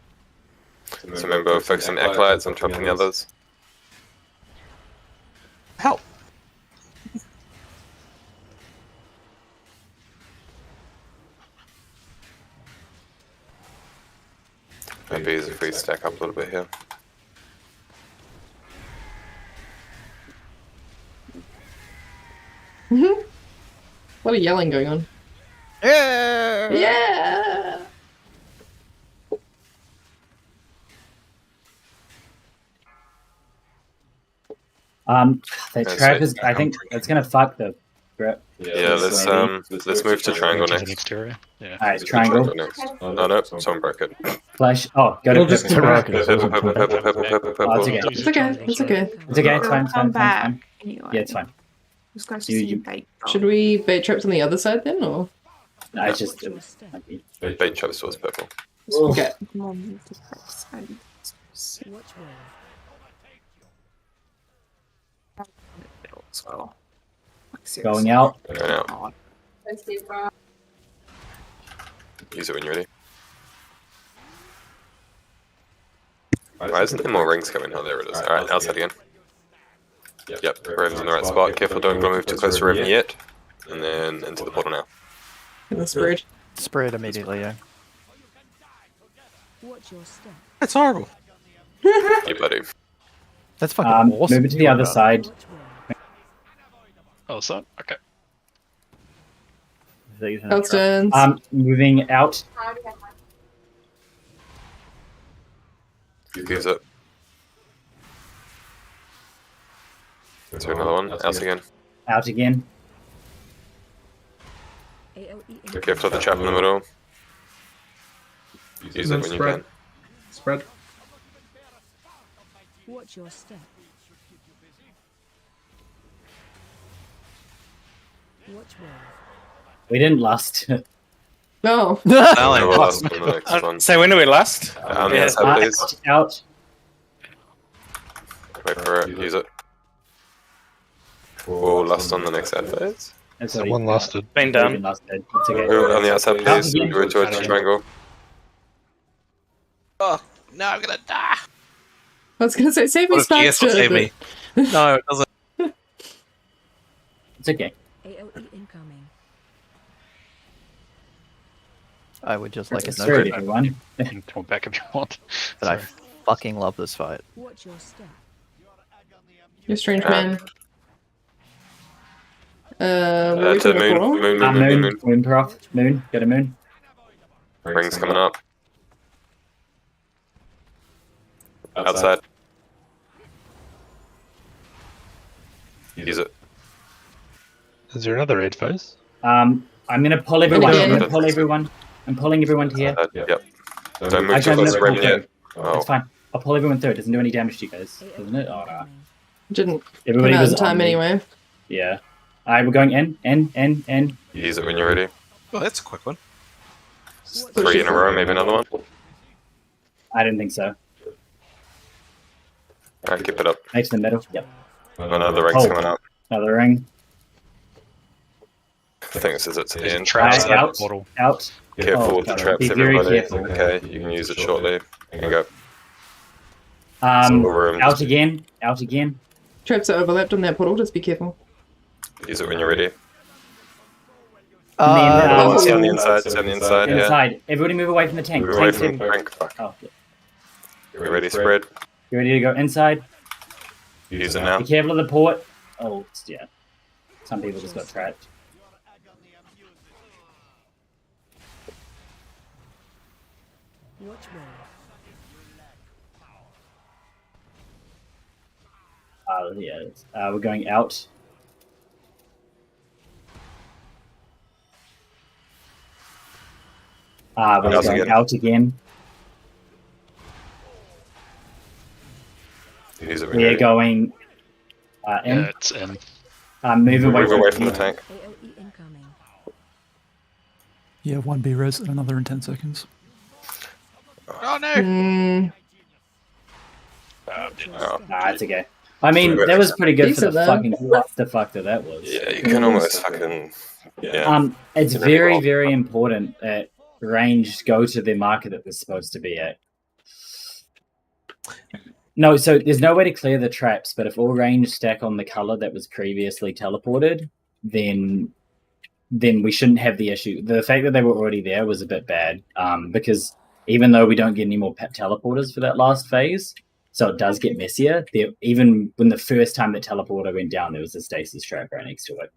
Speaker 2: So remember, focus on acolytes and trapping the others.
Speaker 6: Help!
Speaker 2: Maybe if we stack up a little bit here.
Speaker 10: A lot of yelling going on.
Speaker 5: Yeah!
Speaker 10: Yeah!
Speaker 3: The trap is. I think it's gonna fuck the grip.
Speaker 2: Yeah, let's move to triangle next.
Speaker 17: Exterior. Yeah.
Speaker 3: Alright, triangle.
Speaker 2: Next. Oh no, someone broke it.
Speaker 3: Flash. Oh, go to
Speaker 16: We'll just
Speaker 3: purple.
Speaker 16: come back.
Speaker 2: Purple.
Speaker 3: Oh, it's okay.
Speaker 10: It's okay. It's okay.
Speaker 3: It's okay. It's fine. It's
Speaker 8: Come
Speaker 3: fine.
Speaker 8: back.
Speaker 3: Fine.
Speaker 8: Anyway.
Speaker 3: Yeah, it's fine.
Speaker 8: Just go to
Speaker 3: You-
Speaker 8: see
Speaker 3: you-
Speaker 8: bait.
Speaker 10: Should we bait traps on the other side then, or?
Speaker 3: No, it's just.
Speaker 2: Bait traps towards purple.
Speaker 10: Okay.
Speaker 8: Come on, move to the side.
Speaker 11: Watch where.
Speaker 8: As well.
Speaker 3: Going out.
Speaker 2: Going out. Use it when you're ready. Why isn't there more rings coming? Oh, there it is. Alright, outside again. Yep, Raven's in the right spot. Careful, don't go move too close to Raven yet. And then into the portal now.
Speaker 10: In the spread.
Speaker 5: Spread immediately, yeah.
Speaker 11: Watch your step.
Speaker 6: That's horrible.
Speaker 2: Yeah, buddy.
Speaker 5: That's fucking awesome.
Speaker 3: Move it to the other side.
Speaker 17: Oh, so okay.
Speaker 10: Outstands.
Speaker 3: Moving out.
Speaker 2: Use it. Do another one. Out again.
Speaker 3: Out again.
Speaker 2: Be careful of the trap in the middle. Use it when you
Speaker 16: spread.
Speaker 2: can.
Speaker 16: Spread.
Speaker 11: Watch your step. Watch where.
Speaker 3: We didn't last.
Speaker 10: No.
Speaker 2: We'll last on the next one.
Speaker 4: So when do we last?
Speaker 2: Yes, please.
Speaker 3: Out.
Speaker 2: Wait for it. Use it. We'll last on the next ad phase.
Speaker 17: One lasted.
Speaker 4: Been done.
Speaker 3: It's okay.
Speaker 2: On the outside, please. Go to a triangle.
Speaker 6: Oh, no, I'm gonna die.
Speaker 10: I was gonna say, save me,
Speaker 6: What if GS will
Speaker 10: Spectre,
Speaker 6: save
Speaker 10: but-
Speaker 6: me? No, it doesn't.
Speaker 3: It's okay.
Speaker 11: AOE incoming.
Speaker 5: I would just like a
Speaker 3: Sorry,
Speaker 5: note
Speaker 3: everyone.
Speaker 17: Come back if you want.
Speaker 5: that I fucking love this fight.
Speaker 11: Watch your step.
Speaker 10: You're strange man. Where are we
Speaker 2: To
Speaker 10: going
Speaker 2: moon.
Speaker 10: for?
Speaker 3: Moon, prof. Moon. Got a moon.
Speaker 2: Rings coming up. Outside. Use it.
Speaker 17: Is there another red phase?
Speaker 3: I'm gonna pull everyone.
Speaker 10: Again.
Speaker 3: I'm gonna pull everyone. I'm pulling everyone to here.
Speaker 2: Yep. Don't move
Speaker 3: Actually,
Speaker 2: too
Speaker 3: I'm
Speaker 2: close to
Speaker 3: gonna
Speaker 2: Rem
Speaker 3: pull
Speaker 2: yet.
Speaker 3: through.
Speaker 2: Oh.
Speaker 3: It's fine. I'll pull everyone through. It doesn't do any damage to you guys, doesn't it? Oh,
Speaker 10: Didn't
Speaker 3: everybody
Speaker 10: come out
Speaker 3: was
Speaker 10: in time
Speaker 3: on me.
Speaker 10: anyway.
Speaker 3: Yeah. Alright, we're going in.
Speaker 2: Use it when you're ready.
Speaker 6: Well, that's a quick one.
Speaker 2: 3 in a row, maybe another one.
Speaker 3: I didn't think so.
Speaker 2: Alright, keep it up.
Speaker 3: Right to the middle. Yep.
Speaker 2: Another ring's coming up.
Speaker 3: Another ring.
Speaker 2: I think this is it to the end.
Speaker 3: Traps out. Out.
Speaker 2: Careful
Speaker 3: Oh,
Speaker 2: with the
Speaker 3: God,
Speaker 2: traps,
Speaker 3: be very
Speaker 2: everybody.
Speaker 3: careful.
Speaker 2: Okay, you can use it shortly. You can go.
Speaker 3: Out again. Out again.
Speaker 10: Traps are overlapped on that portal, just be careful.
Speaker 2: Use it when you're ready.
Speaker 3: And then,
Speaker 2: Stay on the inside, stay on the inside, yeah.
Speaker 3: Inside. Everybody move away from the tank.
Speaker 2: Move away
Speaker 3: Tank's
Speaker 2: from
Speaker 3: in.
Speaker 2: the tank. Fuck.
Speaker 3: Oh, yeah.
Speaker 2: You ready, spread?
Speaker 3: You ready to go inside?
Speaker 2: Use it now.
Speaker 3: Be careful of the port. Oh, yeah. Some people just got trapped.
Speaker 11: Watch where.
Speaker 3: Yeah. We're going out. We're
Speaker 2: Out
Speaker 3: going
Speaker 2: again.
Speaker 3: out again.
Speaker 2: Use it when
Speaker 3: We're
Speaker 2: you're ready.
Speaker 3: going in.
Speaker 17: Yeah, it's in.
Speaker 3: Move away,
Speaker 2: Move away from the tank.
Speaker 11: AOE incoming.
Speaker 1: Yeah, 1B res and another in 10 seconds.
Speaker 6: Oh no!
Speaker 3: Nah, it's okay. I mean, that was pretty good for the
Speaker 10: Decent, though.
Speaker 3: fucking clusterfuck that was.
Speaker 2: Yeah, you can almost fucking. Yeah.
Speaker 3: It's
Speaker 2: You can really
Speaker 3: very,
Speaker 2: rock.
Speaker 3: very important that range go to the marker that they're supposed to be at. No, so there's no way to clear the traps, but if all range stack on the color that was previously teleported, then we shouldn't have the issue. The fact that they were already there was a bit bad, because even though we don't get any more teleporters for that last phase, so it does get messier. Even when the first time that teleporter went down, there was a stasis trap right next to it.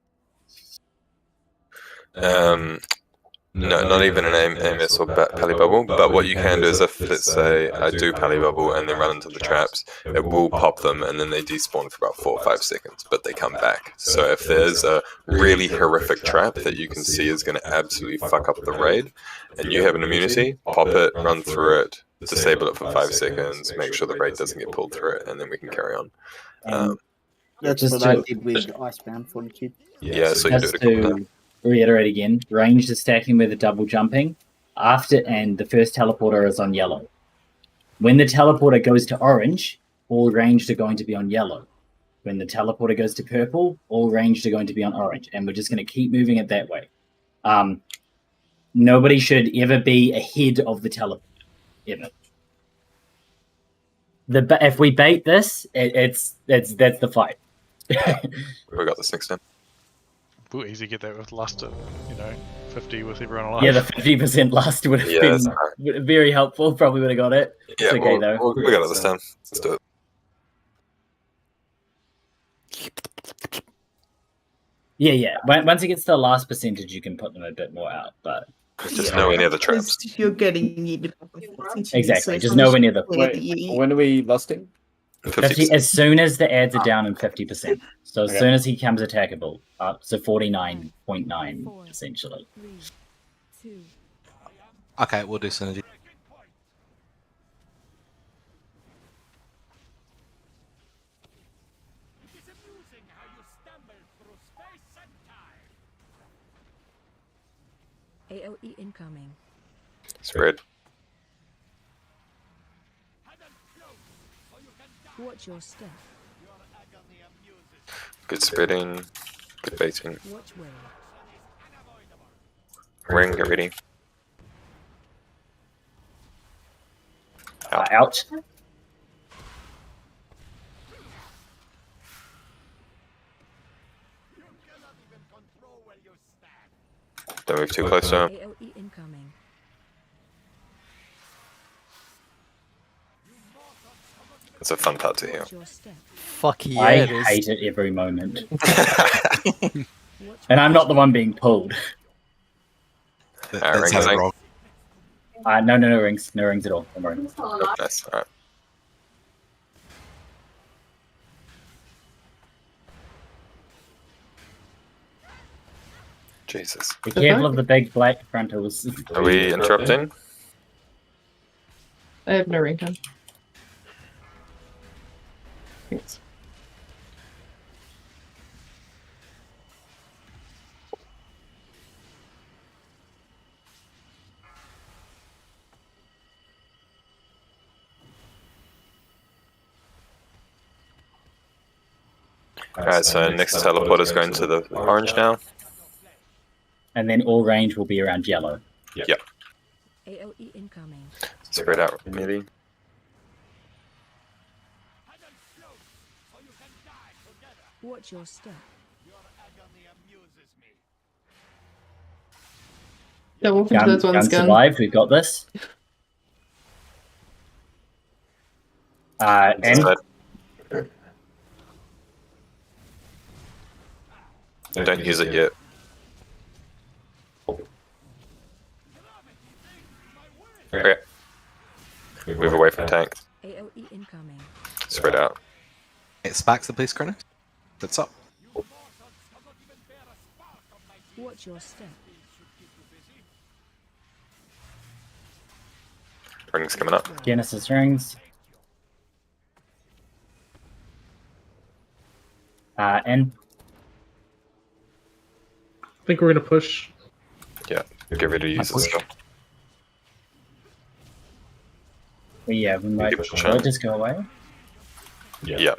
Speaker 2: No, not even an AMS or Pally Bubble, but what you can do is if, let's say, I do Pally Bubble and then run into the traps, it will pop them and then they despawn for about 4 or 5 seconds, but they come back. So if there's a really horrific trap that you can see is going to absolutely fuck up the raid, and you have an immunity, pop it, run through it, disable it for 5 seconds, make sure the raid doesn't get pulled through it, and then we can carry on.
Speaker 15: That's
Speaker 3: Just
Speaker 15: what
Speaker 3: to-
Speaker 15: I did with Icebound Fortitude.
Speaker 2: Yeah, so you do
Speaker 3: Just
Speaker 2: it a couple times.
Speaker 3: to reiterate again, range is stacking with a double jumping and the first teleporter is on yellow. When the teleporter goes to orange, all ranged are going to be on yellow. When the teleporter goes to purple, all ranged are going to be on orange, and we're just going to keep moving it that way. Nobody should ever be ahead of the teleport, ever. If we bait this, that's the fight.
Speaker 2: We got this next time.
Speaker 17: We'll easily get that with Luster,
Speaker 9: 50 with everyone alive.
Speaker 3: Yeah, the 50% last would have been very helpful. Probably would have got it.
Speaker 2: Yeah,
Speaker 3: It's okay though.
Speaker 2: we got it this time. Let's do it.
Speaker 3: Yeah. Once it gets to the last percentage, you can put them a bit more out, but
Speaker 2: just nowhere near the traps.
Speaker 8: You're getting needed.
Speaker 3: Exactly, just nowhere near the.
Speaker 18: When are we lusting?
Speaker 3: 50, as soon as the ads are down in 50%. So as
Speaker 18: Okay.
Speaker 3: soon as he becomes attackable, so 49.9 essentially.
Speaker 6: Okay, we'll do synergy.
Speaker 11: AOE incoming.
Speaker 2: Spread.
Speaker 11: Watch your step.
Speaker 2: Good spreading. Good baiting.
Speaker 11: Watch where.
Speaker 2: Ring, get ready.
Speaker 3: Out.
Speaker 2: Don't move too close to him.
Speaker 11: AOE incoming.
Speaker 2: It's a fun part to heal.
Speaker 5: Fuck yeah,
Speaker 3: I
Speaker 5: it is.
Speaker 3: hate it every moment. And I'm not the one being pulled.
Speaker 2: Rings, rings.
Speaker 3: No rings. No rings at all. Don't worry.
Speaker 2: Nice, alright. Jesus.
Speaker 3: Be careful of the big black frontals.
Speaker 2: Are we interrupting?
Speaker 10: I have no ring time. Thanks.
Speaker 2: Alright, so next teleport is going to the orange now.
Speaker 3: And then all range will be around yellow.
Speaker 2: Yep.
Speaker 11: AOE incoming.
Speaker 2: Spread out, maybe.
Speaker 11: Watch your step.
Speaker 10: Don't walk into those ones,
Speaker 3: Gun
Speaker 10: gun.
Speaker 3: survived. We've got this. And
Speaker 2: Don't use it yet. Okay. Move away from tanks.
Speaker 11: AOE incoming.
Speaker 2: Spread out.
Speaker 6: It sparks the police corner. That's up.
Speaker 11: Watch your step.
Speaker 2: Rings coming up.
Speaker 3: Genesis rings. And
Speaker 16: I think we're gonna push.
Speaker 2: Yeah, get ready to use it still.
Speaker 3: we might.
Speaker 2: Keep
Speaker 3: Will
Speaker 2: pushing.
Speaker 3: it just go away?
Speaker 2: Yeah.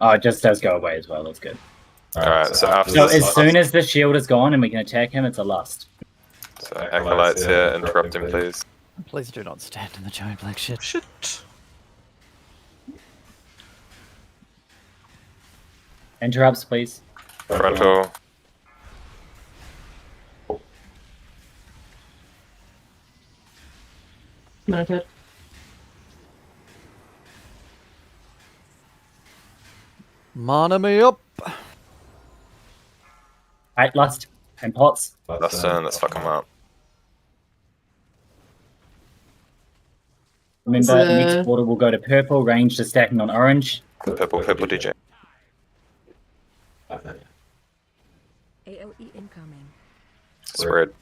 Speaker 3: Oh, it just does go away as well. That's good.
Speaker 2: Alright, so after
Speaker 3: So
Speaker 2: this,
Speaker 3: as soon as the shield is gone and we can attack him, it's a lust.
Speaker 2: so acolytes here, interrupt him, please.
Speaker 5: Please do not stand in the giant black shit.
Speaker 6: Shit.
Speaker 3: Interrupts, please.
Speaker 2: Frontal.
Speaker 10: Noted.
Speaker 5: Mana me up.
Speaker 3: Right, lust and pots.
Speaker 2: Last turn, let's fuck him up.
Speaker 3: Remember,
Speaker 10: The-
Speaker 3: next quarter will go to purple, range to stacking on orange.
Speaker 2: Purple DJ.
Speaker 11: AOE incoming.
Speaker 2: Spread.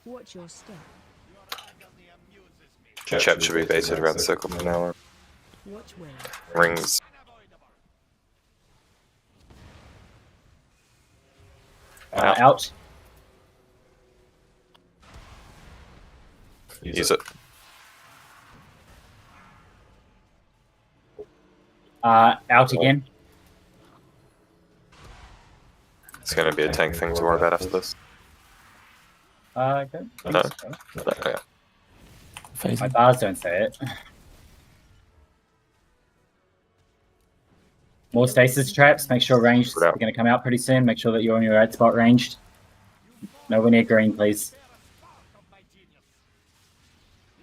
Speaker 11: Watch your step.
Speaker 2: Chat should be baited around the circle from now on.
Speaker 11: Watch where.
Speaker 2: Rings.
Speaker 3: Out.
Speaker 2: Use it.
Speaker 3: Out again.
Speaker 2: It's going to be a tank thing to worry about after this.
Speaker 3: Okay.
Speaker 2: No? Okay.
Speaker 3: My bars don't say it. More stasis traps. Make sure ranged. We're going to come out pretty soon. Make sure that you're on your right spot ranged. Nowhere near green, please.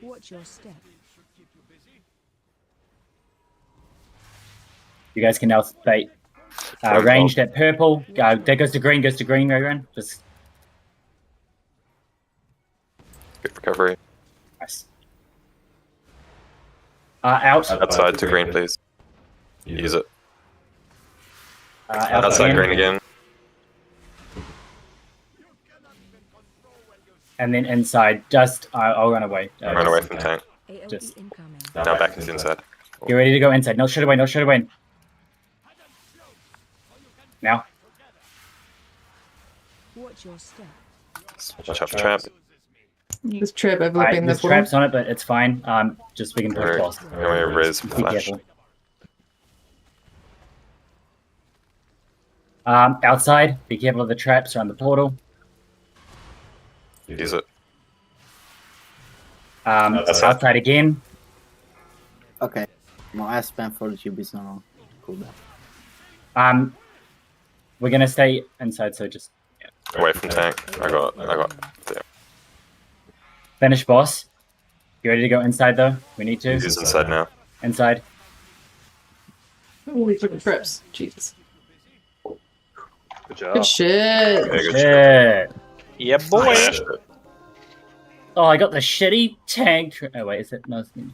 Speaker 11: Watch your step.
Speaker 3: You guys can now stay ranged at purple. That goes to green, everyone. Just
Speaker 2: Good recovery.
Speaker 3: nice. Out.
Speaker 2: Outside to green, please. Use it.
Speaker 3: Out
Speaker 2: Outside
Speaker 3: again.
Speaker 2: green again.
Speaker 3: And then inside. Just I'll run away.
Speaker 2: Run away from tank.
Speaker 3: Just
Speaker 2: Now back into inside.
Speaker 3: get ready to go inside. No shit away. No shit away. Now.
Speaker 11: Watch your step.
Speaker 2: Watch out for trap.
Speaker 10: This trap
Speaker 3: Alright,
Speaker 10: overlapping
Speaker 3: there's
Speaker 10: this one.
Speaker 3: traps on it, but it's fine. Just we can push
Speaker 2: Alright,
Speaker 3: past.
Speaker 2: I'm gonna raise
Speaker 3: Be
Speaker 2: flash.
Speaker 3: careful. Outside, be careful of the traps around the portal.
Speaker 2: Use it.
Speaker 3: Outside again.
Speaker 15: Okay. My spam for the tube is not on cooldown.
Speaker 3: We're gonna stay inside, so just
Speaker 2: Away from tank. I got. Yeah.
Speaker 3: finish boss. You ready to go inside though? We need to.
Speaker 2: Use inside now.
Speaker 3: Inside.
Speaker 10: Holy fucking traps. Jesus.
Speaker 2: Good job.
Speaker 10: Good shit.
Speaker 2: Yeah, good
Speaker 3: Shit.
Speaker 13: Yeah, boy.
Speaker 2: Nice.
Speaker 3: Oh, I got the shitty tank. Oh wait, is it? No. I mean,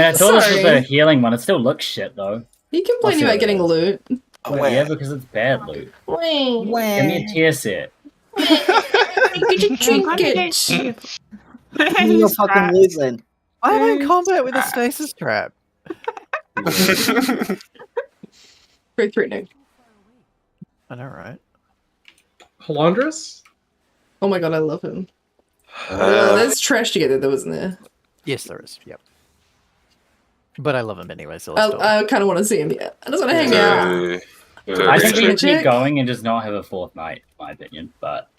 Speaker 3: I thought this was
Speaker 10: Sorry.
Speaker 3: a healing one. It still looks shit though.
Speaker 10: You complaining about getting loot.
Speaker 3: Well, yeah, because it's bad loot. Give me a tier set.
Speaker 10: Get your trinkets.
Speaker 15: You're fucking losing.
Speaker 5: I'm in combat with a stasis trap.
Speaker 10: Very threatening.
Speaker 5: I know, right?
Speaker 16: Halandras?
Speaker 10: Oh my god, I love him. There's trash together though, isn't there?
Speaker 5: Yes, there is. Yep. But I love him anyway, so let's do it.
Speaker 10: I kind of want to see him. Yeah, I just want to hang out.
Speaker 3: I think we can
Speaker 10: Check.
Speaker 3: keep going and just not have a fourth night, in my opinion. But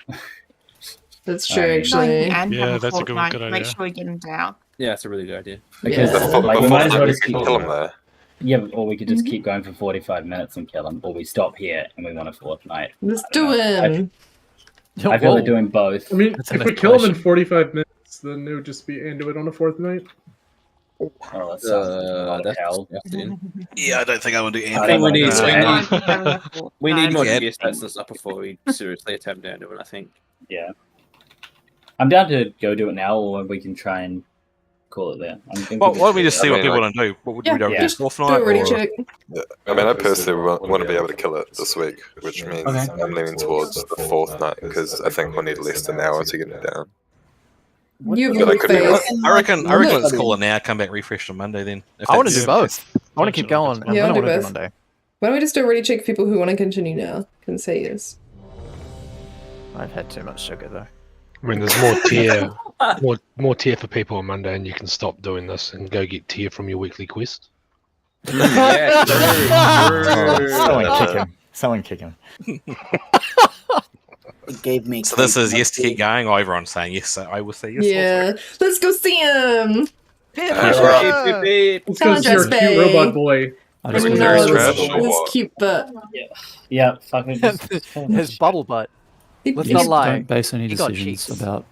Speaker 10: That's true, actually.
Speaker 8: And
Speaker 17: Yeah,
Speaker 8: have a
Speaker 17: that's a good
Speaker 8: fortnight. Make
Speaker 17: idea.
Speaker 8: sure we get him down.
Speaker 4: Yeah, it's a really good idea.
Speaker 3: because
Speaker 10: Yeah.
Speaker 3: like, we might as well just keep
Speaker 2: kill him there.
Speaker 3: Yeah, or we could just keep going for 45 minutes and kill him, or we stop here and we want a fourth night.
Speaker 10: Let's do him.
Speaker 3: I feel like doing both.
Speaker 16: I mean,
Speaker 5: That's
Speaker 16: if
Speaker 5: a
Speaker 16: we
Speaker 5: nice
Speaker 16: kill him in
Speaker 5: question.
Speaker 16: 45 minutes, then it would just be end of it on a fourth night.
Speaker 3: Oh, that sounds like a lot of
Speaker 4: That's
Speaker 3: hell.
Speaker 4: disgusting.
Speaker 6: Yeah, I don't think I want to do
Speaker 3: I
Speaker 6: anything.
Speaker 3: don't
Speaker 4: we need-
Speaker 3: wanna
Speaker 4: we need more
Speaker 6: Yeah.
Speaker 4: DPS stats and stuff before we seriously attempt down to it, I think.
Speaker 3: Yeah. I'm down to go do it now, or we can try and call it there. I'm thinking
Speaker 6: Well, why don't we just see what
Speaker 2: mean,
Speaker 6: people
Speaker 2: like-
Speaker 6: want to do? What would
Speaker 10: Yeah,
Speaker 6: we do?
Speaker 3: yeah.
Speaker 6: Just off
Speaker 10: Do
Speaker 6: night?
Speaker 10: a ready
Speaker 6: or-
Speaker 10: check.
Speaker 2: Yeah. I mean, I personally want to be able to kill it this week, which means
Speaker 3: Okay.
Speaker 2: I'm leaning towards the fourth night because I think we'll need at least an hour to get it down.
Speaker 10: You
Speaker 2: But I
Speaker 10: have
Speaker 2: could be wrong.
Speaker 10: faith.
Speaker 6: I reckon it's
Speaker 15: Look.
Speaker 6: cooler now. Come back refreshed on Monday then. If
Speaker 5: I want to
Speaker 6: that's-
Speaker 5: do both. I want to keep going. I'm
Speaker 10: Yeah, I'll
Speaker 5: gonna
Speaker 10: do
Speaker 5: want to do
Speaker 10: both.
Speaker 5: Monday.
Speaker 10: Why don't we just do a ready check? People who want to continue now can say yes.
Speaker 5: I've had too much sugar though.
Speaker 17: I mean, there's more tier, more tier for people on Monday, and you can stop doing this and go get tier from your weekly quest.
Speaker 4: Yeah,
Speaker 19: Someone kick him. Someone kick him.
Speaker 15: It gave me.
Speaker 6: So this is yes to keep going. Or everyone's saying yes. So I will say yes.
Speaker 10: Yeah. Let's go see him.
Speaker 16: Let's
Speaker 10: Come
Speaker 16: go
Speaker 10: on,
Speaker 16: see our
Speaker 10: Jasper.
Speaker 16: cute robot boy.
Speaker 1: I
Speaker 10: I
Speaker 1: just
Speaker 2: can
Speaker 10: know,
Speaker 2: carry
Speaker 10: this,
Speaker 2: trash or
Speaker 10: this
Speaker 2: what?
Speaker 10: cute butt.
Speaker 3: Yeah, fucking
Speaker 5: His bubble butt. Let's
Speaker 10: He's-
Speaker 5: not lie.
Speaker 1: Don't base any
Speaker 5: He got
Speaker 1: decisions
Speaker 5: cheeks.
Speaker 1: about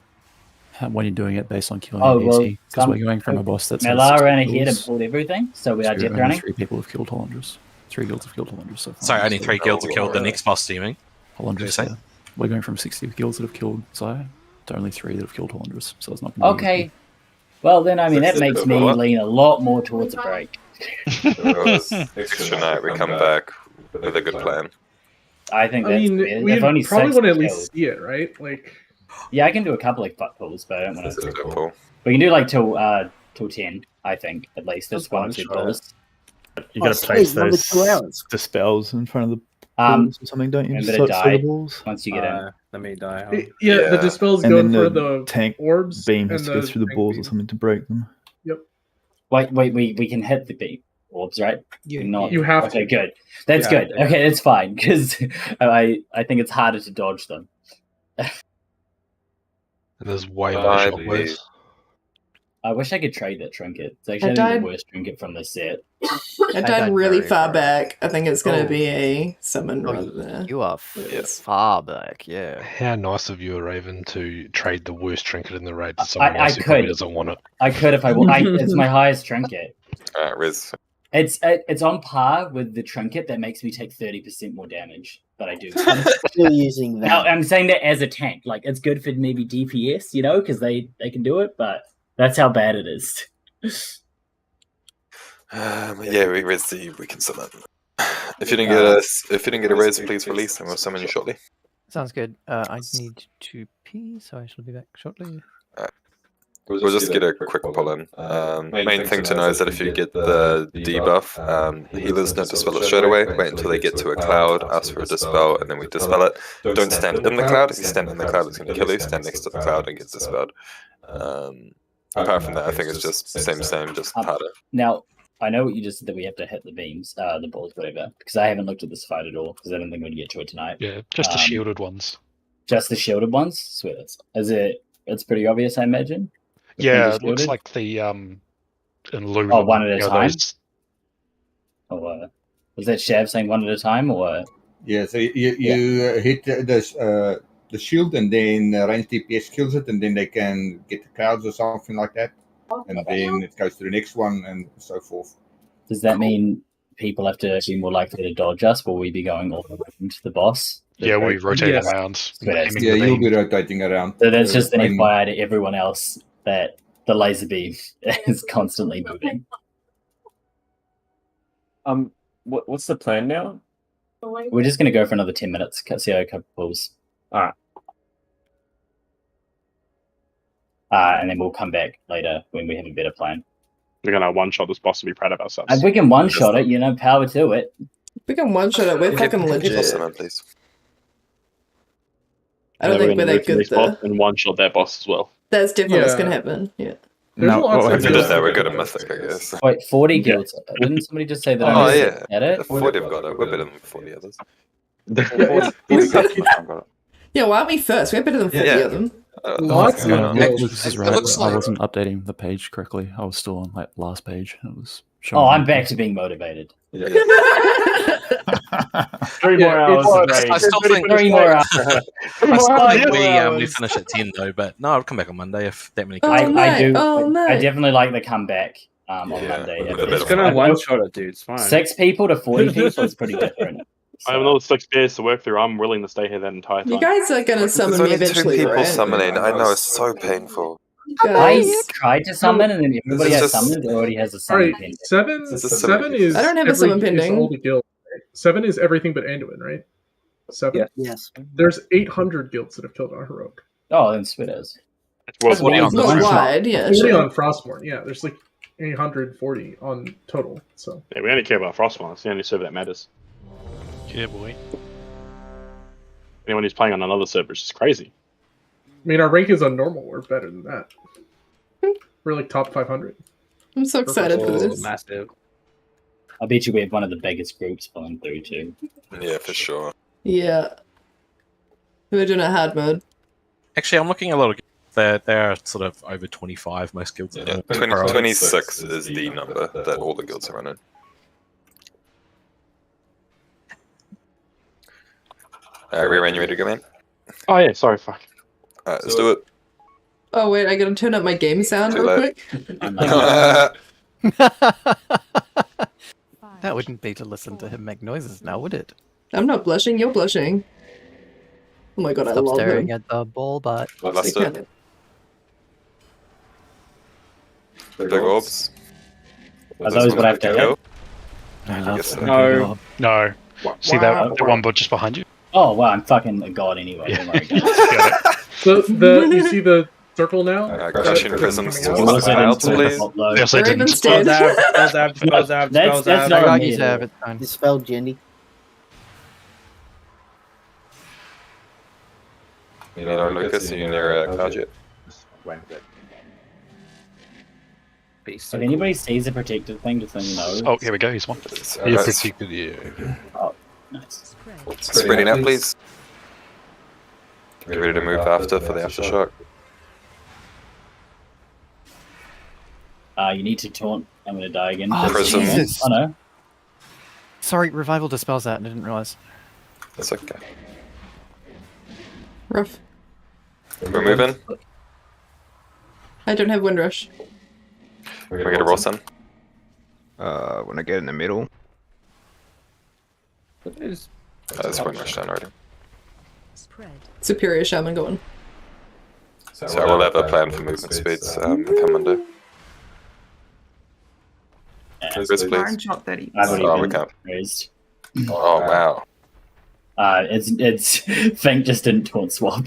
Speaker 1: when you're doing it based on killing
Speaker 3: Oh,
Speaker 1: an
Speaker 3: well,
Speaker 1: ET, because we're going from a boss that's
Speaker 3: Melar ran ahead and pulled everything, so we are death
Speaker 1: only
Speaker 3: running.
Speaker 1: 3 people have killed Hollanders. 3 guilds have killed Hollanders so far.
Speaker 6: Sorry, only
Speaker 1: So
Speaker 6: 3 guilds have killed the next boss. Do you mean?
Speaker 1: Hollanders,
Speaker 6: say?
Speaker 1: yeah. We're going from 60 guilds that have killed Zaya to only 3 that have killed Hollanders. So it's not going to be
Speaker 3: Okay. Well, then, I mean, that makes me lean a lot more towards a break.
Speaker 2: Extra night, we come back with a good plan.
Speaker 3: I think
Speaker 16: I
Speaker 3: that's
Speaker 16: mean,
Speaker 3: fair.
Speaker 16: we
Speaker 3: If only
Speaker 16: probably
Speaker 3: 6
Speaker 16: want to at
Speaker 3: killed.
Speaker 16: least see it, right? Like,
Speaker 3: Yeah, I can do a couple of butt pulls, but I don't want
Speaker 2: This is
Speaker 3: to.
Speaker 2: a good pull.
Speaker 3: We can do like till 10, I think, at least. That's 1 or 2 pulls.
Speaker 19: You got to
Speaker 15: sweet,
Speaker 19: place
Speaker 15: another
Speaker 19: those
Speaker 15: 2 hours.
Speaker 19: the spells in front of the
Speaker 3: Um,
Speaker 19: balls or something, don't you?
Speaker 3: remember to
Speaker 19: So
Speaker 3: die
Speaker 19: the balls.
Speaker 3: once you get in.
Speaker 4: Let me die.
Speaker 16: yeah,
Speaker 2: Yeah.
Speaker 16: the dispels
Speaker 19: And
Speaker 16: go
Speaker 19: then
Speaker 16: for
Speaker 19: the
Speaker 16: the
Speaker 19: tank
Speaker 16: orbs
Speaker 19: beam
Speaker 16: and
Speaker 19: has to go through the
Speaker 16: tank
Speaker 19: balls
Speaker 16: beam.
Speaker 19: or something to break them.
Speaker 3: Wait, we can hit the beam orbs, right? Not,
Speaker 16: You have
Speaker 3: okay,
Speaker 16: to.
Speaker 3: good. That's
Speaker 4: Yeah,
Speaker 3: good.
Speaker 4: yeah.
Speaker 3: Okay, that's fine, because I think it's harder to dodge them.
Speaker 17: And there's way more
Speaker 2: I
Speaker 17: shockwaves.
Speaker 3: I wish I could trade that trinket. It's actually
Speaker 10: died-
Speaker 3: the worst trinket from the set.
Speaker 10: I died really
Speaker 5: very
Speaker 10: far
Speaker 5: far
Speaker 10: back. I think it's going to
Speaker 5: Oh.
Speaker 10: be a summon
Speaker 5: Oh,
Speaker 10: rather than.
Speaker 5: you are far back, yeah.
Speaker 17: How nice of you, Raven, to trade the worst trinket in the raid to someone
Speaker 3: I
Speaker 17: else who probably
Speaker 3: could.
Speaker 17: doesn't want it.
Speaker 3: I could if I want. It's my highest trinket.
Speaker 2: Alright, Riz.
Speaker 3: It's on par with the trinket that makes me take 30% more damage, but I do.
Speaker 15: I'm still using that.
Speaker 3: Now, I'm saying that as a tank. Like, it's good for maybe DPS, you know, because they can do it, but that's how bad it is.
Speaker 2: Yeah, Riz, we can summon. If you didn't get a Riz, please release, and we'll summon you shortly.
Speaker 5: Sounds good. I need to pee, so I shall be back shortly.
Speaker 2: We'll just get a quick pull in. Main thing to know is that if you get the debuff, healers don't dispel it straight away. Wait until they get to a cloud, ask for a dispel, and then we dispel it. Don't stand in the cloud. If you stand in the cloud, it's going to kill you. Stand next to the cloud and gets dispelled. Apart from that, I think it's just same, just harder.
Speaker 3: Now, I know what you just said, that we have to hit the beams, the balls, whatever, because I haven't looked at this fight at all, because I don't think we're going to get to it tonight.
Speaker 17: Yeah, just the shielded ones.
Speaker 3: Just the shielded ones? Swear, it's pretty obvious, I imagine.
Speaker 17: Yeah, it looks like the illusion.
Speaker 3: Oh, one at a time?
Speaker 17: those-
Speaker 3: Or was that Shav saying one at a time, or?
Speaker 20: Yeah, so you hit the shield, and then range DPS kills it, and then they can get the clouds or something like that, and then it goes to the next one, and so forth.
Speaker 3: Does that mean people have to be more likely to dodge us? Will we be going all the way into the boss?
Speaker 17: Yeah, we rotate around.
Speaker 3: Swear,
Speaker 20: Yeah, you'll be rotating around.
Speaker 3: So that's just an
Speaker 20: I mean,
Speaker 3: FYI to everyone else that the laser beam is constantly moving.
Speaker 21: What's the plan now?
Speaker 3: We're just going to go for another 10 minutes, see how a couple pulls.
Speaker 21: Alright.
Speaker 3: And then we'll come back later when we have a better plan.
Speaker 21: We're gonna one-shot this boss and be proud of ourselves.
Speaker 3: And we can one-shot it, power to it.
Speaker 10: We can one shot it. We're fucking legit.
Speaker 2: Please.
Speaker 10: I don't think we're that good though.
Speaker 21: And one-shot that boss as well.
Speaker 10: That's definitely what's going to happen. Yeah.
Speaker 2: If we did that, we're good at Mythic, I guess.
Speaker 3: Wait, 40 guilds. Didn't somebody just say that?
Speaker 2: Oh,
Speaker 3: I
Speaker 2: yeah.
Speaker 3: At it?
Speaker 2: 40 have got it. We're better than 40 others.
Speaker 10: Yeah, why aren't we first? We're better than 40 of them.
Speaker 1: Lucas is right. I wasn't updating the page correctly. I was still on like last page. It was showing.
Speaker 3: Oh, I'm back to being motivated.
Speaker 21: 3 more hours.
Speaker 6: I still think
Speaker 3: 3 more hours.
Speaker 6: I still think we finish at 10 though, but no, I'll come back on Monday if that many.
Speaker 3: I do. I definitely like the comeback on Monday.
Speaker 4: It's gonna one-shot it, dude. It's fine.
Speaker 3: 6 people to 40 people is pretty different.
Speaker 21: I have another 6 beers to work through. I'm willing to stay here that entire time.
Speaker 10: You guys are going to summon me eventually,
Speaker 2: There's only 2 people
Speaker 10: right?
Speaker 2: summoning. I know, it's so painful.
Speaker 3: I tried to summon, and then everybody has summoned. It already has a summon pending.
Speaker 16: Seven is.
Speaker 10: I don't have a summon pending.
Speaker 16: All the guilds, right? 7 is everything but Anduin, right? 7.
Speaker 15: Yeah. Yes.
Speaker 16: There's 800 guilds that have killed on heroic.
Speaker 3: Oh, then Sweet is.
Speaker 21: Well,
Speaker 10: 40 on wide, yeah.
Speaker 16: 40
Speaker 10: Sure.
Speaker 16: on Frostmourne, yeah. There's like 840 on total. So
Speaker 21: yeah, we only care about Frostmourne. It's the only server that matters.
Speaker 17: Yeah, boy.
Speaker 21: Anyone who's playing on another server is just crazy.
Speaker 16: I mean, our rank is on normal. We're better than that. We're like top 500.
Speaker 10: I'm so excited for this.
Speaker 4: Massive.
Speaker 3: I bet you we have one of the biggest groups pulling through too.
Speaker 2: Yeah, for sure.
Speaker 10: Yeah. We're doing a hard mode.
Speaker 6: Actually, I'm looking a little. They're sort of over 25 most guilds.
Speaker 2: Yeah, 26 is the number that all the guilds are running. Rerun, you ready to go, man?
Speaker 21: Oh yeah, sorry, fuck.
Speaker 2: Alright, let's do it.
Speaker 10: Oh, wait, I gotta turn up my game sound
Speaker 2: Too
Speaker 10: real
Speaker 2: late.
Speaker 10: quick.
Speaker 5: That wouldn't be to listen to him make noises now, would it?
Speaker 10: I'm not blushing, you're blushing. Oh my god, I
Speaker 5: Stop
Speaker 10: love
Speaker 5: staring
Speaker 10: him.
Speaker 5: at the ball butt.
Speaker 2: Last it. Big orbs.
Speaker 3: Are those what I have to hit?
Speaker 17: No. See that one bot just behind you?
Speaker 3: Oh wow, I'm fucking a god anyway. Don't worry, guys.
Speaker 16: So you see the circle now?
Speaker 2: Crushing prisms
Speaker 3: What
Speaker 2: towards
Speaker 3: was
Speaker 2: the
Speaker 3: it in
Speaker 2: clouds, please.
Speaker 17: Yes, I didn't.
Speaker 10: Raven's dead.
Speaker 3: That's not on me.
Speaker 5: It's fine.
Speaker 15: Dispel Jenny.
Speaker 2: You know, Lucas, are you near cloud yet?
Speaker 3: If anybody sees a protected thing, just let me know.
Speaker 17: Oh, here we go. He's one. Yeah, protected. Yeah.
Speaker 3: Oh, nice.
Speaker 2: Spreading out, please. Get ready to move after for the aftershock.
Speaker 3: You need to taunt. I'm gonna die again.
Speaker 5: Oh, Jesus.
Speaker 3: Oh no.
Speaker 5: Sorry, revival dispels that. I didn't realize.
Speaker 2: That's okay.
Speaker 10: Rough.
Speaker 2: We're moving.
Speaker 10: I don't have Windrush.
Speaker 2: Can we get a Ross in?
Speaker 13: When I get in the middle.
Speaker 2: That's Windrush down already.
Speaker 10: Superior Shaman going.
Speaker 2: So we'll have a plan for movement speeds come Monday. Please, please. Oh, we can't.
Speaker 3: Raised.
Speaker 2: Oh, wow.
Speaker 3: It's Fink just didn't taunt swap.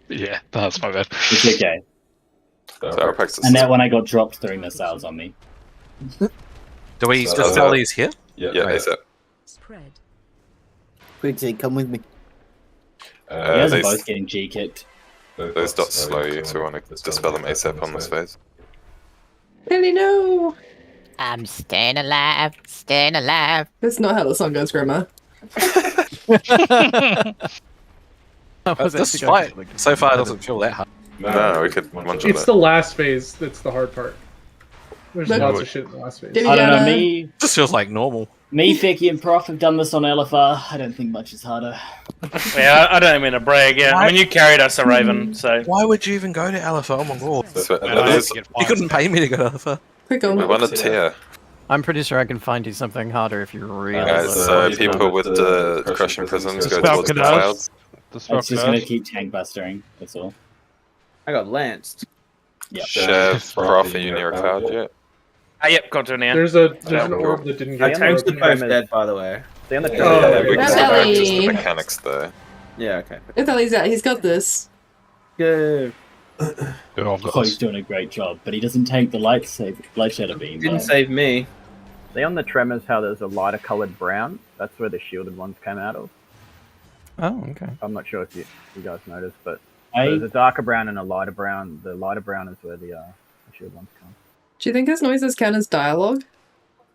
Speaker 17: Yeah, that's my bad.
Speaker 3: It's okay. And that one I got dropped throwing missiles on me.
Speaker 6: Do we dispel these here?
Speaker 2: Yeah, that's it.
Speaker 15: Quixie, come with me.
Speaker 3: You guys are both getting G-kicked.
Speaker 2: Those dots slow you, so we want to dispel them ASAP on this phase.
Speaker 10: Really no.
Speaker 5: I'm staying alive, staying alive.
Speaker 10: That's not how the song goes, Grandma.
Speaker 6: This fight so far doesn't feel that hard.
Speaker 2: No, we could one-shot
Speaker 16: It's
Speaker 2: it.
Speaker 16: the last phase that's the hard part. There's
Speaker 10: Look.
Speaker 16: lots of shit in the last phase.
Speaker 3: I don't know, me,
Speaker 6: This feels like normal.
Speaker 3: me, Fecky, and Prof have done this on LFR. I don't think much is harder.
Speaker 14: Yeah, I don't mean to brag. Yeah, I mean you carried us a Raven, so
Speaker 6: Why would you even go to Alpha? Oh my god.
Speaker 2: So,
Speaker 6: You couldn't pay me to go to Alpha.
Speaker 10: Quick on.
Speaker 2: we want a tier.
Speaker 5: I'm pretty sure I can find you something harder if you really
Speaker 2: Guys, people with the crushing prisms go towards the clouds.
Speaker 3: It's just gonna keep tank bustering, that's all.
Speaker 4: I got lanced.
Speaker 3: Yep.
Speaker 2: Chef, Prof, are you near a cloud yet?
Speaker 14: Yep, got to an end.
Speaker 16: There's an orb that didn't
Speaker 21: I
Speaker 16: get
Speaker 21: changed the
Speaker 16: broken.
Speaker 21: both dead, by the way. Stay on the
Speaker 2: We can
Speaker 10: That's
Speaker 2: go back just
Speaker 10: Ellie.
Speaker 2: the mechanics though.
Speaker 21: Yeah, okay.
Speaker 10: That's how he's at. He's got this.
Speaker 21: Good.
Speaker 3: Oh, he's doing a great job, but he doesn't take the light shadow beam.
Speaker 21: Didn't
Speaker 3: save
Speaker 4: me.
Speaker 21: See on the tremors how there's a lighter coloured brown? That's where the shielded ones came out of.
Speaker 5: Oh, okay.
Speaker 21: I'm not sure if you guys noticed, but
Speaker 3: I-
Speaker 21: there's a darker brown and a lighter brown. The lighter brown is where the shielded ones come.
Speaker 10: Do you think his noises count as dialogue?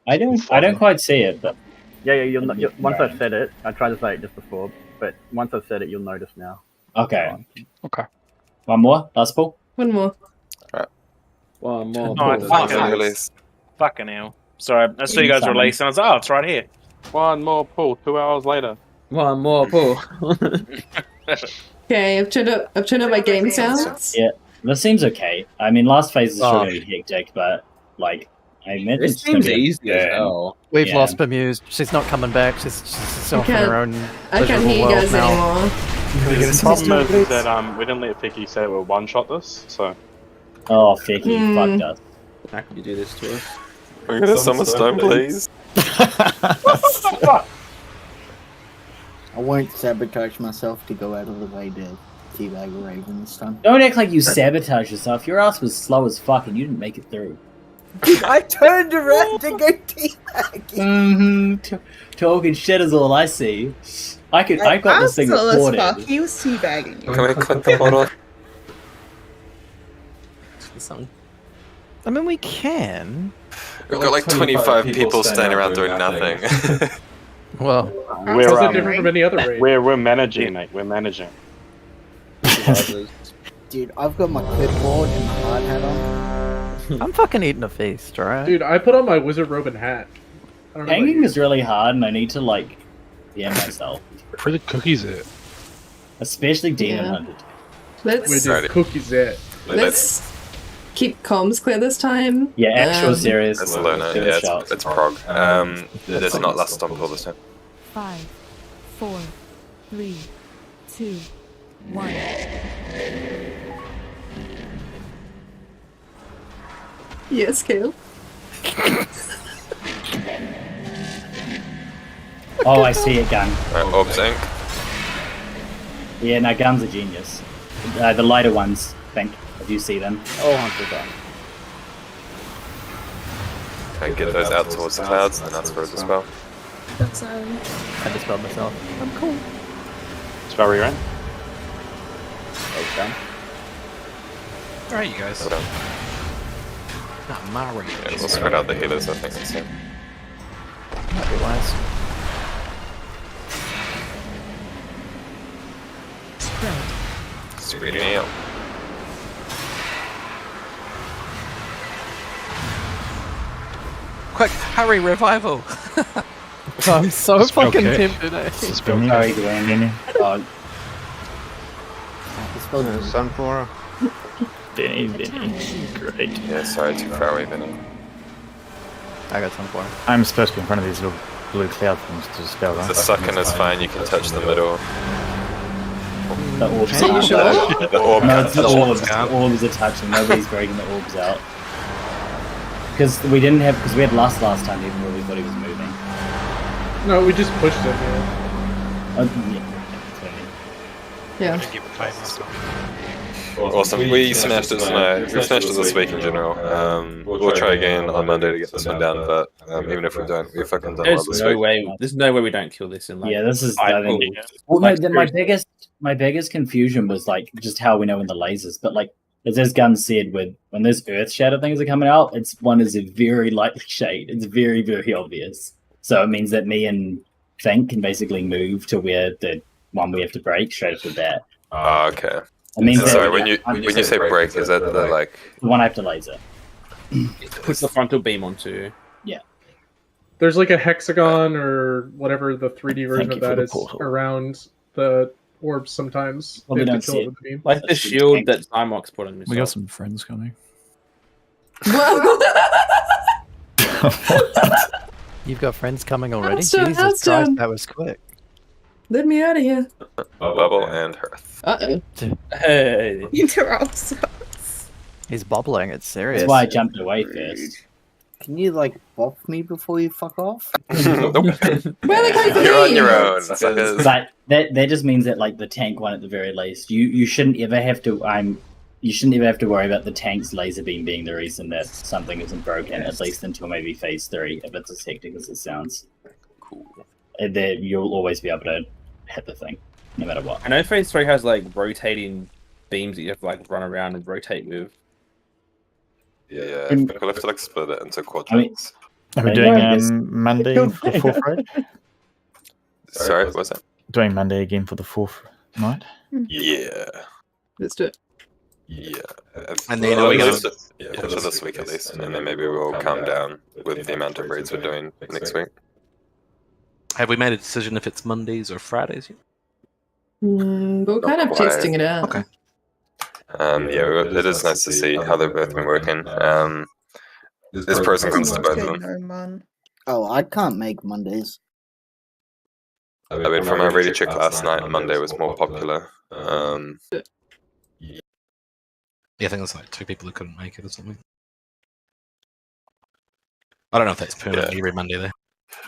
Speaker 3: I don't quite see it, but
Speaker 21: Yeah, you'll once I've said it, I tried to say it just before, but once I've said it, you'll notice now.
Speaker 3: okay.
Speaker 17: Okay.
Speaker 3: One more, last pull.
Speaker 10: One more.
Speaker 4: One more.
Speaker 14: Fucking hell. Sorry, I saw you guys release and I was like, oh, it's right here.
Speaker 21: One more pull. 2 hours later.
Speaker 4: One more pull.
Speaker 10: Okay, I've turned up my game sounds.
Speaker 3: Yeah, this seems okay. I mean, last phase is still gonna be hectic, but like, I meant
Speaker 4: This
Speaker 3: it's gonna
Speaker 4: seems
Speaker 3: be
Speaker 4: easy as
Speaker 3: burn.
Speaker 4: hell.
Speaker 5: We've
Speaker 3: Yeah.
Speaker 5: lost Bemused. She's not coming back. She's off in
Speaker 10: can't-
Speaker 5: her own
Speaker 10: I can't
Speaker 5: miserable
Speaker 10: hear you
Speaker 5: world
Speaker 10: guys
Speaker 5: now.
Speaker 10: anymore.
Speaker 21: The problem is that we didn't let Picky say we'll one shot this, so.
Speaker 3: Oh, Fecky, fucked us.
Speaker 4: How could you do this to us?
Speaker 2: We're gonna summon stone, please.
Speaker 15: I won't sabotage myself to go out of the way to teabag a Raven this time.
Speaker 3: Don't act like you sabotage yourself. Your ass was slow as fuck and you didn't make it through.
Speaker 15: I turned around to go teabag.
Speaker 3: Talking shit is all I see. I got this thing
Speaker 8: slow as
Speaker 3: recorded.
Speaker 8: fuck. He was teabagging you.
Speaker 2: Can we click the bottle?
Speaker 5: I mean, we can.
Speaker 2: We've got like 25 people standing around doing nothing.
Speaker 5: Well,
Speaker 16: How's that different from any other raid?
Speaker 21: We're managing, mate. We're managing.
Speaker 15: Dude, I've got my clipboard and my hard hat on.
Speaker 5: I'm fucking eating a feast, alright?
Speaker 16: Dude, I put on my wizard robe and hat. I don't know about
Speaker 3: Hanging
Speaker 16: you.
Speaker 3: is really hard and I need to like DM myself.
Speaker 17: Where the cookies at?
Speaker 3: Especially Demon
Speaker 10: Yeah.
Speaker 3: Hunted.
Speaker 10: Let's
Speaker 16: Where the cookies at?
Speaker 10: let's keep comms clear this time.
Speaker 3: Yeah, actual series.
Speaker 2: That's Luna,
Speaker 3: Give it a
Speaker 2: yeah,
Speaker 3: shot.
Speaker 2: it's prog. It's not last on pull this time.
Speaker 11: 5, 4, 3, 2, 1.
Speaker 10: Yes, Kale.
Speaker 3: Oh, I see it, Gun.
Speaker 2: Right, Orbs Inc.
Speaker 3: Yeah, no, Gun's a genius. The lighter ones, I think, if you see them.
Speaker 21: Oh, Hunter done.
Speaker 2: Okay, get those out towards the clouds, and that's for the spell.
Speaker 8: That's
Speaker 5: I dispelled myself. I'm cool.
Speaker 21: Spell reran. Done.
Speaker 6: Alright, you guys.
Speaker 2: Hold on.
Speaker 6: Not Mario.
Speaker 2: Yeah, we'll spread out the healers, I think, instead.
Speaker 5: Might be wise.
Speaker 2: Spread it out.
Speaker 6: Quick, hurry, revival!
Speaker 5: I'm so fucking
Speaker 17: okay.
Speaker 5: tempted. Eh?
Speaker 3: Sorry, Glenn. Oh,
Speaker 13: Sunflower.
Speaker 19: Benny, great.
Speaker 2: Yeah, sorry, too far away, Benny.
Speaker 5: I got some for him.
Speaker 19: I'm supposed to be in front of these little blue cloud things to spell, right?
Speaker 2: The sucking is fine, you can touch the middle.
Speaker 3: the orbs.
Speaker 10: Are you sure?
Speaker 2: The orb
Speaker 3: No,
Speaker 2: can't
Speaker 3: it's the
Speaker 2: touch
Speaker 3: orbs.
Speaker 2: it.
Speaker 3: The orbs are touching. Nobody's breaking the orbs out. Because we didn't have. Because we had last time, even though we thought he was moving.
Speaker 16: No, we just pushed him. Yeah.
Speaker 10: Yeah.
Speaker 2: Awesome. We smashed it tonight. We smashed it this week in general. We'll try again on Monday to get this one down, but even if we don't, we fucking done well
Speaker 4: There's
Speaker 2: this
Speaker 4: no
Speaker 2: week.
Speaker 4: way. There's no way we don't kill this in like.
Speaker 3: Yeah, this is.
Speaker 4: 5
Speaker 3: I think.
Speaker 4: pulls.
Speaker 3: Well, no,
Speaker 4: Like,
Speaker 3: my biggest confusion was like just how we know when the lasers, but like as this gun said, when those Earth Shatter things are coming out, one is a very lightly shade. It's very very obvious. So it means that me and Fink can basically move to where the one we have to break straight after that.
Speaker 2: Oh, okay.
Speaker 3: I mean,
Speaker 2: Sorry, when you say break, is that the like
Speaker 3: the one I have to laser?
Speaker 4: Put the frontal beam onto.
Speaker 3: Yeah.
Speaker 16: There's like a hexagon or whatever the 3D version
Speaker 19: Thank
Speaker 16: of
Speaker 19: you for
Speaker 16: that
Speaker 19: the
Speaker 16: is
Speaker 19: portal.
Speaker 16: around the orbs sometimes.
Speaker 3: Well,
Speaker 16: They
Speaker 3: we
Speaker 16: have
Speaker 3: don't
Speaker 16: to
Speaker 3: see
Speaker 16: kill it
Speaker 3: it.
Speaker 16: with the beam.
Speaker 4: Like the shield that Zymox put on himself.
Speaker 1: We got some friends coming.
Speaker 5: You've got friends coming already?
Speaker 10: Hearthstone,
Speaker 5: Jesus
Speaker 10: Hearthstone.
Speaker 5: Christ, that was quick.
Speaker 10: Let me out of here.
Speaker 2: Bubble and Hearth?
Speaker 10: Uh-oh.
Speaker 4: Hey.
Speaker 8: Interrupts.
Speaker 5: He's bobbling, it's serious.
Speaker 3: That's why I jumped away first.
Speaker 15: Can you like bop me before you fuck off?
Speaker 2: Nope.
Speaker 10: Where the guys
Speaker 2: You're on
Speaker 10: be?
Speaker 2: your own, suckers.
Speaker 3: But that just means that like the tank one at the very least, you shouldn't ever have to. You shouldn't ever have to worry about the tank's laser beam being the reason that something isn't broken. At least until maybe phase 3, if it's as hectic as it sounds.
Speaker 2: Cool.
Speaker 3: There, you'll always be able to hit the thing, no matter what.
Speaker 4: I know phase 3 has like rotating beams that you have to like run around and rotate with.
Speaker 2: Yeah,
Speaker 3: And-
Speaker 2: we'll have to like split it into quadrants.
Speaker 19: Are we
Speaker 3: I
Speaker 19: doing
Speaker 3: know this-
Speaker 19: Monday for the 4th raid?
Speaker 2: Sorry, what was that?
Speaker 19: Doing Monday again for the 4th night?
Speaker 2: Yeah.
Speaker 10: Let's do it.
Speaker 2: Yeah.
Speaker 6: And then are we gonna-
Speaker 2: for this week at least, and then maybe we'll calm down with the amount of raids we're doing next week.
Speaker 6: Have we made a decision if it's Mondays or Fridays yet?
Speaker 10: But we're kind of
Speaker 2: quite.
Speaker 10: testing it out.
Speaker 6: Okay.
Speaker 2: Yeah, it is nice to see how they've both been working. There's pros and cons to both of them.
Speaker 8: No, man.
Speaker 15: Oh, I can't make Mondays.
Speaker 2: I mean, from our ready check last night, Monday was more popular.
Speaker 6: Yeah, I think there's like 2 people who couldn't make it or something. I don't know if that's permanent every Monday though.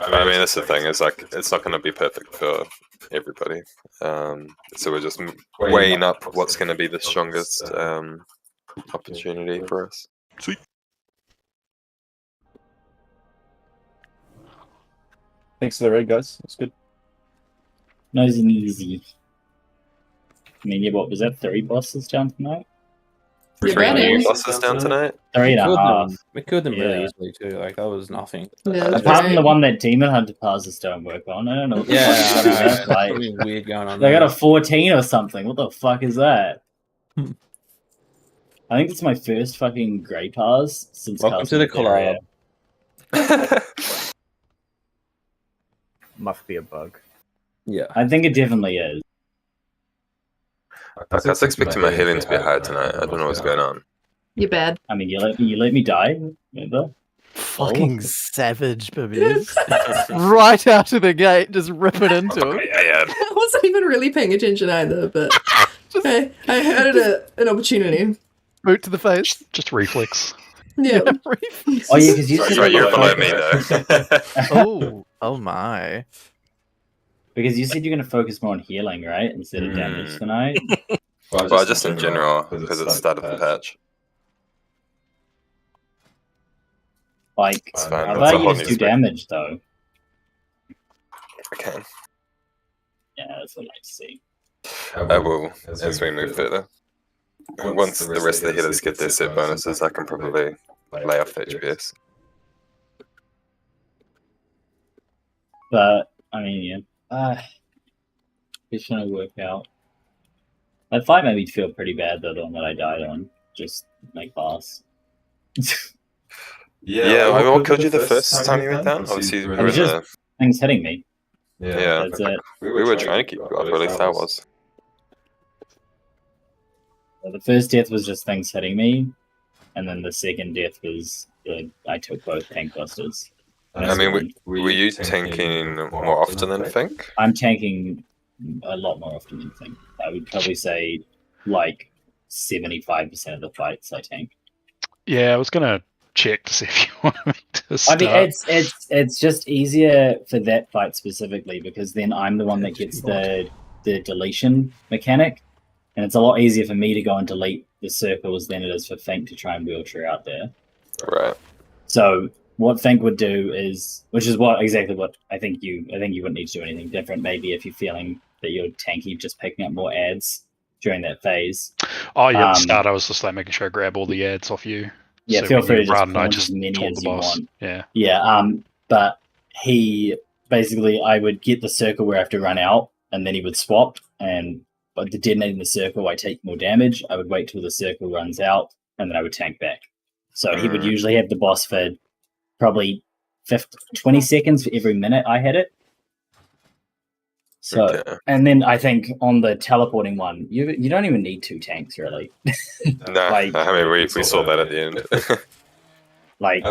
Speaker 2: I mean, that's the thing. Is like it's not going to be perfect for everybody. So we're just weighing up what's going to be the strongest opportunity for us.
Speaker 6: Sweet.
Speaker 18: Thanks for the raid, guys. That's good.
Speaker 3: Nice and easy. I mean, yeah, what was that? 3 bosses down tonight?
Speaker 10: You're
Speaker 2: 3
Speaker 10: ready.
Speaker 2: new bosses down tonight.
Speaker 3: 3 and a half.
Speaker 4: We killed them really
Speaker 3: Yeah.
Speaker 4: easily too. Like that was nothing.
Speaker 10: Yeah, that's
Speaker 3: Apart from
Speaker 10: right.
Speaker 3: the one that Demon Hunter passes don't work on, I don't know what the
Speaker 4: Yeah,
Speaker 3: fuck
Speaker 4: I
Speaker 3: is
Speaker 4: know.
Speaker 3: that. Like,
Speaker 4: Something weird going on.
Speaker 3: they
Speaker 4: there.
Speaker 3: got a 14 or something. What the fuck is that? I think it's my first fucking Grey Pass since
Speaker 4: Welcome to the
Speaker 3: Castle Area.
Speaker 4: collab.
Speaker 21: Must be a bug.
Speaker 4: Yeah.
Speaker 3: I think it definitely is.
Speaker 2: I was expecting my healing to be higher tonight. I don't know what's going on.
Speaker 10: You're bad.
Speaker 3: I mean, you let me die. Remember?
Speaker 5: Fucking savage, babies. Right out of the gate, just rip it into him.
Speaker 2: Yeah.
Speaker 10: I wasn't even really paying attention either, but I heard it an opportunity.
Speaker 5: Boot to the face.
Speaker 17: Just reflex.
Speaker 10: Yeah.
Speaker 3: Oh yeah, because you said
Speaker 2: Sorry,
Speaker 3: you
Speaker 2: you're
Speaker 3: were
Speaker 2: below
Speaker 3: gonna
Speaker 2: me though.
Speaker 5: Oh my.
Speaker 3: because you said you're going to focus more on healing, right, instead of damage tonight.
Speaker 2: Well, just in general, because it's the start of the patch.
Speaker 3: Like,
Speaker 2: It's fine,
Speaker 3: how
Speaker 2: that's a
Speaker 3: about you
Speaker 2: whole
Speaker 3: just
Speaker 2: new
Speaker 3: do
Speaker 2: spec.
Speaker 3: damage though?
Speaker 2: Okay.
Speaker 3: Yeah, that's what I like to see.
Speaker 2: I will as we move further. Once the rest of the healers get their set bonuses, I can probably lay off the HPS.
Speaker 3: But I mean, yeah, it's gonna work out. That fight made me feel pretty bad though, the one that I died on. Just like boss.
Speaker 2: Yeah, I mean, what killed you the first time you went down? Obviously, you were
Speaker 3: It was
Speaker 2: in
Speaker 3: just things hitting me.
Speaker 2: Yeah,
Speaker 3: That's it.
Speaker 2: we were trying to keep you up, or at least I was.
Speaker 3: The first death was just things hitting me, and then the second death was I took both tank busters.
Speaker 2: I mean, were you tanking more often than Fink?
Speaker 3: I'm tanking a lot more often than Fink. I would probably say like 75% of the fights I tank.
Speaker 17: Yeah, I was gonna check to see if you wanted me to start.
Speaker 3: I mean, it's just easier for that fight specifically because then I'm the one that gets the deletion mechanic, and it's a lot easier for me to go and delete the circles than it is for Fink to try and wheelchair out there.
Speaker 2: Right.
Speaker 3: So what Fink would do is, which is exactly what I think you wouldn't need to do anything different. Maybe if you're feeling that you're tanky, just picking up more ads during that phase.
Speaker 17: Oh yeah, at the start I was just like making sure I grab all the ads off you.
Speaker 3: Yeah,
Speaker 17: so
Speaker 3: feel
Speaker 17: when
Speaker 3: free
Speaker 17: you
Speaker 3: to just
Speaker 17: run, I
Speaker 3: point
Speaker 17: just
Speaker 3: as many
Speaker 17: taunt
Speaker 3: as
Speaker 17: the
Speaker 3: you
Speaker 17: boss.
Speaker 3: want.
Speaker 17: Yeah.
Speaker 3: Yeah, but he basically, I would get the circle where I have to run out, and then he would swap, and by detonating the circle, I take more damage. I would wait till the circle runs out, and then I would tank back. So he would usually have the boss for probably 20 seconds for every minute I had it. So, and then I think on the teleporting one, you don't even need 2 tanks really.
Speaker 2: No, I mean we saw that at the end.
Speaker 3: Like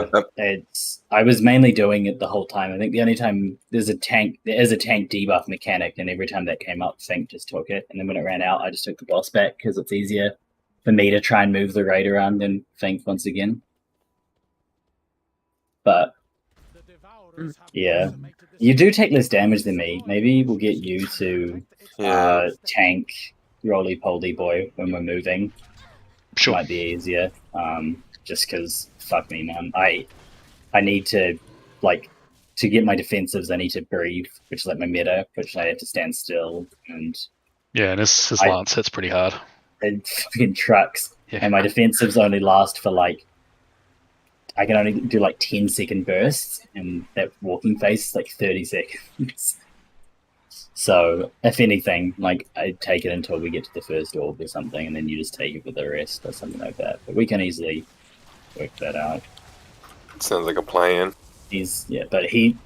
Speaker 3: I was mainly doing it the whole time. I think the only time there is a tank debuff mechanic, and every time that came up, Fink just took it, and then when it ran out, I just took the boss back because it's easier for me to try and move the raid around than Fink once again. But yeah, you do take less damage than me. Maybe we'll get you to tank roly poly boy when we're moving.
Speaker 17: Sure,
Speaker 3: might be easier. Just because fuck me, man. I need to to get my defensives. I need to breathe, which is like my meta, which I have to stand still and
Speaker 17: yeah, and his lance hits pretty hard.
Speaker 3: And fucking trucks, and my defensives only last for I can only do 10-second bursts, and that walking phase is 30 seconds. So, if anything, I take it until we get to the first orb or something, and then you just take it with the rest or something like that. But we can easily work that out.
Speaker 2: Sounds like a plan.
Speaker 3: But I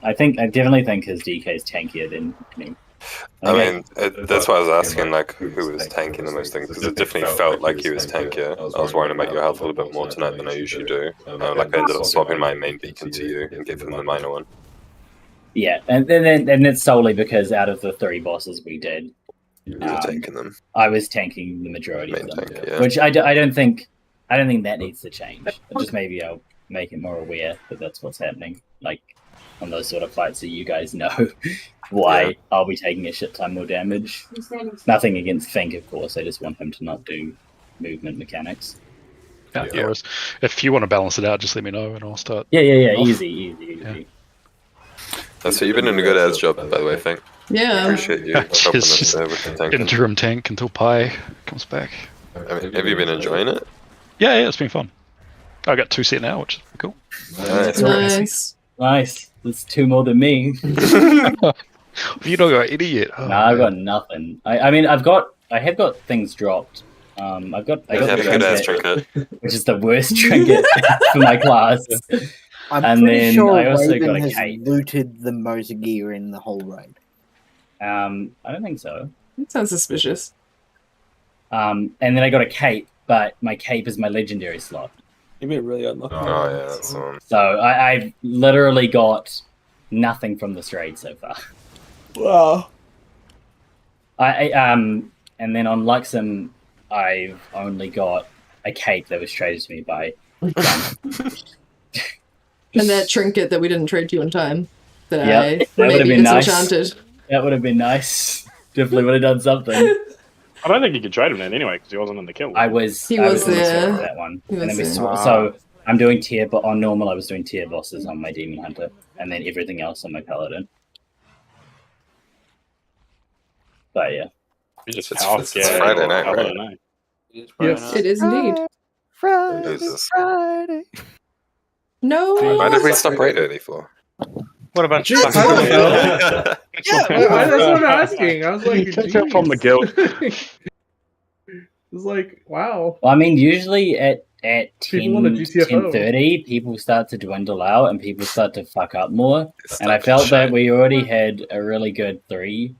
Speaker 3: definitely think his DK is tankier than me.
Speaker 2: I mean, that's why I was asking, who was tanking the most things, because it definitely felt like he was tankier. I was worrying about your health a little bit more tonight than I usually do. I ended up swapping my main beacon to you and gave him the minor one.
Speaker 3: Yeah, and it's solely because out of the 3 bosses we did,
Speaker 2: you were tanking them.
Speaker 3: I was tanking the majority of them, which I don't think that needs to change. Just maybe I'll make it more aware that that's what's happening. On those sort of fights, so you guys know why I'll be taking a shit ton more damage. Nothing against Fink, of course. I just want him to not do movement mechanics.
Speaker 17: Yeah. If you want to balance it out, just let me know and I'll start.
Speaker 3: Yeah. Easy.
Speaker 2: So you've been doing a good ads job, by the way, Fink.
Speaker 10: Yeah.
Speaker 2: Appreciate you helping us
Speaker 17: Just
Speaker 2: there with the tanking.
Speaker 17: interim tank until Pi comes back.
Speaker 2: I mean, have you been enjoying it?
Speaker 17: Yeah, it's been fun. I got 2 set now, which is cool.
Speaker 3: Nice. That's 2 more than me.
Speaker 17: You don't got any yet.
Speaker 3: Oh, I've got nothing. I mean, I have got things dropped. I got
Speaker 2: a good ass trinket,
Speaker 3: which is the worst trinket for my class.
Speaker 15: I'm pretty sure Raven has looted the most gear in the whole raid.
Speaker 3: I don't think so.
Speaker 10: That sounds suspicious.
Speaker 3: And then I got a cape, but my cape is my legendary slot.
Speaker 14: You've been really unlucky.
Speaker 2: Oh yeah, that's the one.
Speaker 3: So I've literally got nothing from this raid so far.
Speaker 14: Wow.
Speaker 3: And then on Luxem, I've only got a cape that was traded to me by.
Speaker 10: And that trinket that we didn't trade to you in time. That
Speaker 3: that would have been nice.
Speaker 10: Enchanted.
Speaker 3: That would have been nice. Definitely would have done something.
Speaker 14: I don't think you could trade him then anyway because he wasn't in the kill.
Speaker 3: He was
Speaker 10: there.
Speaker 3: That one. And then so I'm doing tier, but on normal I was doing tier bosses on my Demon Hunter, and then everything else on my Paladin. But yeah,
Speaker 2: it's Friday night, right?
Speaker 10: Yes, it is indeed.
Speaker 3: Friday.
Speaker 10: No.
Speaker 2: Why did we stop raid early for?
Speaker 14: What about
Speaker 9: you? That's what I'm asking. I was like,
Speaker 17: catch up from the guild.
Speaker 9: It's like, wow.
Speaker 3: Well, I mean, usually at at
Speaker 16: People want a
Speaker 3: 10,
Speaker 16: GTFO.
Speaker 3: 10:30, people start to dwindle out and people start to fuck up more. And I
Speaker 2: to
Speaker 3: felt that
Speaker 2: shine.
Speaker 3: we already had a really good 3.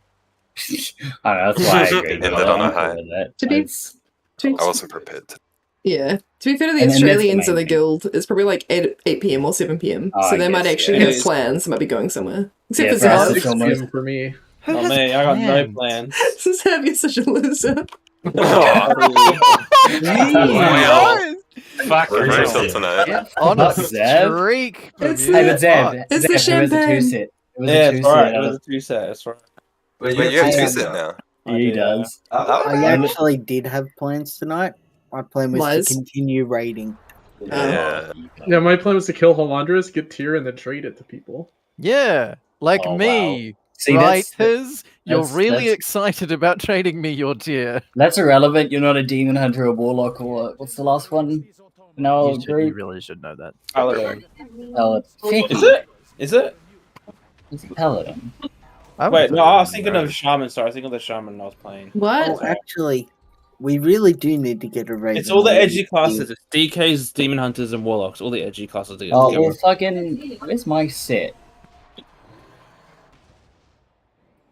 Speaker 3: I don't know, that's why I agreed with
Speaker 2: Ended
Speaker 3: it.
Speaker 2: on a
Speaker 3: I'm cool
Speaker 2: high.
Speaker 3: with that.
Speaker 10: To be-
Speaker 3: It's-
Speaker 2: I wasn't prepared to.
Speaker 10: Yeah. To be fair to the
Speaker 3: And that's the
Speaker 10: Australians of
Speaker 3: main
Speaker 10: the
Speaker 3: thing.
Speaker 10: guild, it's probably like 8 p.m. or 7 p.m.
Speaker 3: Oh,
Speaker 10: so
Speaker 3: I
Speaker 10: they might
Speaker 3: guess,
Speaker 10: actually
Speaker 3: yeah.
Speaker 10: have plans. They might be going somewhere. Except
Speaker 3: Yeah,
Speaker 10: for
Speaker 3: for us,
Speaker 10: Zev.
Speaker 3: it's almost-
Speaker 16: 6 p.m. for me.
Speaker 14: Not me. I got no plans.
Speaker 10: Zev, you're such a loser.
Speaker 14: Well, fuck
Speaker 2: We're
Speaker 14: yourself.
Speaker 2: Rachel tonight.
Speaker 5: Get on a
Speaker 3: Zev.
Speaker 5: streak.
Speaker 10: It's
Speaker 3: Hey,
Speaker 10: the,
Speaker 3: but Zev,
Speaker 10: it's
Speaker 3: Zev,
Speaker 10: the
Speaker 3: it was a
Speaker 10: champagne.
Speaker 3: 2-set. It was
Speaker 14: Yeah,
Speaker 3: a
Speaker 14: it's
Speaker 3: 2-set.
Speaker 14: right. It
Speaker 3: out
Speaker 14: was
Speaker 3: of-
Speaker 14: a 2-set. That's right.
Speaker 2: Wait, you have 2-set now.
Speaker 3: He does.
Speaker 15: I actually did have plans tonight. My plan was
Speaker 10: Lies.
Speaker 15: to continue raiding.
Speaker 2: Yeah.
Speaker 16: Yeah, my plan was to kill Halandras, get tier, and then trade it to people.
Speaker 5: Yeah, like
Speaker 3: Oh,
Speaker 5: me.
Speaker 3: wow. See,
Speaker 5: right,
Speaker 3: that's-
Speaker 5: Tiz? You're
Speaker 3: that's-
Speaker 5: really
Speaker 3: that's-
Speaker 5: excited about trading me your tier.
Speaker 3: That's irrelevant. You're not a demon hunter, a warlock, or what's the last one? No,
Speaker 5: You really should know that.
Speaker 14: Paladin.
Speaker 3: Paladin.
Speaker 14: Is it? Is it?
Speaker 3: It's a paladin.
Speaker 14: Wait, no, I was thinking of Shaman. Sorry, I was thinking of the Shaman I was playing.
Speaker 10: What?
Speaker 15: Oh, actually, we really do need to get a raid.
Speaker 14: It's all the edgy classes. It's DKs, Demon Hunters, and Warlocks. All the edgy classes.
Speaker 3: Oh, well, fucking. Where's my set?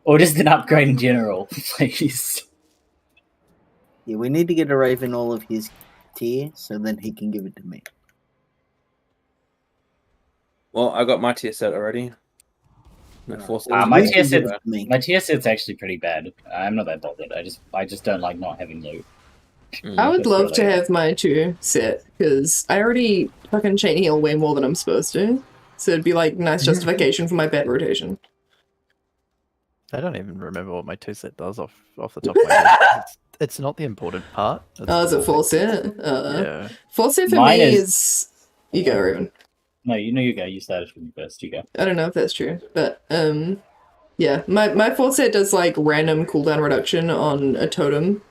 Speaker 3: Or just an upgrade in general, please.
Speaker 15: Yeah, we need to get a Raven all of his tier, so then he can give it to me.
Speaker 14: Well, I got my tier set already. My
Speaker 3: tier set's actually pretty bad. I'm not that bothered. I just don't like not having loot.
Speaker 10: I would
Speaker 3: That's
Speaker 10: love to
Speaker 3: really-
Speaker 10: have my 2 set because I already fucking chain heal way more than I'm supposed to. So it'd be like nice justification for my bad rotation.
Speaker 5: I don't even remember what my 2-set does off the top of my head. It's not the important part. It's
Speaker 10: Oh, is
Speaker 5: the
Speaker 10: it 4
Speaker 5: whole
Speaker 10: set?
Speaker 5: Yeah.
Speaker 10: 4 set for
Speaker 3: Mine
Speaker 10: me
Speaker 3: is-
Speaker 10: is. You go, Raven.
Speaker 3: No, you go. You started from first. You go.
Speaker 10: I don't know if that's true, but yeah, my 4 set does like random cooldown reduction on a totem,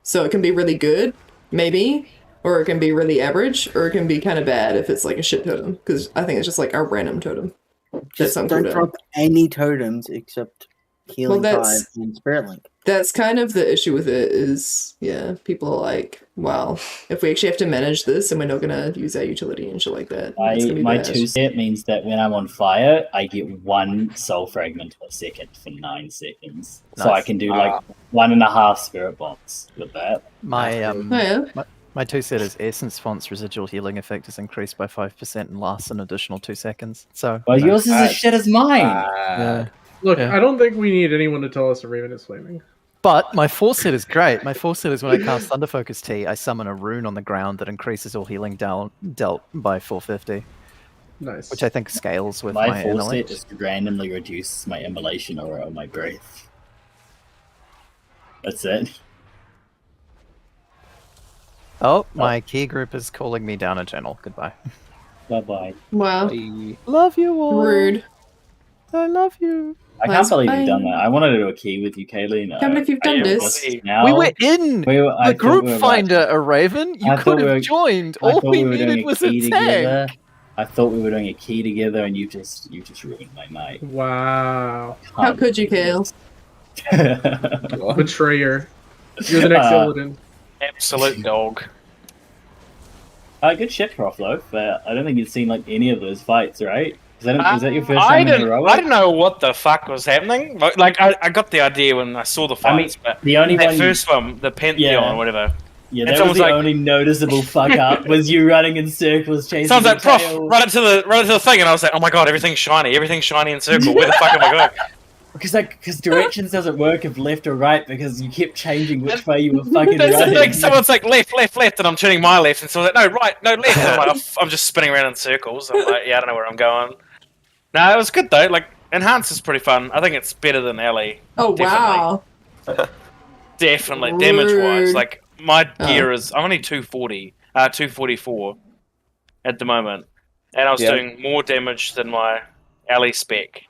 Speaker 10: so it can be really good, maybe, or it can be really average, or it can be kind of bad if it's like a shit totem, because I think it's just like a random totem.
Speaker 15: Just
Speaker 10: That's
Speaker 15: don't
Speaker 10: cooldown.
Speaker 15: drop any totems except Healing
Speaker 10: that's-
Speaker 15: Tide and Spirit Link.
Speaker 10: That's kind of the issue with it is, yeah, people are like, wow, if we actually have to manage this and we're not going to use our utility and shit like that, it's gonna be
Speaker 3: My
Speaker 10: bad.
Speaker 3: 2-set means that when I'm on fire, I get 1 soul fragment per second for 9 seconds. So I
Speaker 5: Nice.
Speaker 3: can do like 1.5 spirit bombs with that.
Speaker 5: My
Speaker 10: Oh, yeah.
Speaker 5: my 2-set is Essence Font's residual healing effect is increased by 5% and lasts an additional 2 seconds. So
Speaker 3: Well,
Speaker 5: you know,
Speaker 3: yours is as shit as mine.
Speaker 5: yeah.
Speaker 16: Look,
Speaker 5: Yeah.
Speaker 16: I don't think we need anyone to tell us a Raven is flaming.
Speaker 5: But my 4-set is great. My 4-set is when I cast Thunder Focus T, I summon a rune on the ground that increases all healing dealt by 450.
Speaker 16: Nice.
Speaker 5: Which I think scales with
Speaker 3: My
Speaker 5: my
Speaker 3: 4-set
Speaker 5: intellect.
Speaker 3: just randomly reduces my immolation aura on my breath. That's it.
Speaker 5: Oh, my key group is calling me down a channel. Goodbye.
Speaker 3: Bye-bye.
Speaker 10: Wow.
Speaker 5: Love you all.
Speaker 10: Rude.
Speaker 5: I love you.
Speaker 3: I can't believe you've done that. I wanted to do a key with you, Kayleen.
Speaker 10: Can't believe you've done this.
Speaker 3: Now,
Speaker 5: We were in
Speaker 3: I
Speaker 5: the
Speaker 3: thought
Speaker 5: group
Speaker 3: we were
Speaker 5: finder, a Raven. You
Speaker 3: I
Speaker 5: could
Speaker 3: thought we
Speaker 5: have
Speaker 3: were-
Speaker 5: joined.
Speaker 3: I
Speaker 5: All
Speaker 3: thought
Speaker 5: we
Speaker 3: were doing
Speaker 5: needed was a
Speaker 3: key
Speaker 5: tank.
Speaker 3: together. I thought we were doing a key together, and you just ruined my night.
Speaker 16: Wow.
Speaker 10: How could you, Kale?
Speaker 16: Betrayer. You're the next Illidan.
Speaker 14: Absolute dog.
Speaker 3: Good shit, Croflo, but I don't think you've seen like any of those fights, right? Was that your first
Speaker 14: I
Speaker 3: time in
Speaker 14: didn't.
Speaker 3: heroic?
Speaker 14: I didn't know what the fuck was happening. But, like, I got the idea when I saw the fights. but
Speaker 3: the only
Speaker 14: that
Speaker 3: one-
Speaker 14: first one, the Pantheon or whatever.
Speaker 3: Yeah,
Speaker 14: and
Speaker 3: that was
Speaker 14: someone's
Speaker 3: the
Speaker 14: like,
Speaker 3: only noticeable fuck up was you running in circles chasing.
Speaker 14: someone's like,
Speaker 3: the
Speaker 14: Prof,
Speaker 3: tail.
Speaker 14: run into the thing, and I was like, oh my god, everything's shiny in circle. Where the fuck am I going?
Speaker 3: Because directions doesn't work if left or right because you kept changing which way you were fucking
Speaker 14: That's the
Speaker 3: running.
Speaker 14: thing. Someone's like left, and I'm turning my left, and someone's like, no, right, no, left. And I'm like, I'm just spinning around in circles. I'm like, yeah, I don't know where I'm going. No, it was good though. Like, Enhance is pretty fun. I think it's better than Ellie.
Speaker 10: Oh, wow.
Speaker 14: Definitely, damage-wise.
Speaker 10: Rude.
Speaker 14: Like, my
Speaker 10: Oh.
Speaker 14: gear is... I'm only 244 at the moment. And I was
Speaker 4: Yeah.
Speaker 14: doing more damage than my Ellie spec.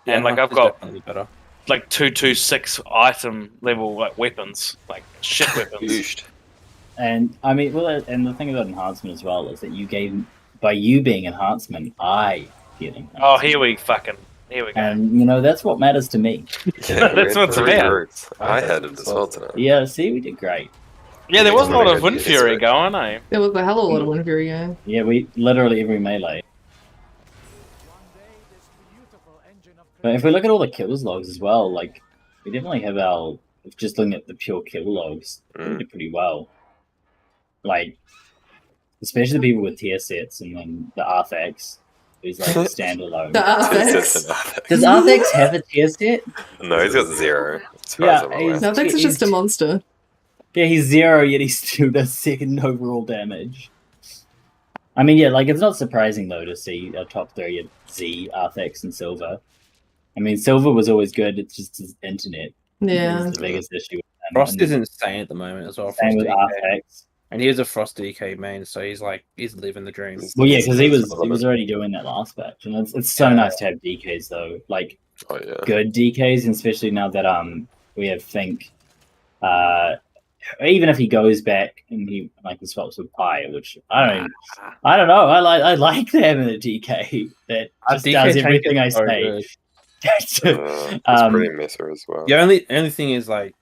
Speaker 4: Yeah,
Speaker 14: And, like, I've
Speaker 4: it's
Speaker 14: got,
Speaker 4: definitely better.
Speaker 14: like, 226 item level, like, weapons. Like, shit weapons.
Speaker 3: And I mean, well, and the thing about enhancement as well is that you gave, by you being enhancement, I get enhancement.
Speaker 14: Oh, here we go.
Speaker 3: And you know that's what matters to me.
Speaker 2: Yeah, we
Speaker 14: That's
Speaker 2: had
Speaker 14: what it's
Speaker 2: 3
Speaker 14: about.
Speaker 2: roots. I had it as well tonight.
Speaker 3: Yeah, see, we did great.
Speaker 14: Yeah, there was a lot
Speaker 2: really
Speaker 14: of
Speaker 2: good
Speaker 14: Wind Fury going, eh?
Speaker 10: There was a hell of a lot of Wind Fury going.
Speaker 3: Yeah, we literally every melee. But if we look at all the kills logs as well, like we definitely have our just looking at the pure kill logs, we did pretty well. Like especially the people with tier sets and then the Arthax who's like standalone.
Speaker 10: The Arthax.
Speaker 3: Does Arthax have a tier set?
Speaker 2: No, he's got 0. As far
Speaker 3: Yeah,
Speaker 2: as I'm aware.
Speaker 10: Arthax is just a monster.
Speaker 3: Yeah, he's 0, yet he still does 2nd overall damage. I mean, yeah, like it's not surprising though to see our top 3 of Z, Arthax, and Silver. I mean, Silver was always good. It's just his internet.
Speaker 10: Yeah,
Speaker 3: is the biggest issue. With him.
Speaker 4: Frost is insane at the moment as well.
Speaker 3: Same with
Speaker 4: DK.
Speaker 3: Arthax.
Speaker 4: And he is a Frost DK main, so he's living the dream.
Speaker 3: Well, yeah, because he was already doing that last batch, and it's so nice to have DKs though, like good DKs, and especially now that we have Think. Even if he goes back and he like the swaps with Pi, which I don't know. I like them in a DK that just does everything I say.
Speaker 2: It's pretty meta as well.
Speaker 4: The only thing is like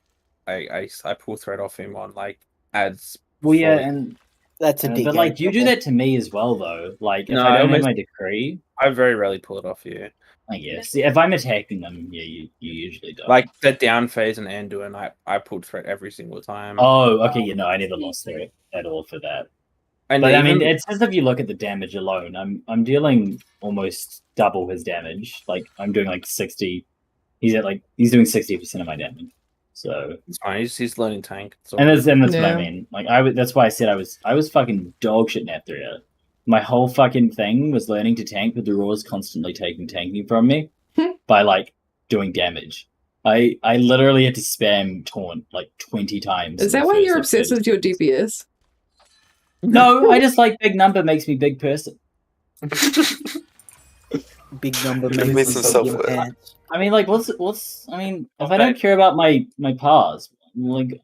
Speaker 4: I pull thread off him on like ads.
Speaker 3: Well, yeah, and
Speaker 15: that's a DK.
Speaker 3: But like you do that to me as well, though. Like if I don't have my decree,
Speaker 4: I very rarely pull it off you.
Speaker 3: I guess if I'm attacking them, yeah, you usually don't.
Speaker 4: Like the down phase and Anduin, I pulled threat every single time.
Speaker 3: Oh, okay, I never lost threat at all for that.
Speaker 4: And
Speaker 3: but I mean, it's just if you look at the damage alone, I'm dealing almost double his damage. Like I'm doing like 60. He's doing 60% of my damage. So
Speaker 4: it's fine. He's learning tank.
Speaker 3: And that's what I mean. Like that's why I said I was fucking dog shit in that area. My whole fucking thing was learning to tank, but the Raws constantly taking tanking from me by like doing damage. I literally had to spam taunt like 20 times.
Speaker 10: Is that why you're obsessed with your DPS?
Speaker 3: No, I just like big number makes me big person.
Speaker 15: Big number
Speaker 2: makes me self-aware.
Speaker 3: I mean, like, what's? I mean, if I don't care about my pars, like,